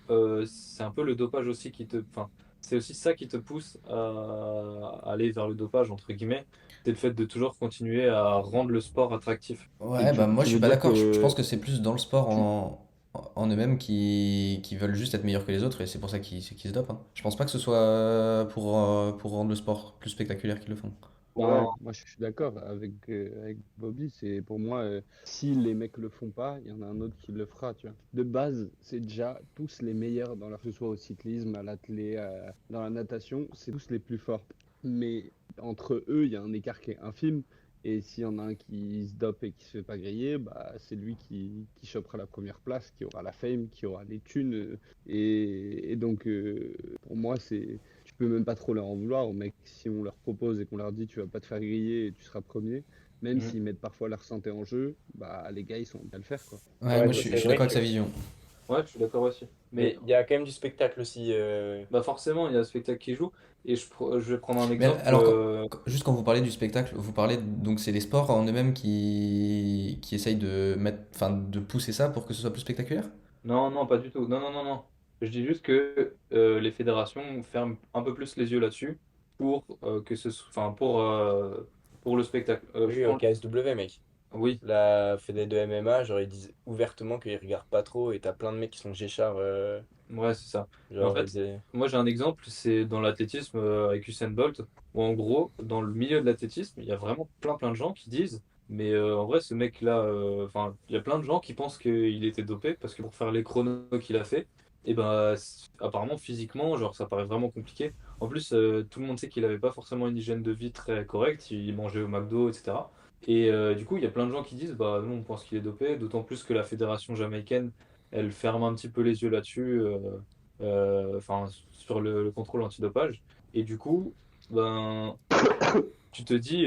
c'est un peu le dopage aussi enfin, c'est aussi ça qui te pousse à aller vers le dopage, entre guillemets. C'est le fait de toujours continuer à rendre le sport attractif. Et Ouais, bah moi je tu suis veux pas dire d'accord. Je pense que que c'est plus dans le sport tu, en eux-mêmes qui veulent juste être meilleurs que les autres et c'est pour ça qu'ils se dopent, hein. Je pense pas que ce soit pour rendre le sport plus spectaculaire qu'ils le font. Ben, ouais, moi je suis d'accord avec Bobby. C'est pour moi, si les mecs le font pas, il y en a un autre qui le fera, tu vois. De base, c'est déjà tous les meilleurs dans leur, que ce soit au cyclisme, à l'athlé, dans la natation, c'est tous les plus forts. Mais entre eux, il y a un écart qui est infime. Et s'il y en a un qui se dope et qui se fait pas griller, bah c'est lui qui chopera la première place, qui aura la fame, qui aura les thunes. Et donc pour moi, c'est tu peux même pas trop leur en vouloir aux mecs si on leur propose et qu'on leur dit tu vas pas te faire griller et tu seras premier, même mhm. s'ils mettent parfois leur santé en jeu, bah les gars ils sont bien le faire quoi. Ouais, Ouais, moi ça je c'est suis vrai d'accord avec que. sa vision. Ouais, je suis d'accord aussi. Mais Mais il y a quand même du spectacle aussi. bah forcément, il y a le spectacle qui joue. Et je vais prendre un Mais exemple. alors, juste quand vous parlez du spectacle, vous parlez donc c'est les sports en eux-mêmes qui essayent de mettre, enfin, de pousser ça pour que ce soit plus spectaculaire? Non, non, pas du tout. Non, non, non, non. Je dis juste que les fédérations ferment un peu plus les yeux là-dessus enfin, pour le spectacle. Je Oui, au prends KSW, mec. Oui, La Fédé de MMA, genre, ils disent ouvertement qu'ils regardent pas trop et t'as plein de mecs qui sont Géchard. ouais, c'est ça. Mais en Genre, fait, moi j'ai un exemple, c'est dans l'athlétisme avec Usain Bolt, où en gros, dans le milieu de l'athlétisme, il y a vraiment plein de gens qui disent, mais en vrai, ce mec-là, enfin, il y a plein de gens qui pensent qu'il était dopé parce que pour faire les chronos qu'il a fait, et ben, apparemment physiquement, genre, ça paraît vraiment compliqué. En plus, tout le monde sait qu'il avait pas forcément une hygiène de vie très correcte, il mangeait au McDo, etc. Et du coup, il y a plein de gens qui disent, bah, nous, on pense qu'il est dopé, d'autant plus que la fédération jamaïcaine elle ferme un petit peu les yeux là-dessus, enfin, sur le contrôle antidopage. Et du coup, ben, tu te dis,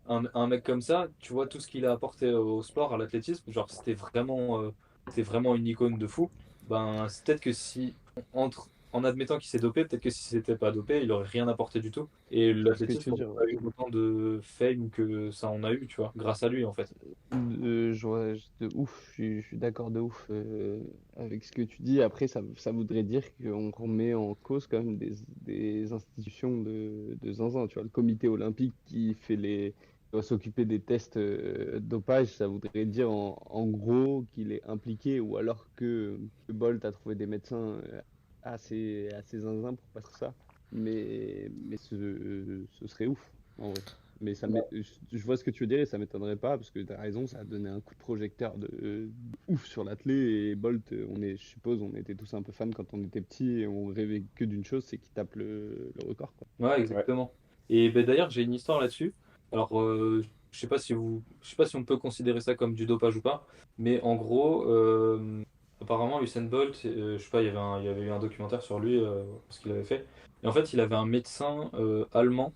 un mec comme ça, tu vois tout ce qu'il a apporté au sport, à l'athlétisme, genre c'était vraiment une icône de fou. Ben, c'est peut-être que si, en admettant qu'il s'est dopé, peut-être que si c'était pas dopé, il aurait rien apporté du tout. Et Je vois ce que tu l'athlétisme veux n'aurait dire. pas eu autant de fame que ça en a eu, tu vois, grâce à lui, en fait. De ouf, je suis d'accord de ouf avec ce que tu dis. Après, ça voudrait dire qu'on remet en cause quand même des institutions de zinzin. Tu vois, le comité olympique qui fait doit s'occuper des tests dopage, ça voudrait dire en gros qu'il est impliqué ou alors que Bolt a trouvé des médecins assez zinzin pour pas faire ça. Mais ce serait ouf, en vrai. Mais je vois ce que tu veux dire et ça m'étonnerait pas parce que tu as raison, ça a donné un coup de projecteur de ouf sur l'athlé et Bolt, je suppose, on était tous un peu fans quand on était petits et on rêvait que d'une chose, c'est qu'il tape le record, quoi. Ouais, ouais. exactement. Et ben, d'ailleurs, j'ai une histoire là-dessus. Alors, je sais pas si on peut considérer ça comme du dopage ou pas, mais en gros, apparemment, Usain Bolt, je sais pas, il y avait eu un documentaire sur lui, ce qu'il avait fait. Et en fait, il avait un médecin allemand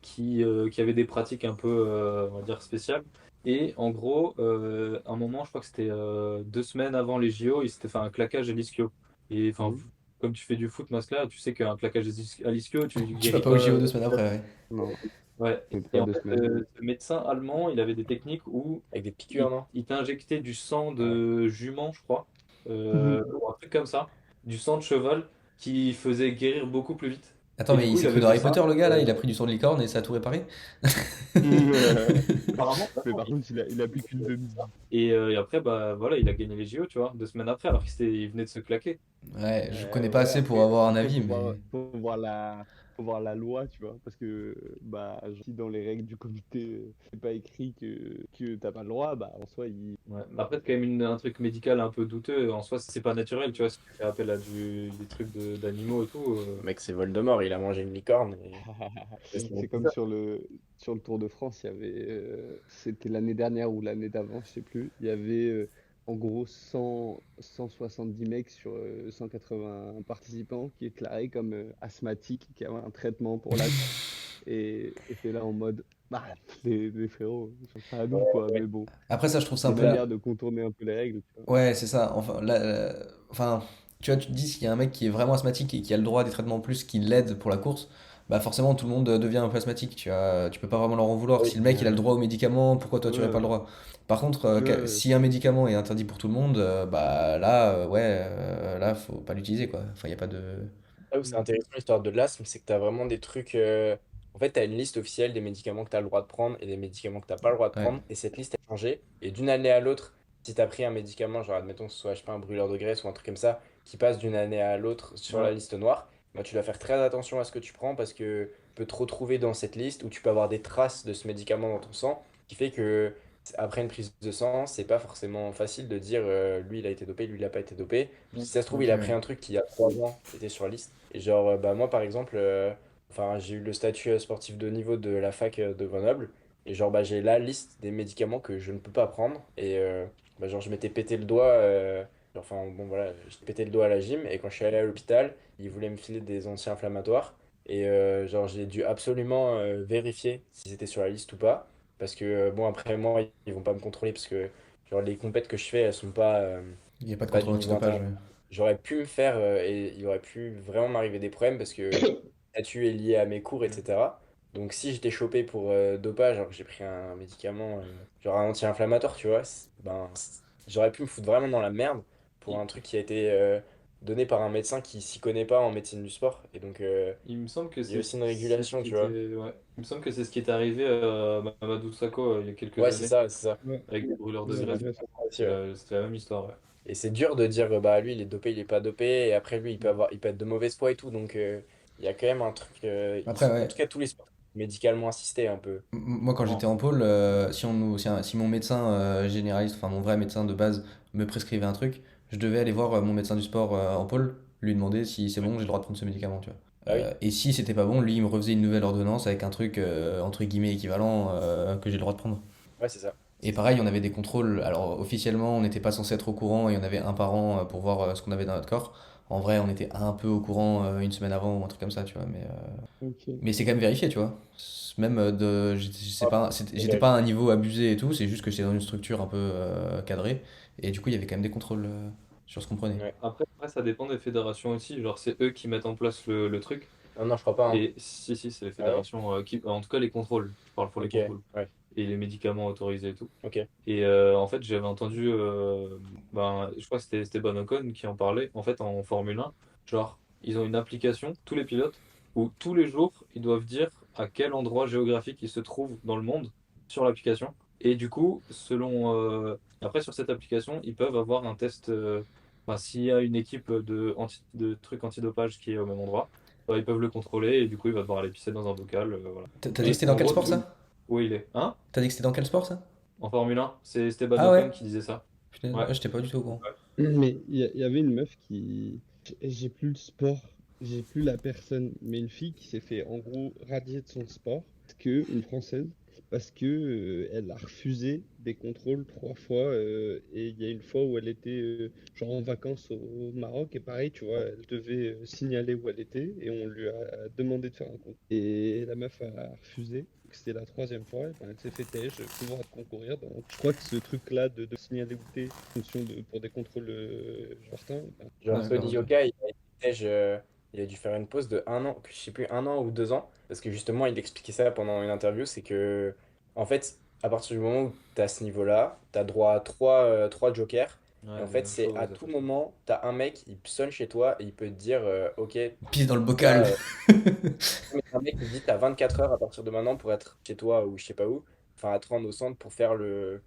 qui avait des pratiques un peu, on va dire, spéciales. Et en gros, un moment, je crois que c'était 2 semaines avant les JO, il s'était fait un claquage à l'ischio. Et enfin, Mhm. comme tu fais du foot, Masla, tu sais qu'un plaquage à l'ischio, tu Tu vas guéris pas au pas. JO 2 semaines après, ouais. Non, Ouais. peut-être Et pas en deux fait, semaines. ce médecin allemand, il avait des techniques où Avec des piqûres, il, non? il t'injectait du sang Ouais. de jument, je crois, Mhm. ou un truc comme ça, du sang de cheval, qui faisait guérir beaucoup plus vite. Attends, Et mais du il coup, il s'est cru avait dans fait Harry ça. Potter, le gars, là, euh, il a pris du sang de licorne et ça a tout réparé? Apparemment, Mais vraiment. par contre, il a plus qu'une demi. Et après, bah voilà, il a gagné les JO, tu vois, 2 semaines après, alors qu'il venait de se claquer. Ouais, je connais pas Ouais, assez pour avoir un après avis, mais. faut voir la loi, tu vois, parce que bah si dans les règles du comité c'est pas écrit que t'as pas le droit, bah en soi Ouais. Mais après, c'est quand même un truc médical un peu douteux. En soi, c'est pas naturel, tu vois, si tu fais appel à des trucs d'animaux et tout. Mec, c'est Voldemort, il a mangé une licorne. c'est C'est comme ça. sur le Tour de France, il y avait c'était l'année dernière ou l'année d'avant, je sais plus, il y avait en gros 170 mecs sur 180 participants qui déclaraient comme asthmatiques, qui avaient un traitement pour l'asthme. Et t'es là en mode, bah, les frérots, c'est pas à nous, quoi, mais bon, Après, ça, je trouve ça c'est un une peu manière de contourner un peu les règles, tu vois. Ouais, c'est ça. Enfin, là, enfin, tu vois, tu te dis, s'il y a un mec qui est vraiment asthmatique et qui a le droit à des traitements en plus qui l'aident pour la course, bah forcément tout le monde devient un peu asthmatique, tu vois. Tu peux pas vraiment leur en vouloir. Oui. Si le mec il a le droit au médicament, pourquoi toi tu Ouais, aurais pas le ouais. droit? Par contre, Ouais, si un médicament est interdit pour tout le monde, bah là, ouais, là faut pas l'utiliser quoi. Enfin, y a pas de. Là où c'est intéressant l'histoire de l'asthme, c'est que tu as vraiment des trucs. En fait, tu as une liste officielle des médicaments que tu as le droit de prendre et des médicaments que tu n'as pas le droit de Ouais, prendre. Et cette liste a changé. Et d'une année à l'autre, si tu as pris un médicament, genre admettons que ce soit, je sais pas, un brûleur de graisse ou un truc comme ça, qui passe d'une année à l'autre sur la Ouais. liste noire, bah, tu dois faire très attention à ce que tu prends parce que tu peux te retrouver dans cette liste où tu peux avoir des traces de ce médicament dans ton sang, qui fait que après une prise de sang, c'est pas forcément facile de dire lui il a été dopé, lui il a pas été dopé. Si ça se trouve, ok, il a pris ouais. un truc qui, il y a 3 ans, était sur la liste. Et genre, bah, moi, par exemple, enfin, j'ai eu le statut sportif de haut niveau de la fac de Grenoble. Et genre, bah, j'ai la liste des médicaments que je ne peux pas prendre. Et bah, genre, je m'étais pété le doigt. Enfin, bon, voilà, j'ai pété le doigt à la gym. Et quand je suis allé à l'hôpital, ils voulaient me filer des anti-inflammatoires. Et genre, j'ai dû absolument vérifier si c'était sur la liste ou pas. Parce que, bon, après, moi, ils vont pas me contrôler. Parce que, genre, les compètes que je fais, elles sont pas. Y a pas de Pas du contrôle niveau antidopage, ouais. international. J'aurais pu me faire et il aurait pu vraiment m'arriver des problèmes parce que le statut est lié à mes cours, Mm. etc. Donc si j'étais chopé pour dopage, alors que j'ai pris un médicament, genre un anti-inflammatoire, tu vois, j'aurais pu me foutre vraiment dans la merde pour Il, un truc qui a été donné par un médecin qui s'y connaît pas en médecine du sport. Et donc il me semble que il y a c'est aussi une c'est ce régulation, qui tu vois. était. Ouais. Il me semble que c'est ce qui est arrivé à Mamadou Sakho il y a quelques Ouais, c'est années ça, c'est ça. ouais, avec des brûleurs de ouais, C'est graisse. ouais, aussi, ouais. C'était la même histoire. Ouais. Et c'est dur de dire, bah lui, il est dopé, il est pas dopé, et après lui, Mm. il peut être de mauvaise foi et tout. Donc il y a quand même un truc. Après, En ouais. tout cas, tous les sports médicalement assistés un peu. Moi, quand j'étais En- en pôle, si mon médecin généraliste, enfin mon vrai médecin de base, me prescrivait un truc, je devais aller voir mon médecin du sport en pôle, lui demander si c'est bon, j'ai le droit de prendre ce médicament, tu vois. Ah oui, Et si c'était pas bon, lui, il me refaisait une nouvelle ordonnance avec un truc entre guillemets équivalent que j'ai le droit de prendre. ouais, c'est ça. Et C'est ça. pareil, on avait des contrôles. Alors, officiellement, on n'était pas censé être au courant et on avait un par an pour voir ce qu'on avait dans notre corps. En vrai, on était un peu au courant une semaine avant ou un truc comme ça, tu vois. ok. Mais c'est quand même vérifié, tu vois. Même Ah, c'est j'étais pas vérifié. à un niveau abusé et tout, c'est juste que j'étais dans une structure un peu cadrée. Et du coup, il y avait quand même des contrôles sur ce qu'on prenait. Ouais. Après, ça dépend des fédérations aussi. Genre, c'est eux qui mettent en place le truc. Non, non, je crois pas, hein. Et si, c'est les Ah ouais? fédérations qui. En tout cas, les contrôles. Je parle pour les Ok, contrôles. ouais, Et les médicaments autorisés et tout. ok. Et en fait, j'avais entendu, ben, je crois que c'était Esteban Ocon qui en parlait, en fait, en Formule 1. Genre, ils ont une application, tous les pilotes, où tous les jours, ils doivent dire à quel endroit géographique ils se trouvent dans le monde sur l'application. Et du coup, après, sur cette application, ils peuvent avoir un test. Enfin, s'il y a une équipe de trucs antidopage qui est au même endroit, ils peuvent le contrôler et du coup, il va devoir aller pisser dans un bocal. Voilà. T'as dit que Et c'était dans en quel gros, sport ça? où il est. Hein? T'as dit que c'était dans quel sport ça? En Formule 1, c'est Esteban Ah ouais? Ocon qui disait ça. Putain, Ouais. ah, j'étais pas du tout au courant. Mais il y avait une meuf qui. J'ai plus le sport, j'ai plus la personne, mais une fille qui s'est fait en gros radier de son sport, une française, parce que elle a refusé des contrôles 3 fois. Et il y a une fois où elle était genre en vacances au Maroc, et pareil, tu vois, elle devait signaler où elle était, et on lui a demandé de faire un contrôle. Et la meuf a refusé. C'était la troisième fois, et ben, elle s'est fait têche, pouvoir de concourir. Donc, je crois que ce truc-là de signaler où t'es, fonction pour des contrôles genre temps, ben, Genre, D'accord, Tony ok. Yoka, il a dû faire une pause de 1 an, je sais plus, 1 an ou 2 ans, parce que justement, il expliquait ça pendant une interview, c'est que, en fait, à partir du moment où tu as ce niveau-là, tu as droit à trois jokers, et Ouais, en les fait, mêmes c'est choses à aux tout États-Unis. moment, tu as un mec, il sonne chez toi, et il peut te dire, ok, Pisse dans le toi, bocal. mais un mec qui dit t'as 24 heures à partir de maintenant pour être chez toi ou je sais pas où, enfin à te rendre au centre pour faire le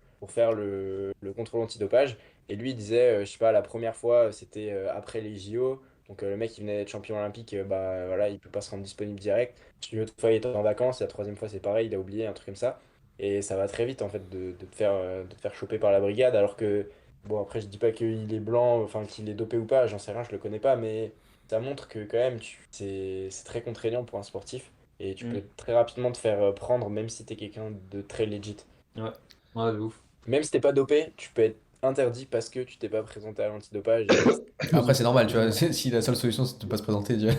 contrôle antidopage. Et lui il disait, je sais pas, la première fois c'était après les JO, donc le mec il venait d'être champion olympique, bah voilà, il peut pas se rendre disponible direct. Une autre fois il était en vacances, la troisième fois c'est pareil, il a oublié un truc comme ça. Et ça va très vite en fait de te faire choper par la brigade, alors que, bon après je dis pas qu'il est blanc, enfin qu'il est dopé ou pas, j'en sais rien, je le connais pas, mais ça montre que quand même c'est très contraignant pour un sportif et tu Mm. peux très rapidement te faire prendre même si t'es quelqu'un de très legit. Ouais, ouais, de ouf. Même si t'es pas dopé, tu peux être interdit parce que tu t'es pas présenté à l'antidopage et Après, c'est normal, tu vois. Si la seule solution c'est de pas se présenter, tu vois,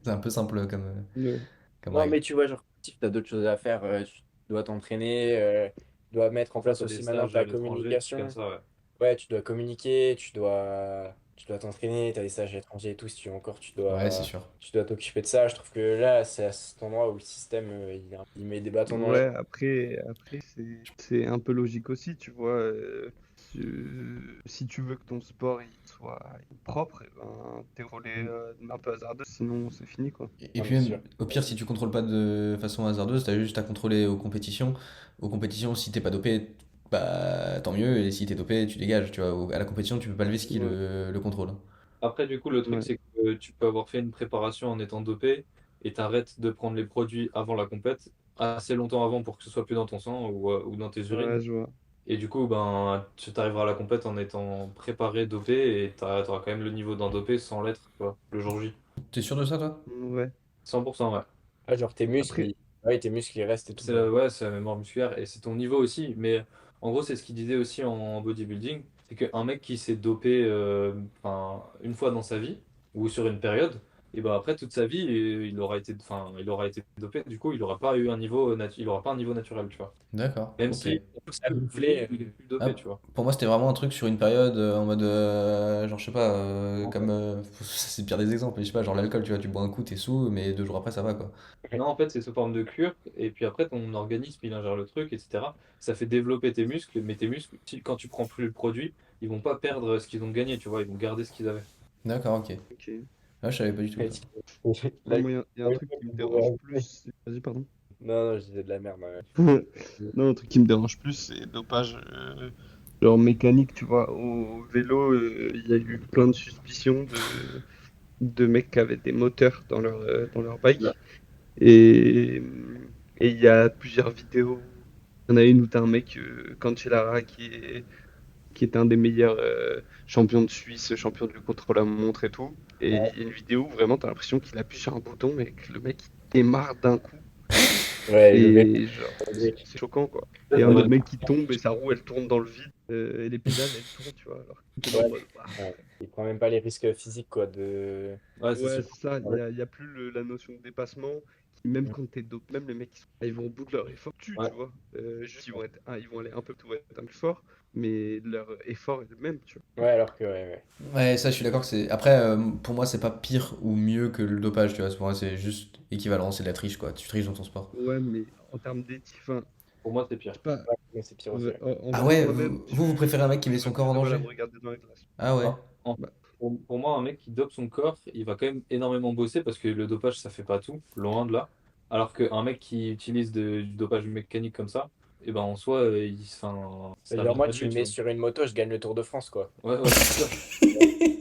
c'est un peu simple ouais. comme non règle. mais tu vois genre tu as d'autres choses à faire, tu dois t'entraîner, tu dois mettre en Après, place t'as des aussi maintenant stages à ta l'étranger, des trucs comme communication. ça, ouais. Ouais, tu dois communiquer, tu dois tu dois t'entraîner, tu as des stages à l'étranger et tout, si tu veux encore, Ouais, c'est sûr. tu dois t'occuper de ça. Je trouve que là, c'est à cet endroit où le système, il met des bâtons dans les Ouais, roues. après c'est un peu logique aussi, tu vois. Si tu veux que ton sport il soit propre, eh ben, tes relais un peu hasardeux, sinon c'est fini, quoi. Et Ah, puis mais c'est même, sûr. au pire, si tu contrôles pas de façon hasardeuse, t'as juste à contrôler aux compétitions. Aux compétitions, si t'es pas dopé, bah tant mieux. Et si t'es dopé, tu dégages. Tu vois, à la compétition, tu peux pas lever ce qui Ouais, le contrôle. Après, du coup, le truc, ouais, c'est que tu peux avoir fait une préparation en étant dopé et t'arrêtes de prendre les produits avant la compète, assez longtemps avant pour que ce soit plus dans ton sang ou dans tes urines. ouais, je vois. Et du coup, ben, tu arriveras à la compète en étant préparé, dopé, et t'auras quand même le niveau d'un dopé sans l'être, tu vois, le jour J. T'es sûr de ça, toi? Ouais. 100%, ouais. Ah, genre Après, ouais, tes muscles, ils restent et tout. Ouais, c'est la mémoire musculaire et c'est ton niveau aussi. Mais en gros, c'est ce qu'il disait aussi en bodybuilding, c'est qu'un mec qui s'est dopé enfin, une fois dans sa vie ou sur une période, et ben après toute sa vie, il aura été dopé. Du coup, il aura pas eu un niveau il aura pas un niveau naturel, tu vois. D'accord, Même ok. si Ça gonflé. il est plus dopé, Ah, tu vois. pour moi, c'était vraiment un truc sur une période en mode. Genre, je sais pas, comme. C'est le pire des exemples, mais je sais pas, genre l'alcool, tu vois, tu bois un coup, t'es sous, mais 2 jours après, ça va, quoi. Non, en fait, c'est sous forme de cure, et puis après, ton organisme, il ingère le truc, etc. Ça fait développer tes muscles, mais tes muscles, quand tu prends plus le produit, ils vont pas perdre ce qu'ils ont gagné, tu vois, ils vont garder ce qu'ils avaient. D'accord, ok. ok. Là, je savais pas du tout Ouais, ça. Non, Là, moi, il y a un truc qui me dérange plus. Vas-y, pardon. non, non, je disais de la merde. Non, un truc qui me dérange plus, c'est dopage, genre mécanique, tu vois. Au vélo, il y a eu plein de suspicions de mecs qui avaient des moteurs dans leur bike. Et et il y a plusieurs vidéos. Il y en a une où t'as un mec, Cancellara, qui est un des meilleurs champions de Suisse, champion du contre-la-montre et tout. Et il y a une vidéo où vraiment t'as l'impression qu'il appuie sur un bouton et que le mec il démarre d'un coup. Ouais, le vélo Et genre, c'est choquant, quoi. Ça, Et ça un va autre être- mec qui tombe et sa roue elle tourne dans le vide et les pédales elles tournent, tu vois. Alors que t'es là en ouais, mode, bah, ouais. Il prend même pas les risques physiques, quoi, Ouais, c'est ouais, sûr. c'est ça, il y a plus la notion de dépassement. Même quand t'es dopé, même les mecs ils vont au bout de leur effort, Ouais. tu vois. Juste ils vont aller un peu être un peu plus fort, mais leur effort est le même, tu Ouais, alors que, ouais, Ouais, ça, je suis d'accord que c'est. Après, pour moi, c'est pas pire ou mieux que le dopage, tu vois. Pour moi, c'est juste équivalent, c'est de la triche, quoi. Tu triches dans ton sport. vois. Ouais, mais en termes d'éthique, enfin, Pour moi, c'est je pire. sais pas, ouais, mais c'est pire aussi. Ouais. en Ah vrai, ouais, moi-même, vous préférez un mec qui met j'aurais son corps plus en de mal à danger? me regarder dans la glace. Ah ouais. Non. En- Bah, pour moi, un mec qui dope son corps, il va quand même énormément bosser parce que le dopage, ça fait pas tout, loin de là. Alors qu'un mec qui utilise du dopage mécanique comme ça, et ben en soi, enfin, ça Genre, vient moi, pas de tu lui, me tu mets vois. sur une moto, je gagne le Tour de France, quoi. Ouais, ouais, c'est sûr.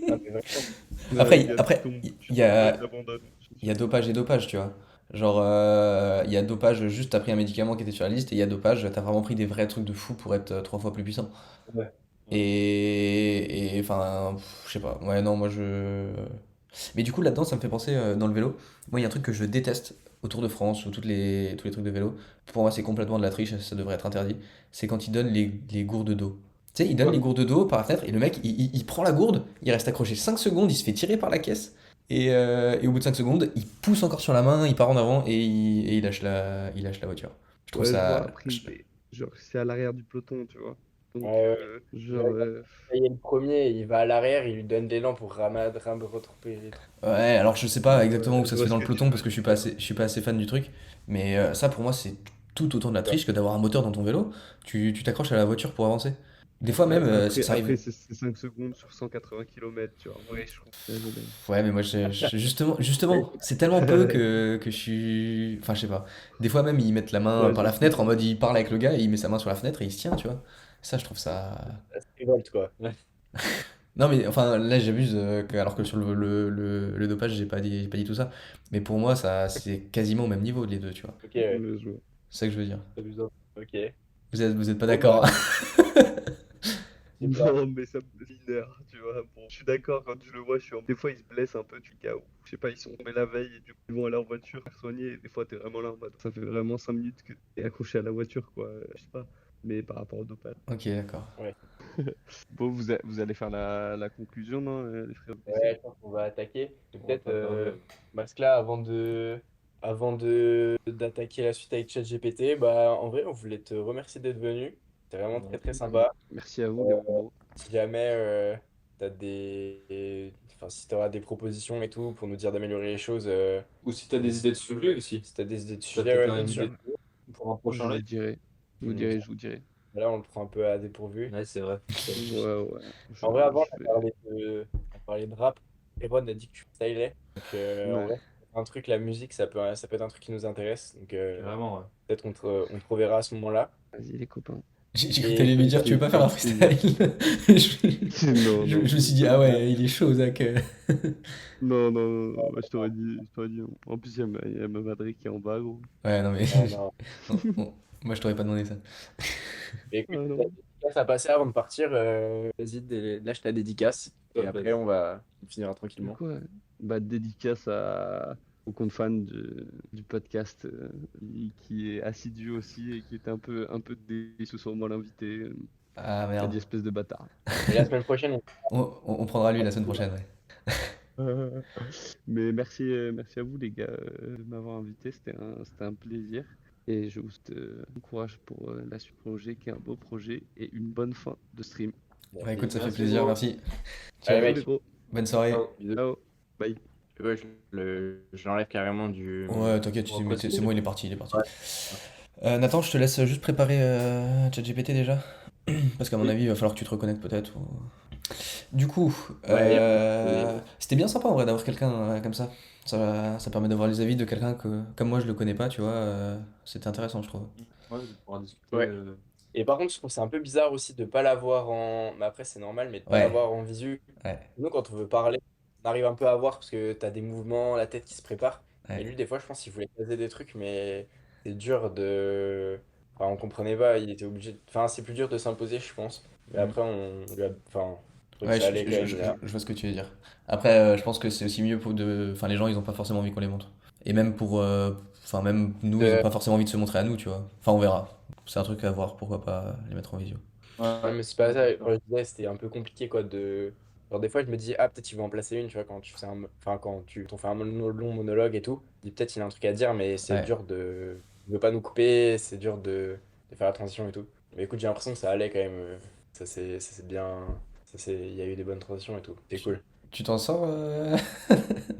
Non, mais vraiment. le Après, gars, après, tu il y tombes et a, t'abandonnes. il y a dopage et dopage, tu vois. Genre, il y a dopage, juste t'as pris un médicament qui était sur la liste, et il y a dopage, t'as vraiment pris des vrais trucs de fou pour être 3 fois plus puissant. Ouais. Ouais. Et enfin, je sais pas. Ouais, non, moi je. Mais du coup, là-dedans, ça me fait penser dans le vélo. Moi, il y a un truc que je déteste au Tour de France ou tous les trucs de vélo. Pour moi, c'est complètement de la triche, ça devrait être interdit. C'est quand ils donnent les gourdes d'eau. Tu sais, ils donnent Ouais. les gourdes d'eau par la fenêtre et le mec, il prend la gourde, il reste accroché 5 secondes, il se fait tirer par la caisse. Et au bout de 5 secondes, il pousse encore sur la main, il part en avant et il lâche la voiture. Je trouve Ouais, je vois, ça. après, genre, c'est à l'arrière du peloton, tu vois. Ouais, Donc, ouais. genre, Ouais, quand il est le premier, il va à l'arrière, il lui donne l'élan pour retrouver les trucs. Ouais, alors je sais pas exactement où ouais, je ça se fait vois dans ce le que tu peloton parce veux que dire. je suis pas assez fan du truc. Mais ça, pour moi, c'est tout autant de la Ouais. triche que d'avoir un moteur dans ton vélo. Tu t'accroches à la voiture pour avancer. Des fois Ouais, même, mais ça arrive. après c'est 5 secondes sur 180 km, tu vois. Ouais, je trouve ça raisonnable. Ouais, mais moi, justement, c'est tellement peu que je suis. Enfin, je sais pas. Des fois même, ils mettent la main Ouais, par je la sais, fenêtre en mode il parle avec le gars et il met sa main sur la fenêtre et il se tient, tu vois. Ça, je trouve ça. Ça se révolte, quoi. Ouais. Non, mais enfin, là, j'abuse, alors que sur le dopage, j'ai pas dit tout ça. Mais pour moi, ça, c'est quasiment au même niveau, les deux, tu vois. Ok, ouais. je vois. C'est ça que je veux dire. C'est bizarre. Ok. Vous êtes pas Bon, bah, d'accord? je sais pas. Non, mais ça me mineur, tu vois. Bon, je suis d'accord, quand je le vois, des fois ils se blessent un peu, tu cas où. Je sais pas, ils sont tombés la veille et du coup ils vont à leur voiture faire soigner et des fois t'es vraiment là en mode. Ça fait vraiment 5 minutes que t'es accroché à la voiture, quoi. Je sais pas. Mais par rapport au dopage. Ok, d'accord. Ouais. Bon, vous allez faire la conclusion, non, les frères BC? Ouais, je pense qu'on va attaquer. Et On va peut-être, pas tarder. parce que là, avant de d'attaquer la suite avec ChatGPT, bah, en vrai, on voulait te remercier d'être venu. C'était vraiment très, très Ouais. sympa. Merci à vous, les Euh, bobos. si jamais, t'as des... Enfin, si t'auras des propositions et tout pour nous dire d'améliorer les choses, Ou si t'as des idées de sujet aussi. si t'as des idées de T'as sujet, peut-être ouais, bien une sûr. idée pour un Je prochain vous live. dirai. Je vous Mm. dirai, je vous dirai. Là, on le prend un peu à dépourvu. Ouais, c'est vrai. Ouais, ouais. En vrai, avant, Je vais. on a parlé de rap. Eron a dit que tu stylais. Donc, en Ouais. vrai, un truc, la musique, ça peut être un truc qui nous intéresse. Donc, Vraiment, ouais. peut-être on te reverra à ce moment-là. Vas-y, les copains. J'ai cru que Et t'allais lui dire, tu veux pas faire un Avec plaisir. freestyle? Je, Non, non. je me suis dit, ah ouais, il est chaud, Zach. Non, non, non, non. Bah, je t'aurais dit. En plus, il y a ma batterie qui est en bas, gros. Ouais, non, mais non, non. moi, je t'aurais pas demandé ça. Et Ah écoute, la non. dédicace à passer avant de partir. Vas-y, lâche ta dédicace. Et Ouais, après, on finira Du tranquillement. coup, bah, dédicace au compte fan du podcast qui est assidu aussi et qui est un peu déçu sur moi l'invité. Ah T'as merde. dit espèce de bâtard. Et la semaine prochaine, On prendra lui la semaine prochaine, ouais. Euh, Mais merci à vous les gars de m'avoir invité, c'était un plaisir. Et je vous souhaite bon courage pour la suite du projet qui est un beau projet et une bonne fin de stream. Bah écoute, ça fait Merci, plaisir, gros. merci. allez, Ciao, Ciao les mec. gros, bonne soirée. Ciao. Bisous. ciao, bye. Ouais, je l'enlève carrément du. Ouais, t'inquiète, Bon, après, c'est bon, il est parti, il est parti. Ouais. Nathan, je te laisse juste préparer ChatGPT déjà. Parce qu'à mon Oui. avis, il va falloir que tu te reconnectes peut-être. Du coup, Ouais, y a pas c'était bien sympa en vrai d'avoir quelqu'un comme ça. Ça permet d'avoir les avis de quelqu'un que, comme moi, je le connais pas, tu vois. C'était intéressant, je trouve. Ouais, on pourra discuter. ouais. Et par contre, je trouve que c'est un peu bizarre aussi de pas l'avoir en. Mais après, c'est normal, mais de pas Ouais, l'avoir en visu. ouais, Nous, quand on veut parler, on arrive un peu à voir parce que t'as des mouvements, la tête qui se prépare. Et ouais. lui, des fois, je pense qu'il voulait caser des trucs, mais c'est dur de. Enfin, on comprenait pas, il était obligé. Enfin, c'est plus dur de s'imposer, je pense. Mais Mm. après, on lui a. Enfin, je trouve que Ouais, ça allait quand même. je vois ce que tu veux dire. Après, je pense que c'est aussi mieux pour de. Enfin, les gens, ils ont pas forcément envie qu'on les montre. Et même pour. Enfin, même nous, ils ont Euh, pas forcément envie de se montrer à nous, tu vois. Enfin, on verra. C'est un truc à voir, pourquoi pas les mettre en visio. Ouais, Ouais. mais c'est pas ça. Quand je disais, c'était un peu compliqué, quoi, de. Genre, des fois, je me dis, ah, peut-être il va en placer une, tu vois, quand tu fais enfin, quand on fait un long monologue et tout. Je dis, peut-être il a un truc à dire, mais c'est Ouais. dur de. Il veut pas nous couper, c'est dur de faire la transition et tout. Mais écoute, j'ai l'impression que ça allait quand même. Ça s'est bien. Il y a eu des bonnes transitions et tout. C'est Tu cool. tu t'en sors,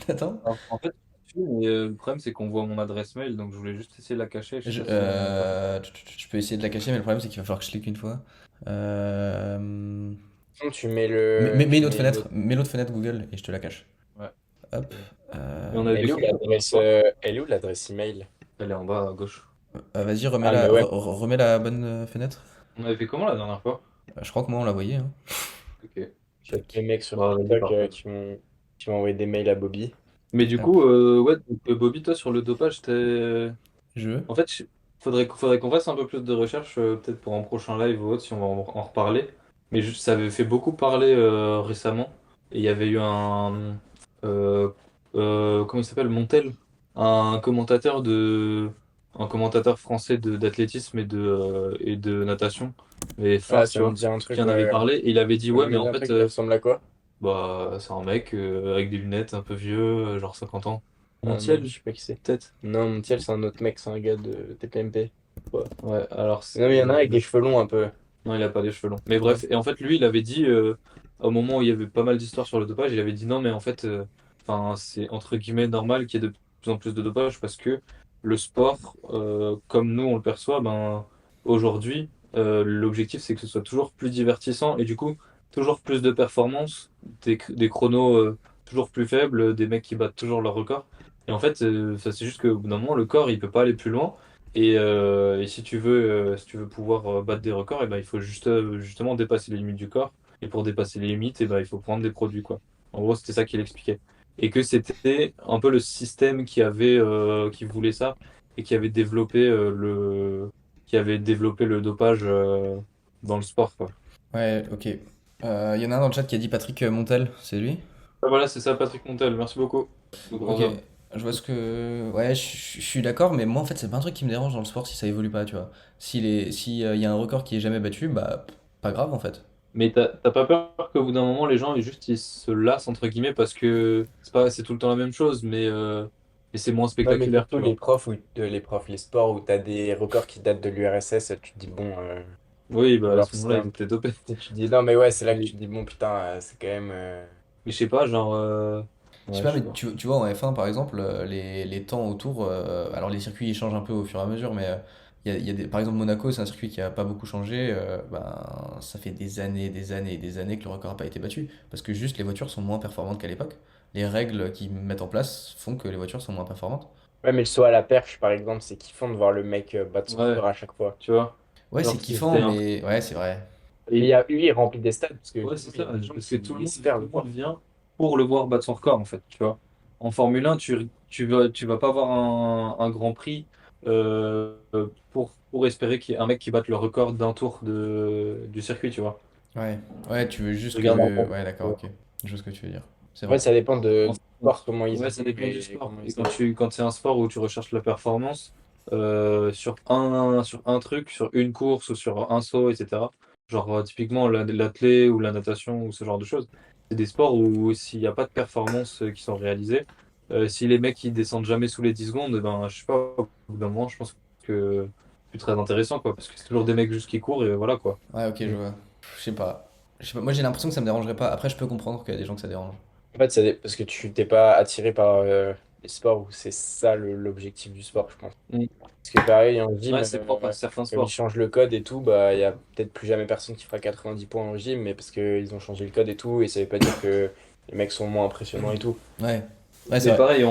Nathan? En fait, mais, le problème, c'est qu'on voit mon adresse mail, donc je voulais juste essayer de la cacher. Je sais pas si Je peux essayer de la cacher, mais le problème, c'est qu'il va falloir que je clique une fois. Euh, Sinon, tu mets le. Mets Tu une autre mets fenêtre, l'autre. mets l'autre fenêtre Google et je te la cache. Ouais. Hop. Ok. Euh, Et on avait Elle est fait où comment la dernière l'adresse fois? elle est où l'adresse email? Elle est en bas à gauche. Vas-y, Ah, mais ouais. remets la bonne fenêtre. On avait fait comment la dernière fois? Je crois que moi, on la voyait, hein. Ok. J'ai Tac. des mecs sur Bon, vas-y, TikTok parfait. qui m'ont envoyé des mails à Bobby. Mais du Hop. coup, ouais, donc, Bobby, toi, sur le dopage, Je. en fait, faudrait qu'on fasse un peu plus de recherche, peut-être pour un prochain live ou autre, si on va en reparler. Mais ça avait fait beaucoup parler récemment. Et il y avait eu euh, comment il s'appelle? Montel, un commentateur un commentateur français d'athlétisme et de natation, mais Ah, phare, tu ça me vois, dit un qui truc, en avait ouais. parlé. Et il avait dit, Ça ouais, me mais dit en un fait, truc qui ressemble à quoi? bah, c'est un mec avec des lunettes un peu vieux, genre 50 ans. Ah non, Montiel, je sais pas qui c'est. peut-être. Non, Montiel, c'est un autre mec, c'est un gars de TPMP. Ouais, ouais, alors Non, mais il y en a un avec des cheveux longs un peu. non, il a pas les cheveux longs. Mais bref, et en fait, lui, il avait dit, au moment où il y avait pas mal d'histoires sur le dopage, il avait dit non, mais en fait, enfin, c'est entre guillemets normal qu'il y ait de plus en plus de dopage parce que le sport, comme nous on le perçoit, ben, aujourd'hui, l'objectif c'est que ce soit toujours plus divertissant et du coup, toujours plus de performances, des chronos toujours plus faibles, des mecs qui battent toujours leur record. Et en fait, ça, c'est juste qu'au bout d'un moment, le corps, il peut pas aller plus loin. Et si tu veux pouvoir battre des records, et ben, il faut justement dépasser les limites du corps. Et pour dépasser les limites, et ben, il faut prendre des produits, quoi. En gros, c'était ça qu'il expliquait. Et que c'était un peu le système qui voulait ça et qui avait développé le dopage dans le sport, quoi. Ouais, ok. Y en a un dans le chat qui a dit Patrick Montel, c'est lui? Ah, voilà, c'est ça, Patrick Montel. Merci beaucoup. Le grand Ok, homme. je vois ce que. Ouais, je suis d'accord, mais moi en fait, c'est pas un truc qui me dérange dans le sport si ça évolue pas, tu vois. Si y a un record qui est jamais battu, bah, pas grave en fait. Mais t'as pas peur qu'au bout d'un moment, les gens ils se lassent, entre guillemets, parce que c'est tout le temps la même chose, mais c'est moins Ouais, mais spectaculaire, surtout tu vois. les profs, les sports où t'as des records qui datent de l'URSS, tu te dis bon. Oui, bah à Alors ce que moment-là, c'était ils étaient dopés. tu te dis, non, mais ouais, c'est là que Mais, tu te dis, bon, putain, c'est quand même. mais je sais pas, genre. Je sais Ouais, pas, je sais mais pas. tu vois, en F1 par exemple, les temps autour, alors les circuits ils changent un peu au fur et à mesure, mais il y a par exemple Monaco, c'est un circuit qui a pas beaucoup changé, ben, ça fait des années, des années et des années que le record n'a pas été battu, parce que juste les voitures sont moins performantes qu'à l'époque. Les règles qu'ils mettent en place font que les voitures sont moins performantes. Ouais, mais le saut à la perche, par exemple, c'est kiffant de voir le mec battre son Ouais, record à chaque fois. tu vois. Ouais, c'est Genre, kiffant, c'était un. mais ouais, c'est vrai. Mais Et lui, il remplit des stades, parce que ouais, du c'est coup, il y ça, a des gens parce que tout qui le monde, espèrent tout le le monde voir. vient pour le voir battre son record, en fait, tu vois. En Formule 1, tu vas pas avoir un Grand Prix pour espérer qu'il y ait un mec qui batte le record d'un tour du circuit, tu vois. Ouais, ouais, tu veux Tu juste regardes que. Ouais, d'accord, ok. Je vois ce que tu veux dire. C'est En fait, vrai. ça dépend en- du sport, comment ils ouais, ça évoluent dépend du et sport. comment ils Et s'adaptent. quand c'est un sport où tu recherches la performance, sur un truc, sur une course ou sur un saut, etc. Genre, typiquement, l'athlé ou la natation ou ce genre de choses. C'est des sports où s'il n'y a pas de performances qui sont réalisées, si les mecs ils descendent jamais sous les 10 secondes, ben, je sais pas, au bout d'un moment, je pense que c'est très intéressant, quoi. Parce que c'est toujours des mecs juste qui courent et voilà, quoi. Ouais, ok, je Mm. vois. Je sais pas. Je sais pas. Moi, j'ai l'impression que ça me dérangerait pas. Après, je peux comprendre qu'il y a des gens que ça dérange. En fait, parce que tu t'es pas attiré par les sports où c'est ça l'objectif du sport, je pense. Mm. Parce que pareil, en gym, Ouais, c'est propre à certains comme ils sports. changent le code et tout, bah il y a peut-être plus jamais personne qui fera 90 points en gym, mais parce qu'ils ont changé le code et tout, et ça veut pas dire que les mecs sont moins impressionnants et tout. Ouais. Ouais, c'est Mais vrai. pareil,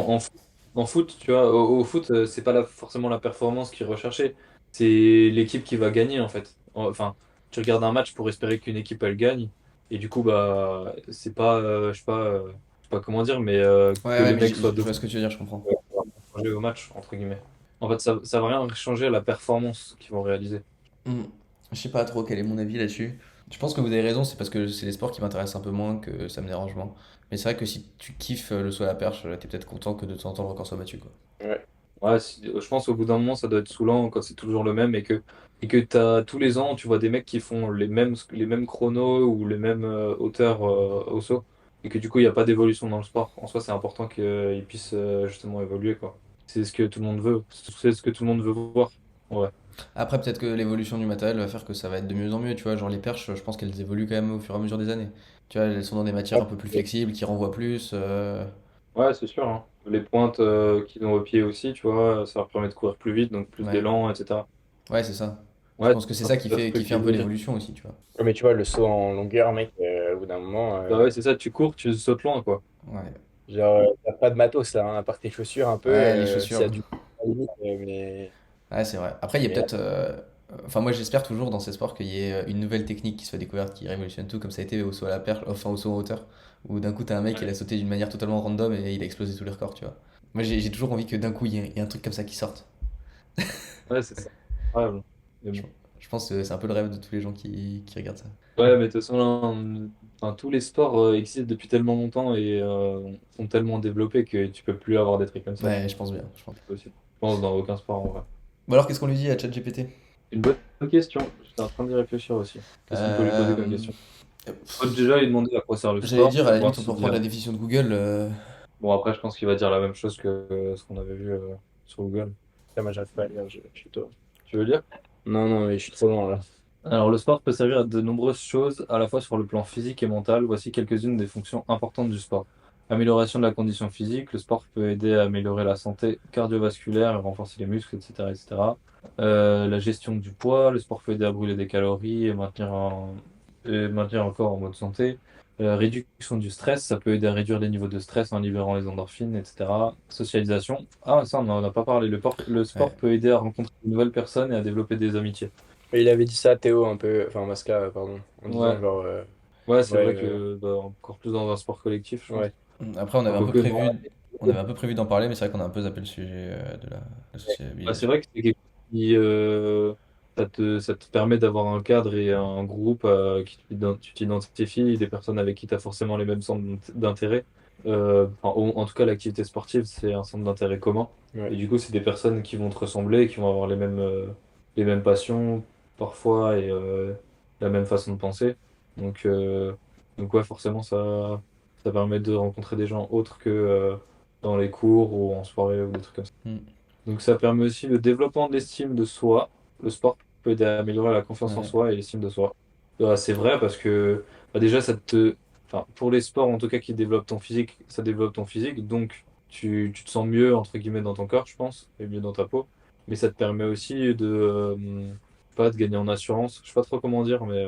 en foot, tu vois, au foot, c'est pas forcément la performance qui est recherchée, c'est l'équipe qui va gagner, en fait. Enfin, tu regardes un match pour espérer qu'une équipe, elle gagne, et du coup, bah, c'est pas, je sais pas comment dire, mais Ouais, que ouais, les mais mecs soient je vois dominants ce que tu veux dire, je comprends. changer au match, entre guillemets. En fait, ça va rien changer à la performance qu'ils vont réaliser. Hmm. Je sais pas trop quel est mon avis là-dessus. Je pense que vous avez raison, c'est parce que c'est les sports qui m'intéressent un peu moins que ça me dérange moins. Mais c'est vrai que si tu kiffes le saut à la perche, t'es peut-être content que de temps en temps le record soit battu, quoi. Ouais. Ouais, je pense au bout d'un moment, ça doit être saoulant quand c'est toujours le même et que tous les ans, tu vois des mecs qui font les mêmes chronos ou les mêmes hauteurs au saut et que du coup, il n'y a pas d'évolution dans le sport. En soi, c'est important qu'ils puissent justement évoluer, quoi. C'est ce que tout le monde veut. C'est ce que tout le monde veut voir. Ouais. Après, peut-être que l'évolution du matériel va faire que ça va être de mieux en mieux, tu vois. Genre les perches, je pense qu'elles évoluent quand même au fur et à mesure des années. Tu vois, elles sont dans des matières un peu plus flexibles, qui renvoient plus. Ouais, c'est sûr, hein. Les pointes qu'ils ont au pied aussi, tu vois, ça leur permet de courir plus vite, donc plus Ouais, d'élan, etc. ouais, c'est ça. Je Ouais, pense que c'est c'est ça un qui truc fait un qu'ils peu veulent dire. l'évolution aussi, tu vois. Ouais, mais tu vois, le saut en longueur, mec, au bout d'un moment, Bah ouais, c'est ça, tu cours, tu sautes loin, quoi. Ouais, genre, t'as pas de matos là, hein, à part tes chaussures un peu, ouais, les s'il y chaussures. a du à la limite, mais. Ouais, c'est vrai. Après, il y a mais peut-être. Enfin, moi, j'espère toujours dans ces sports qu'il y ait une nouvelle technique qui soit découverte, qui révolutionne tout, comme ça a été au saut à la perche, enfin au saut en hauteur, où d'un coup, t'as un mec, il a Ouais, sauté d'une manière totalement random et il a explosé tous les records, tu vois. Moi, j'ai toujours envie que d'un coup, il y ait un truc comme ça qui sorte. ouais, c'est ça. Ouais, mais Je, bon. je pense que c'est un peu le rêve de tous les gens qui regardent ça. Ouais, mais de toute façon, là, enfin, tous les sports existent depuis tellement longtemps et sont tellement développés que tu peux plus avoir des trucs comme ça, tu Ouais, vois. je pense bien. C'est possible. Je pense dans aucun sport en vrai. Bon, alors, qu'est-ce qu'on lui dit à ChatGPT? Une bonne question. J'étais en train d'y réfléchir aussi. Qu'est-ce qu'on peut lui poser comme Euh, question? On peut déjà lui demander à quoi sert le J'allais sport dire, à pour la voir limite, on peut s'il dit reprendre rien. la définition de Google. Bon, après, je pense qu'il va dire la même chose que ce qu'on avait vu sur Google. Putain, moi, j'arrive pas à lire, je suis toi. Tu veux lire? Non, non, mais je suis trop loin là. Alors, le sport peut servir à de nombreuses choses, à la fois sur le plan physique et mental. Voici quelques-unes des fonctions importantes du sport. Amélioration de la condition physique. Le sport peut aider à améliorer la santé cardiovasculaire et renforcer les muscles, etc., etc. La gestion du poids. Le sport peut aider à brûler des calories et maintenir un corps en mode santé. Réduction du stress. Ça peut aider à réduire les niveaux de stress en libérant les endorphines, etc. Socialisation. Ah, ça, on n'en a pas parlé. Le sport Ouais. peut aider à rencontrer de nouvelles personnes et à développer des amitiés. Et il avait dit ça, Théo, un peu, enfin Masca, pardon, en disant Ouais. genre, Ouais, c'est ouais, vrai que bah, encore plus dans un sport collectif, je pense. ouais. Après, on avait Enfin, un peu quoique, non. prévu d'en parler, mais c'est vrai qu'on a un peu zappé le sujet la Bah, c'est sociabilisation. vrai que c'est quelque chose qui ça te permet d'avoir un cadre et un groupe tu t'identifies, des personnes avec qui tu as forcément les mêmes centres d'intérêt. Enfin, en tout cas, l'activité sportive, c'est un centre d'intérêt commun. Ouais. Et du coup, c'est des personnes qui vont te ressembler, qui vont avoir les mêmes passions parfois et la même façon de penser. Donc, euh, donc ouais, forcément, ça permet de rencontrer des gens autres que dans les cours ou en soirée ou des trucs comme ça. Hmm. Donc ça permet aussi le développement de l'estime de soi, le sport. peut aider à améliorer la confiance en Ouais. soi et l'estime de soi. C'est vrai parce que déjà, enfin, pour les sports en tout cas qui développent ton physique, ça développe ton physique, donc tu te sens mieux entre guillemets dans ton corps, je pense, et mieux dans ta peau. Mais ça te permet aussi pas de gagner en assurance, je sais pas trop comment dire, mais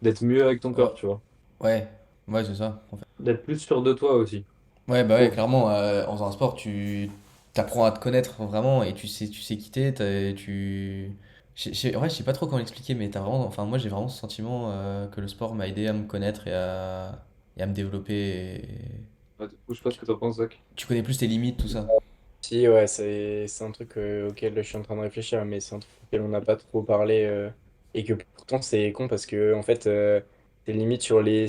d'être mieux avec ton Ouais, corps, tu vois. ouais, ouais, c'est ça, en fait. D'être plus sûr de toi aussi, Ouais, je bah ouais, trouve. clairement, en faisant un sport, tu t'apprends à te connaître vraiment et tu sais quitter, ouais, je sais pas trop comment l'expliquer, mais t'as vraiment, enfin, moi j'ai vraiment ce sentiment que le sport m'a aidé à me connaître et à me développer. Ouais, du coup, je sais pas ce que t'en penses, Zach. Tu connais plus tes limites, tout ça. Si, ouais, c'est un truc auquel je suis en train de réfléchir, mais c'est un truc auquel on n'a pas trop parlé et que pourtant c'est con parce que en fait, c'est limite sur les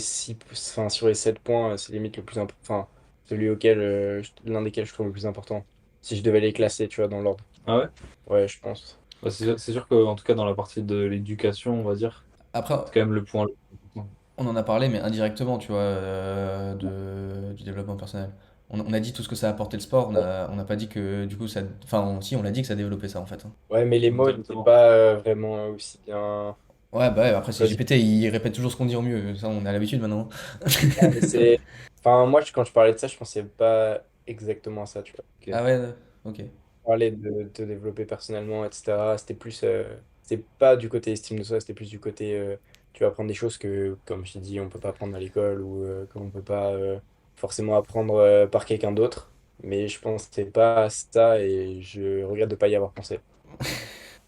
enfin, sur les 7 points, c'est limite le plus important, enfin, celui auquel, l'un desquels je trouve le plus important. Si je devais les classer, tu vois, dans l'ordre. Ah ouais? Ouais, je pense. Bah, c'est sûr qu'en tout cas, dans la partie de l'éducation, on va dire, Après, c'est quand même le point le plus important. on en a parlé, mais indirectement, tu vois, du développement personnel. On a dit tout ce que ça a apporté le sport, on n'a pas dit que du coup ça. Enfin, si, on l'a dit que ça développait ça en fait, hein. Ouais, mais les mots n'étaient Indirectement. pas vraiment aussi bien. Ouais, bah ouais, après c'est Codés. GPT, il répète toujours ce qu'on dit en mieux, ça on a l'habitude maintenant. Ouais, mais c'est. Enfin, moi, quand je parlais de ça, je pensais pas exactement à ça, tu vois. Ah Ok. ouais, ok. Parler de te développer personnellement, etc. C'était plus, c'est pas du côté estime de soi, c'était plus du côté, tu vas apprendre des choses que, comme je t'ai dit, on peut pas apprendre à l'école ou qu'on peut pas forcément apprendre par quelqu'un d'autre. Mais je pensais pas à ça et je regrette de pas y avoir pensé.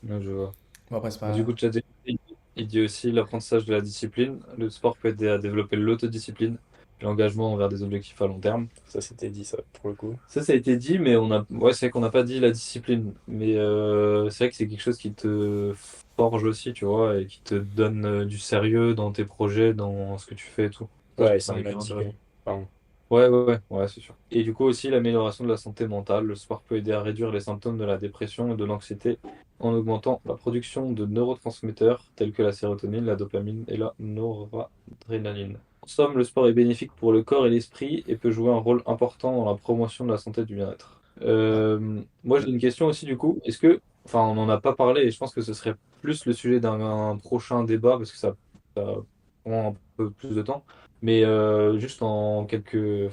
Ouais, je vois. Bon, après c'est Du pas. coup, ChatGPT, il dit aussi l'apprentissage de la discipline. Le sport peut aider à développer l'autodiscipline et l'engagement envers des objectifs à long terme. Ça, c'était dit, ça, pour le coup. Ça a été dit, mais ouais, c'est vrai qu'on n'a pas dit la discipline. Mais c'est vrai que c'est quelque chose qui te forge aussi, tu vois, et qui te donne du sérieux dans tes projets, dans ce que tu fais et tout. Ça, je Ouais, trouve c'est ça un hyper outil, intéressant. quand Pardon. Ouais, c'est sûr. Et du coup aussi l'amélioration de la santé mentale. Le sport peut aider à réduire les symptômes de la dépression et de l'anxiété en augmentant la production de neurotransmetteurs tels que la sérotonine, la dopamine et la noradrénaline. En somme, le sport est bénéfique pour le corps et l'esprit et peut jouer un rôle important dans la promotion de la santé et du bien-être. Ah, Moi j'ai une question aussi du coup. Enfin on n'en a pas parlé et je pense que ce serait plus le sujet d'un prochain débat parce que ça prend un peu plus de temps. Mais juste en quelques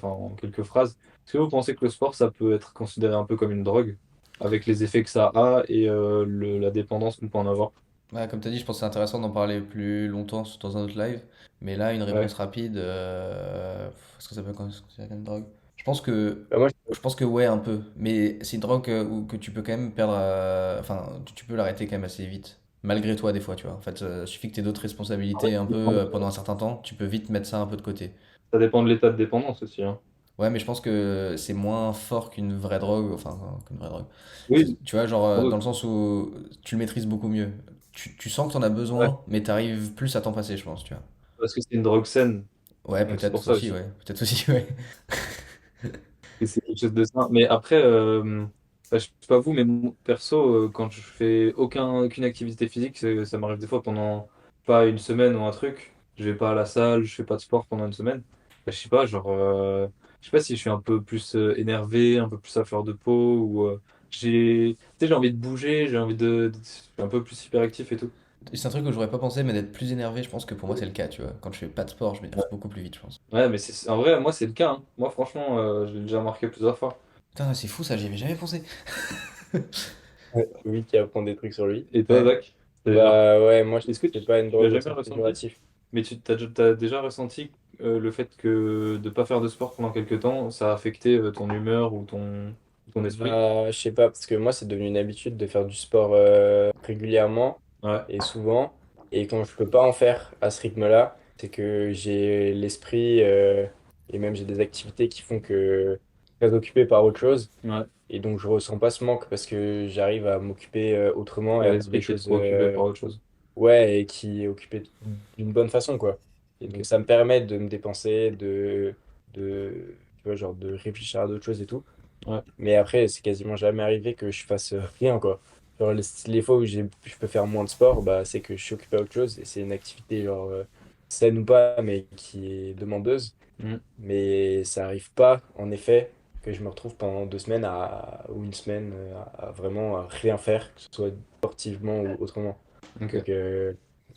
phrases, est-ce que vous pensez que le sport, ça peut être considéré un peu comme une drogue, avec les effets que ça a et la dépendance qu'on peut en avoir? ouais, comme tu as dit, je pense que c'est intéressant d'en parler plus longtemps dans un autre live, mais là, une Ouais. réponse rapide, est-ce que ça peut être considéré comme une drogue? Je pense que, Bah, moi, je pense que ouais, un peu, mais c'est une drogue que tu peux quand même perdre, enfin, tu peux l'arrêter quand même assez vite, malgré toi des fois, tu vois. En fait, il suffit que tu aies d'autres En fait, responsabilités un peu pendant un certain temps, tu peux vite mettre ça un peu de côté. ça dépend de l'état de dépendance aussi, hein. Ouais, mais je pense que c'est moins fort qu'une vraie drogue, enfin, qu'une vraie drogue. Oui, Tu vois, genre, sans dans doute. le sens où tu le maîtrises beaucoup mieux. Tu sens que t'en as Ouais, besoin, mais t'arrives plus à t'en passer, je pense, tu vois. parce que c'est une drogue saine, Ouais, donc c'est pour peut-être ça aussi, aussi. ouais. Peut-être aussi, ouais. Et c'est quelque chose de sain. Mais après, bah, je sais pas vous, mais perso, quand je fais aucune activité physique, ça m'arrive des fois pendant pas une semaine ou un truc, je vais pas à la salle, je fais pas de sport pendant une semaine. Bah, je sais pas, genre, je sais pas si je suis un peu plus énervé, un peu plus à fleur de peau, ou tu sais, j'ai envie de bouger, je suis un peu plus hyperactif et tout. C'est un truc que j'aurais pas pensé, mais d'être plus énervé, je pense que pour moi, c'est le cas, tu vois. Quand je fais pas de sport, je m'énerve beaucoup plus vite, je pense. Ouais, mais en vrai, moi, c'est le cas, hein. Moi, franchement, je l'ai déjà remarqué plusieurs fois. Putain, c'est fou ça, j'y avais jamais pensé. ouais, lui qui apprend des trucs sur lui. Et toi, Ouais. Zach? Bah ouais, moi, Est-ce que c'est pas une tu l'as drogue au jamais sens ressenti? péjoratif. Mais t'as déjà ressenti le fait que de pas faire de sport pendant quelques temps, ça a affecté ton humeur ou ton esprit? Bah, je sais pas, parce que moi, c'est devenu une habitude de faire du sport régulièrement Ouais, et souvent. Et quand je peux pas en faire à ce rythme-là, c'est que j'ai l'esprit et même j'ai des activités qui font que je suis très occupé par autre chose. ouais. Et donc, je ressens pas ce manque parce que j'arrive à m'occuper autrement et Ouais, à faire des l'esprit qui est choses, trop occupé par autre chose. ouais, et qui est occupé d'une bonne façon, quoi. Et Ok. donc, ça me permet de me dépenser, tu vois, genre, de réfléchir à d'autres choses et tout. Ouais, Mais après, c'est quasiment jamais arrivé que je fasse rien, quoi. Genre, les fois où je peux faire moins de sport, bah, c'est que je suis occupé à autre chose et c'est une activité, genre, saine ou pas, mais qui est demandeuse. mm, Mais ça arrive pas, en effet, que je me retrouve pendant 2 semaines ou une semaine à vraiment à rien faire, que ce soit sportivement ou autrement. Ok. Donc,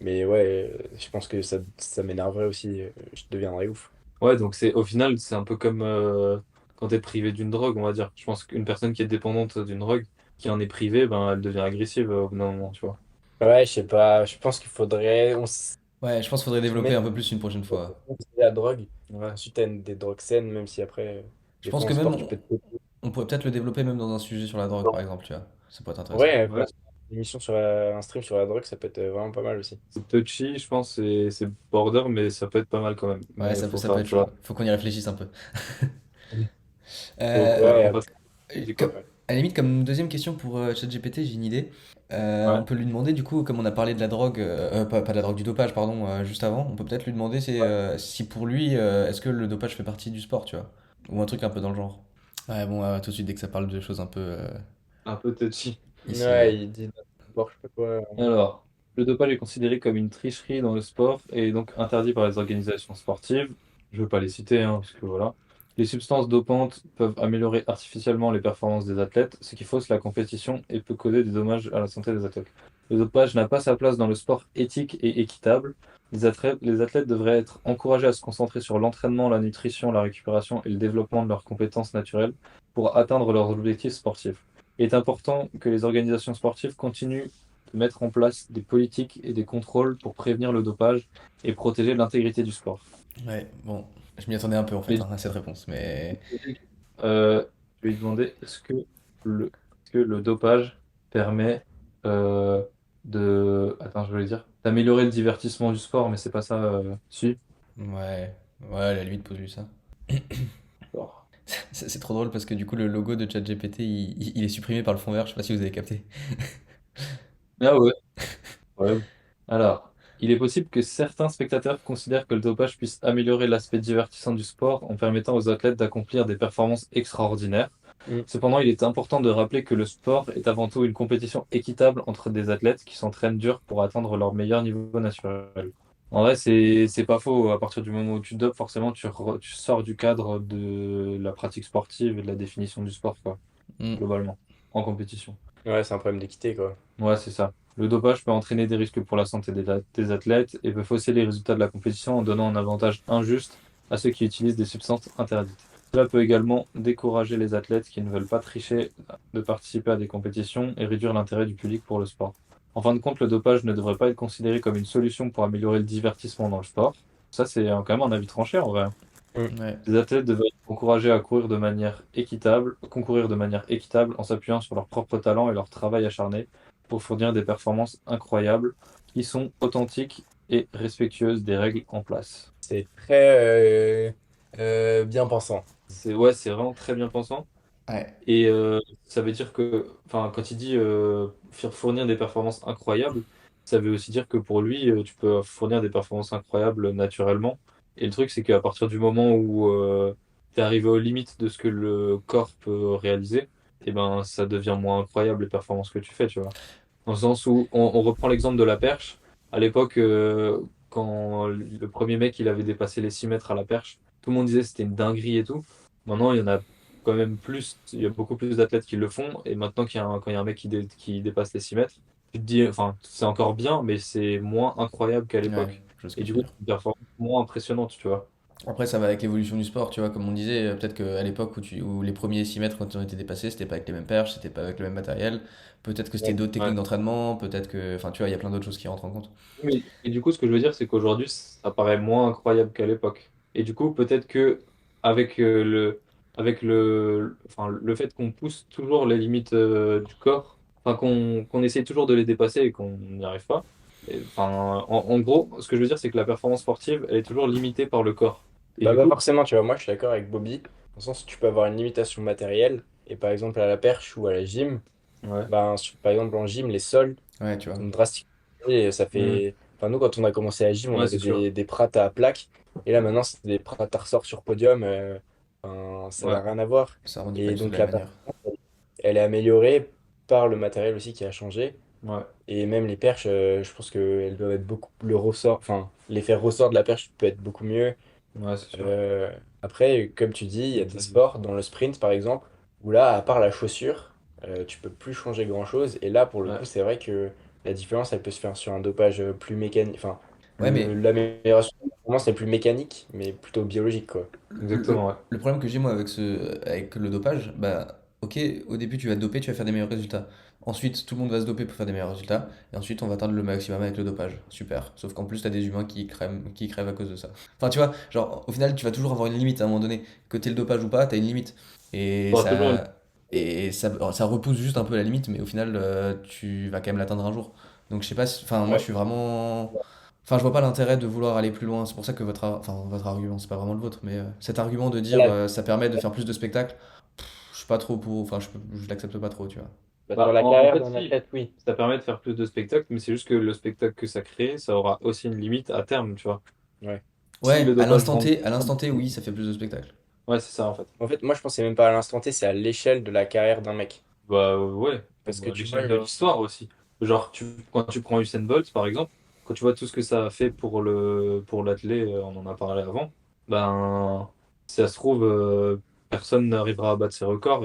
mais ouais, je pense que ça m'énerverait aussi. Je deviendrais ouf. Ouais, donc c'est au final, c'est un peu comme quand t'es privé d'une drogue, on va dire. Je pense qu'une personne qui est dépendante d'une drogue, qui en est privée, ben, elle devient agressive au bout d'un moment, tu vois. Ouais, je sais pas. Je pense qu'il faudrait. Ouais, je pense qu'il faudrait Se développer mettre un peu plus une prochaine fois. la drogue. Ouais. Ensuite, t'as des drogues saines, même si après, Je des pense fois en que même sport, tu peux te. on pourrait peut-être le développer même dans un sujet sur la drogue, par exemple, tu vois. Ça pourrait être intéressant. Ouais, Ouais. une émission un stream sur la drogue, ça peut être vraiment pas mal aussi. C'est touchy, je pense, c'est border, mais ça peut être pas mal quand même. Ouais, Mais il faut ça peut faire, être tu chaud. vois. Faut qu'on y réfléchisse un peu. Faut, Euh, ouais, Ouais, faut pas se- comme- ouais. à la limite, comme deuxième question pour ChatGPT, j'ai une idée. On Ouais. peut lui demander, du coup, comme on a parlé de la drogue, pas de la drogue, du dopage, pardon, juste avant, on peut peut-être lui demander si pour lui, est-ce que le dopage fait partie du sport, tu vois. Ou un truc un peu dans le genre. Ouais, bon, tout de suite, dès que ça parle de choses un peu Un peu touchy. ici. Ouais, il dit sport, je sais pas quoi. Alors, le dopage est considéré comme une tricherie dans le sport et est donc interdit par les organisations sportives. Je ne veux pas les citer, hein, parce que voilà. Les substances dopantes peuvent améliorer artificiellement les performances des athlètes, ce qui fausse la compétition et peut causer des dommages à la santé des athlètes. Le dopage n'a pas sa place dans le sport éthique et équitable. Les athlètes devraient être encouragés à se concentrer sur l'entraînement, la nutrition, la récupération et le développement de leurs compétences naturelles pour atteindre leurs objectifs sportifs. Il est important que les organisations sportives continuent de mettre en place des politiques et des contrôles pour prévenir le dopage et protéger l'intégrité du sport. Ouais, bon, je m'y attendais un peu en fait Mais hein, à cette réponse, mais je vais lui demander est-ce que le dopage permet euh, attends, je voulais dire d'améliorer le divertissement du sport, mais c'est pas ça. Si. ouais, à la limite, pose-lui ça. Alors. C'est trop drôle parce que du coup, le logo de ChatGPT, il est supprimé par le fond vert, je sais pas si vous avez capté. Ah ouais. Ouais. Alors, il est possible que certains spectateurs considèrent que le dopage puisse améliorer l'aspect divertissant du sport en permettant aux athlètes d'accomplir des performances extraordinaires. Mm. Cependant, il est important de rappeler que le sport est avant tout une compétition équitable entre des athlètes qui s'entraînent dur pour atteindre leur meilleur niveau naturel. En vrai, c'est pas faux. À partir du moment où tu dopes, forcément, tu sors du cadre de la pratique sportive et de la définition du sport, quoi, Hmm, globalement, en compétition. Ouais, c'est un problème d'équité, quoi. Ouais, c'est ça. Le dopage peut entraîner des risques pour la santé des athlètes et peut fausser les résultats de la compétition en donnant un avantage injuste à ceux qui utilisent des substances interdites. Cela peut également décourager les athlètes qui ne veulent pas tricher de participer à des compétitions et réduire l'intérêt du public pour le sport. En fin de compte, le dopage ne devrait pas être considéré comme une solution pour améliorer le divertissement dans le sport. Ça, c'est quand même un avis tranché en vrai. Mm. ouais. Les athlètes devraient être encouragés à concourir de manière équitable en s'appuyant sur leur propre talent et leur travail acharné pour fournir des performances incroyables qui sont authentiques et respectueuses des règles en place. C'est très bien pensant. C'est vraiment très bien pensant. Ouais, Et ça veut dire que, enfin, quand il dit fournir des performances incroyables, ça veut aussi dire que pour lui, tu peux fournir des performances incroyables naturellement. Et le truc, c'est qu'à partir du moment où tu es arrivé aux limites de ce que le corps peut réaliser, et ben, ça devient moins incroyable les performances que tu fais, tu vois. Dans le sens où on reprend l'exemple de la perche. À l'époque, quand le premier mec il avait dépassé les 6 mètres à la perche, tout le monde disait que c'était une dinguerie et tout. Maintenant, il y en a quand même plus, il y a beaucoup plus d'athlètes qui le font. Et maintenant quand il y a un mec qui dépasse les 6 mètres, tu te dis, enfin, c'est encore bien, mais c'est moins incroyable qu'à ouais, l'époque. je vois ce que Et tu du veux coup, dire. c'est une performance moins impressionnante, tu vois. Après, ça va avec l'évolution du sport, tu vois, comme on disait, peut-être qu'à l'époque où les premiers 6 mètres, quand ils ont été dépassés, c'était pas avec les mêmes perches, c'était pas avec le même matériel. Peut-être que c'était Ouais. d'autres techniques Ouais. d'entraînement, peut-être que. Enfin, tu vois, il y a plein d'autres choses qui rentrent en compte. Et du coup, ce que je veux dire, c'est qu'aujourd'hui, ça paraît moins incroyable qu'à l'époque. Et du coup, peut-être que avec enfin, le fait qu'on pousse toujours les limites du corps, enfin qu'on essaye toujours de les dépasser et qu'on n'y arrive pas. Enfin, en gros, ce que je veux dire, c'est que la performance sportive, elle est toujours limitée par le corps. Et Bah, du pas coup, forcément, tu vois. Moi, je suis d'accord avec Bobby. Dans le sens où tu peux avoir une limitation matérielle. Et par exemple, à la perche ou à la gym, ouais, ben, par exemple, en gym, les sols Ouais, tu vois. sont drastiquement. Et ça Hmm. fait. Enfin, nous, quand on a commencé à gym, on Ouais, c'est avait sûr. des prates à plaques. Et là, maintenant, c'est des prates à ressort sur podium. Enfin, ça Ouais, n'a rien à voir. Ça rendit pas Et du tout de donc, la même la manière. performance, elle est améliorée par le matériel aussi qui a changé. ouais, Et même les perches, je pense qu'elles doivent être beaucoup. Le ressort, enfin, l'effet ressort de la perche peut être beaucoup mieux. ouais, c'est sûr. Euh, Après, comme tu dis, il y a des Vas-y. sports, dans le sprint par exemple, où là, à part la chaussure, tu peux plus changer grand-chose. Et là, pour le Ouais, coup, c'est vrai que la différence, elle peut se faire sur un dopage plus mécanique. Enfin, Ouais, mais l'amélioration de la performance est plus mécanique, mais plutôt biologique, quoi. Exactement, ouais. le problème que j'ai moi avec le dopage, bah ok, au début tu vas te doper, tu vas faire des meilleurs résultats. Ensuite, tout le monde va se doper pour faire des meilleurs résultats. Et ensuite, on va atteindre le maximum avec le dopage. Super. Sauf qu'en plus, t'as des humains qui crèvent à cause de ça. Enfin, tu vois, genre, au final, tu vas toujours avoir une limite à un moment donné. Que t'aies le dopage ou pas, t'as une limite. Et T'auras toujours une. ça, ça repousse juste un peu la limite, mais au final, tu vas quand même l'atteindre un jour. Donc, je sais pas, enfin, moi, je Ouais. suis vraiment. Enfin, je vois pas l'intérêt de vouloir aller plus loin. C'est pour ça que votre argument, c'est pas vraiment le vôtre, mais cet argument de dire Là, ça permet de faire plus de spectacles, je suis pas trop pour. Enfin, je l'accepte pas trop, tu vois. bah, sur Bah, la en carrière fait, d'un si, athlète, oui. ça permet de faire plus de spectacles, mais c'est juste que le spectacle que ça crée, ça aura aussi une limite à terme, tu vois. Ouais. Si le Ouais, dopage rend. À l'instant T, oui, ça fait plus de spectacles. Ouais, c'est ça, en fait. En fait, moi, je pensais même pas à l'instant T, c'est à l'échelle de la carrière d'un mec. Bah ouais, Parce que bah, à tu vois, l'échelle de l'histoire aussi. Genre, quand tu prends Usain Bolt, par exemple, quand tu vois tout ce que ça a fait pour l'athlète, on en a parlé avant, ben, si ça se trouve, personne n'arrivera à battre ses records,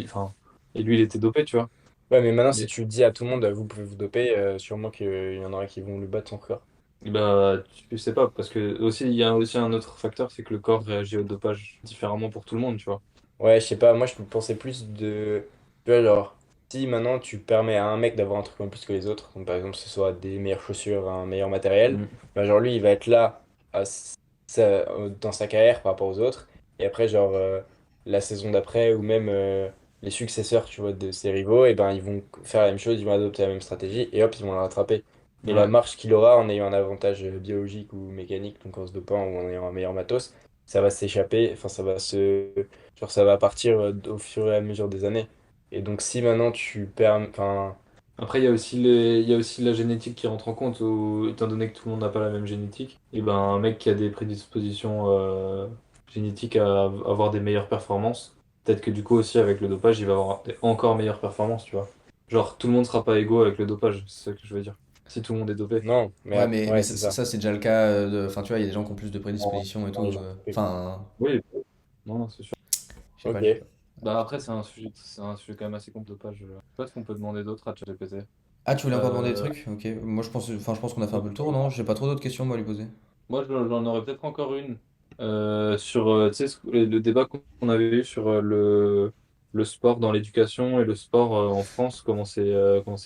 enfin, et lui, il était dopé, tu vois. ouais, mais maintenant, si Mais, tu dis à tout le monde, vous pouvez vous doper, sûrement qu'il y en aura qui vont lui battre son corps. bah, tu sais pas, parce que aussi, il y a aussi un autre facteur, c'est que le corps réagit au dopage différemment pour tout le monde, tu vois. Ouais, je sais pas, moi, je pensais plus de. Tu vois, genre, si maintenant tu permets à un mec d'avoir un truc en plus que les autres, donc par exemple, ce soit des meilleures chaussures, un meilleur matériel, Mm. bah, genre, lui, il va être là dans sa carrière par rapport aux autres. Et après, genre, la saison d'après, ou même les successeurs, tu vois, de ses rivaux, et ben, ils vont faire la même chose, ils vont adopter la même stratégie, et hop, ils vont le rattraper. Et la Ouais. marche qu'il aura en ayant un avantage biologique ou mécanique, donc en se dopant ou en ayant un meilleur matos, ça va s'échapper, enfin, genre, ça va partir au fur et à mesure des années. Et donc, si maintenant tu perds. Enfin, Après, il y a aussi la génétique qui rentre en compte, où, étant donné que tout le monde n'a pas la même génétique, et ben un mec qui a des prédispositions génétiques à avoir des meilleures performances, peut-être que du coup aussi avec le dopage, il va avoir des encore meilleures performances, tu vois. Genre, tout le monde sera pas égaux avec le dopage, c'est ça que je veux dire. Si tout le monde est dopé. non, mais Ouais, mais ouais, c'est ça. ça, c'est déjà le cas. Enfin, tu vois, il y a des gens qui ont plus de Non, prédispositions et non, tout. les gens sont plus. Enfin, Oui, non, non, c'est sûr. je sais pas, je sais Ok. pas. Bah après, c'est un sujet quand même assez complet, dopage. Je sais pas ce qu'on peut demander d'autre à ChatGPT. Ah, tu voulais encore demander des Euh, trucs? Ok. Moi, je pense qu'on a fait un peu le tour, non? J'ai pas trop d'autres questions, moi, à lui poser. Moi, j'en aurais peut-être encore une sur tu sais, le débat qu'on avait eu sur le sport dans l'éducation et le sport en France, comment c'est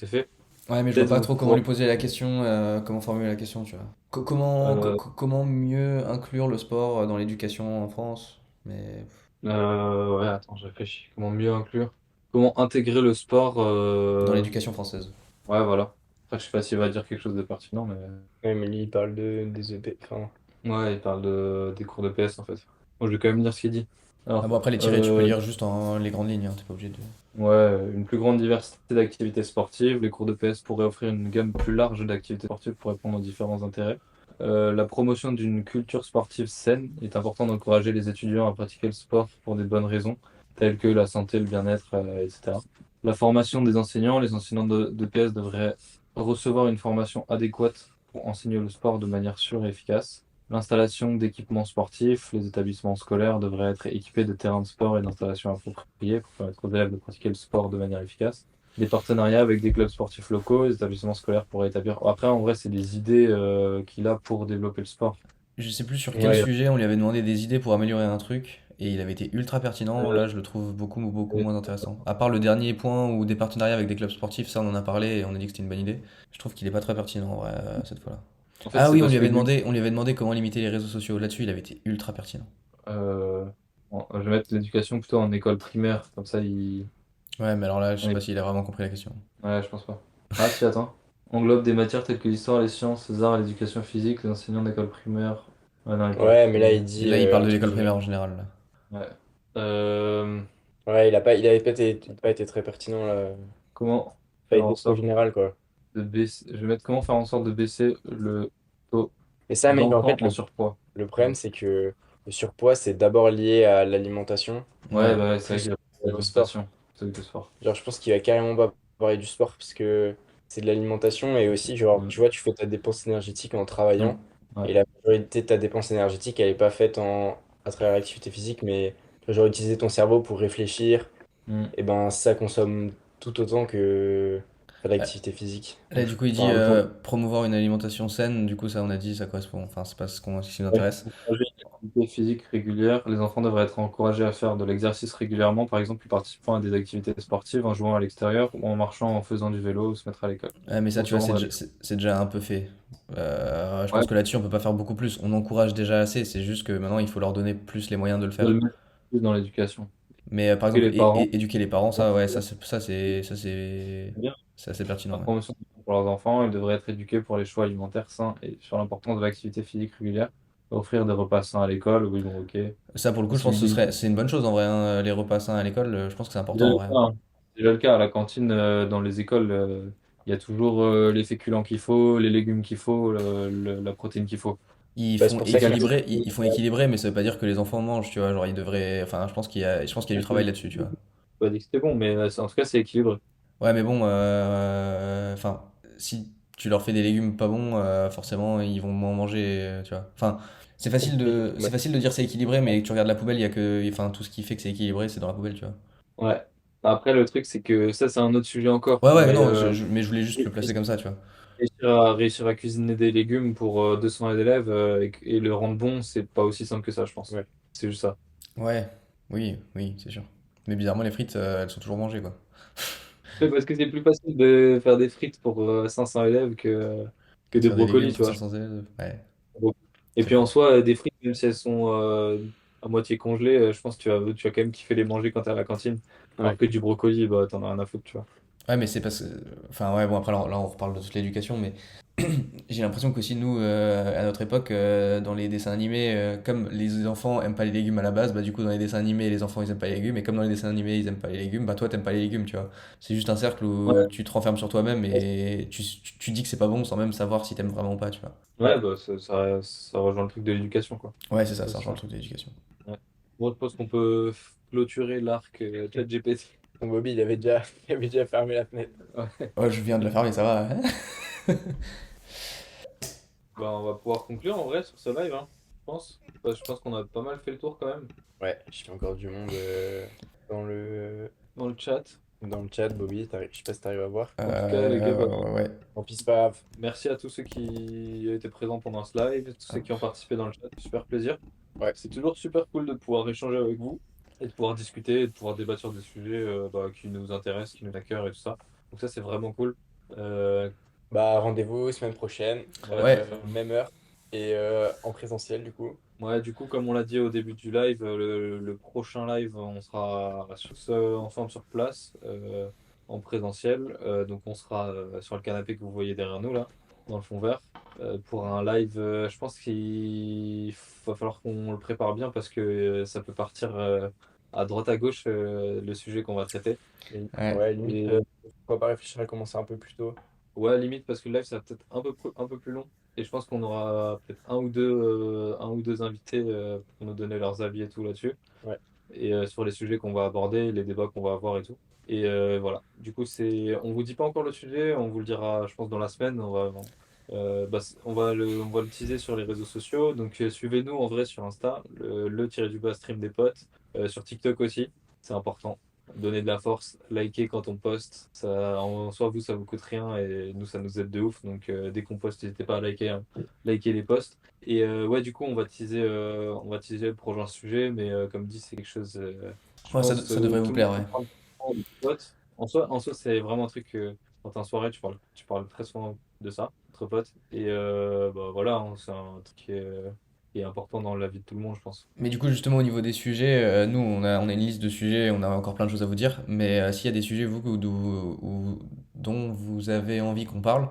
fait. Ouais, mais je vois Peut-être pas vous trop comment pourrez. lui poser la question, comment formuler la question, tu vois. euh, Comment mieux inclure le sport dans l'éducation en France? Mais. ouais, attends, je réfléchis. Comment mieux inclure? Comment intégrer le sport Dans l'éducation française. Ouais, voilà. Après, je sais pas s'il va dire quelque chose de pertinent, mais Ouais, mais lui, il parle des EP. Enfin, ouais, il parle des cours de PS en fait. Moi, je vais quand même dire ce qu'il dit. Ah Alors, bon, après, les tirés, tu peux lire juste en les grandes lignes, hein, t'es pas obligé de. ouais, une plus grande diversité d'activités sportives. Les cours de PS pourraient offrir une gamme plus large d'activités sportives pour répondre aux différents intérêts. La promotion d'une culture sportive saine est important d'encourager les étudiants à pratiquer le sport pour des bonnes raisons, telles que la santé, le bien-être, etc. La formation des enseignants, les enseignants de PS devraient recevoir une formation adéquate pour enseigner le sport de manière sûre et efficace. L'installation d'équipements sportifs, les établissements scolaires devraient être équipés de terrains de sport et d'installations appropriées pour permettre aux élèves de pratiquer le sport de manière efficace. Des partenariats avec des clubs sportifs locaux, les établissements scolaires pourraient établir. Après, en vrai, c'est des idées qu'il a pour développer le sport. Je sais plus sur quel ouais. sujet on lui avait demandé des idées pour améliorer un truc, et il avait été ultra pertinent. Euh, Là, je le trouve beaucoup moins intéressant. À part le dernier point ou des partenariats avec des clubs sportifs, ça, on en a parlé et on a dit que c'était une bonne idie. Je trouve qu'il est pas très pertinent, en vrai, cette fois-là. En fait, Ah c'est oui, parce que lui, on lui avait demandé comment limiter les réseaux sociaux. Là-dessus, il avait été ultra pertinent. euh, bon, je vais mettre l'éducation plutôt en école primaire, comme ça, Ouais, mais alors là, je sais ouais, pas s'il a vraiment compris la question. ouais, je pense pas. Ah, si, attends. Englobe des matières telles que l'histoire, les sciences, les arts, l'éducation physique, les enseignants d'école primaire. Ouais, non, il parle Ouais, mais là, plutôt. il Et dit là, il parle de un truc l'école général. primaire en général, là. Ouais. Euh, Ouais, il avait pas été très pertinent, là. comment Pas faire en été trop sorte général, quoi. de baisser. Je vais mettre comment faire en sorte de baisser le taux Et ça, mec, en d'enfants fait, en surpoids. le Ouais, problème, c'est que le surpoids, c'est d'abord lié à l'alimentation, Ouais. bah ouais, c'est vrai plus qu'il y a au sport. l'alimentation, c'est que le sport. Genre, je pense qu'il va carrément pas parler du sport parce que c'est de l'alimentation et aussi, genre, Ouais. tu vois, tu fais ta dépense énergétique en Mm. travaillant Ouais. et la majorité de ta dépense énergétique, elle est pas faite à travers l'activité phisique, mais tu vois, genre, utiliser ton cerveau pour réfléchir, Mm. et ben, ça consomme tout autant que. Pas d'activité physique. Là, du coup, il dit Enfin, promouvoir une alimentation saine. Du coup, ça, on a dit, ça correspond. Enfin, c'est pas ce qui nous ouais, intéresse. encourager une activité physique régulière. Les enfants devraient être encouragés à faire de l'exercice régulièrement, par exemple en participant à des activités sportives, en jouant à l'extérieur ou en marchant, en faisant du vélo ou se mettre à l'école. Ouais, mais ça, Pour tu se vois, rendre à l'école. c'est déjà un peu fait. Je Ouais, pense que là-dessus, on peut pas faire beaucoup plus. On encourage déjà assez. C'est juste que maintenant, il faut leur donner plus les moyens de le de faire. le mettre plus dans l'éducation. Mais par Que exemple, les parents, éduquer les parents, ça, ouais, c'est bien. c'est assez pertinent. La Ouais. promotion pour leurs enfants, ils devraient être éduqués pour les choix alimentaires sains et sur l'importance de l'activité physique régulière. Offrir des repas sains à l'école, oui, bon, ok. Ça, pour le coup, je pense que Sensibiliser. c'est une bonne chose en vrai, hein, les repas sains à l'école. Je pense que c'est C'est important déjà en le vrai. cas, hein. C'est déjà le cas à la cantine, dans les écoles, il y a toujours les féculents qu'il faut, les légumes qu'il faut, la protéine qu'il faut. Bah, c'est pour ça que Ils font équilibrer, mais ça veut pas dire que les enfants mangent, tu vois. Genre, ils devraient. Enfin, je pense qu'il y a du travail là-dessus, tu vois. Pas dit que c'était bon, mais en tout cas, c'est équilibré. Ouais, mais bon, enfin, si tu leur fais des légumes pas bons, forcément, ils vont moins manger, tu vois. Enfin, c'est ouais. facile de dire c'est équilibré, mais tu regardes la poubelle, il y a que, enfin, tout ce qui fait que c'est équilibré, c'est dans la poubelle, tu vois. Ouais. Après, le truc, c'est que ça, c'est un autre sujet encore. Ouais, ouais, Mais non, mais je voulais juste le placer comme ça, tu vois. réussir à cuisiner des légumes pour 200 élèves et le rendre bon, c'est pas aussi simple que ça, je pense. Ouais. C'est juste ça. Ouais, oui, oui, c'est sûr. Mais bizarrement, les frites, elles sont toujours mangées, quoi. Ouais, parce que c'est plus facile de faire des frites pour 500 élèves que De des faire des légumes brocolis, tu pour vois. 500 élèves, ouais, Et c'est puis en faux. soi, des frites, même si elles sont à moitié congelées, je pense que tu vas quand même kiffer les manger quand t'es à la cantine. Alors Ouais. que du brocoli, bah, t'en as rien à foutre, tu vois. Ouais, mais c'est parce que. Enfin, ouais, bon, après, là, on reparle de toute l'éducation, mais j'ai l'impression qu'aussi, nous, à notre époque, dans les dessins animés, comme les enfants aiment pas les légumes à la base, bah, du coup, dans les dessins animés, les enfants, ils aiment pas les légumes, et comme dans les dessins animés, ils aiment pas les légumes, bah, toi, t'aimes pas les légumes, tu vois. C'est juste un cercle où Ouais, tu te renfermes sur toi-même et tu dis que c'est pas bon sans même savoir si t'aimes vraiment ou pas, tu vois. ouais, bah, ça rejoint le truc de l'éducation, quoi. Ouais, c'est ça, C'est ça rejoint ça. le truc de l'éducation. Ouais. Bon, je pense qu'on peut clôturer l'arc ChatGPT. Donc Bobby, il avait déjà fermé la fenêtre. Ouais. Ouais, je viens de le fermer, ça va. Bah, on va pouvoir conclure en vrai sur ce live, hein, je pense. Je pense qu'on a pas mal fait le tour quand même Ouais, je fais encore du monde dans le, dans le chat. dans le chat, Bobby. Je sais pas si t'arrives à voir. En tout cas, les gars, bah, Ouais. Tant pis, c'est pas grave. merci à tous ceux qui étaient présents pendant ce live, tous ceux qui ont participé dans le chat, super plaisir. Ouais. C'est toujours super cool de pouvoir échanger avec vous et de pouvoir discuter, et de pouvoir débattre sur des sujets bah, qui nous intéressent, qui nous à cœur et tout ça. Donc ça, c'est vraiment cool. Euh, Bah, rendez-vous semaine prochaine, ouais, tout à Ouais, fait. même heure, et en présentiel du coup. Ouais, du coup, comme on l'a dit au début du live, le prochain live, on sera tous ensemble sur place, en présentiel. Donc, on sera sur le canapé que vous voyez derrière nous, là, dans le fond vert, pour un live. Je pense qu'il va falloir qu'on le prépare bien parce que ça peut partir à droite à gauche, le sujet qu'on va traiter. Et, ouais. Ouais, limite, et, pourquoi pas réfléchir à commencer un peu plus tôt. ouais, limite, parce que le live, ça va peut-être un peu plus long. Et je pense qu'on aura peut-être un ou deux invités pour nous donner leurs avis et tout là-dessus. Ouais. Et sur les sujets qu'on va aborder, les débats qu'on va avoir et tout. Et voilà. Du coup, on vous dit pas encore le sujet, on vous le dira, je pense, dans la semaine. On va le teaser sur les réseaux sociaux. Donc, suivez-nous en vrai sur Insta, le stream des potes, sur TikTok aussi. C'est important. Donner de la force, liker quand on poste, ça, en soi, vous, ça vous coûte rien et nous, ça nous aide de ouf. Donc, dès qu'on poste, n'hésitez pas à liker, hein. Liker les posts. Et ouais, du coup, on va teaser le prochain sujet, mais comme dit, c'est quelque chose, je Ouais, pense, ça où devrait vous tout le monde plaire, ouais. parle de potes. En soi, c'est vraiment un truc, quand t'es en soirée, tu parles très souvent de ça, entre potes. Et bah, voilà, hein, c'est un truc qui est important dans la vie de tout le monde, je pense. Mais du coup, justement, au niveau des sujets, nous, on a une liste de sujets, on a encore plein de choses à vous dire. Mais s'il y a des sujets, vous, dont vous avez envie qu'on parle,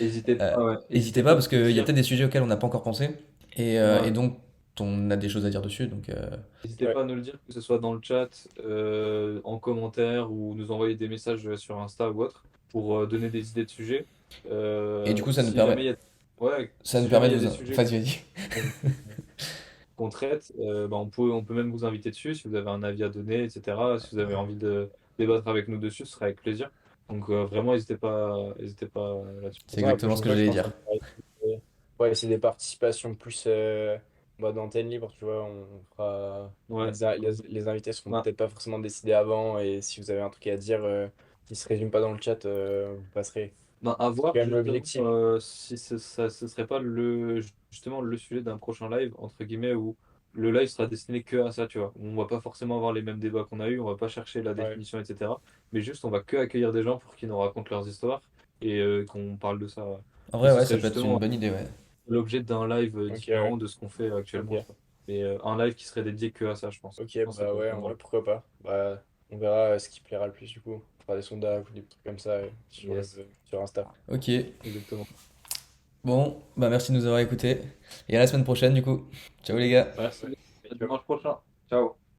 N'hésitez pas, ouais. n'hésitez N'hésitez pas, pas à parce nous qu'il y a dire. peut-être des sujets auxquels on n'a pas encore pensé, et Ouais. donc on a des choses à dire dessus. Donc, N'hésitez Ouais. pas à nous le dire, que ce soit dans le chat, en commentaire ou nous envoyer des messages sur Insta ou autre pour donner des idées de sujets. et du coup, Si jamais il y a, ouais, ça nous si jamais permet il de y a vous... des sujets Vas-y, vas-y. qu'on traite, bah, on peut même vous inviter dessus si vous avez un avis à donner, etc. Si vous avez envie de débattre avec nous dessus, ce sera avec plaisir. Donc vraiment, n'hésitez pas là-dessus. C'est De toute façon, la exactement ce prochaine que fois, je j'allais pense dire. qu'on pourra essayer des participations plus mode antenne libre, tu vois. On fera... Ouais. les invités seront Bah, peut-être pas forcément décidés avant, et si vous avez un truc à dire, qui se résume pas dans le chat, vous passerez. Ben, à C'est voir quand même justement l'objectif. si ce serait pas justement le sujet d'un prochain live, entre guillemets, où le live sera destiné que à ça, tu vois. On va pas forcément avoir les mêmes débats qu'on a eu, on va pas chercher la Ouais. définition, etc. Mais juste, on va que accueillir des gens pour qu'ils nous racontent leurs histoires et qu'on parle de ça. En Et vrai, ce ouais, ça serait peut être une justement bonne idée, ouais. l'objet d'un live Ok, différent ouais. de ce qu'on fait actuellement, tu Ok. vois. Mais un live qui serait dédié que à ça, je pense. Ok, Je pense que ça bah peut être ouais, pas en mal. vrai, pourquoi pas. Bah, on verra ce qui plaira le plus du coup. On fera des sondages ou des trucs comme ça Yes, sur Insta. Ok. exactement. Bon, bah merci de nous avoir écoutés. Et à la semaine prochaine, du coup. Ciao les gars. Merci. À Ciao. dimanche prochain. Ciao.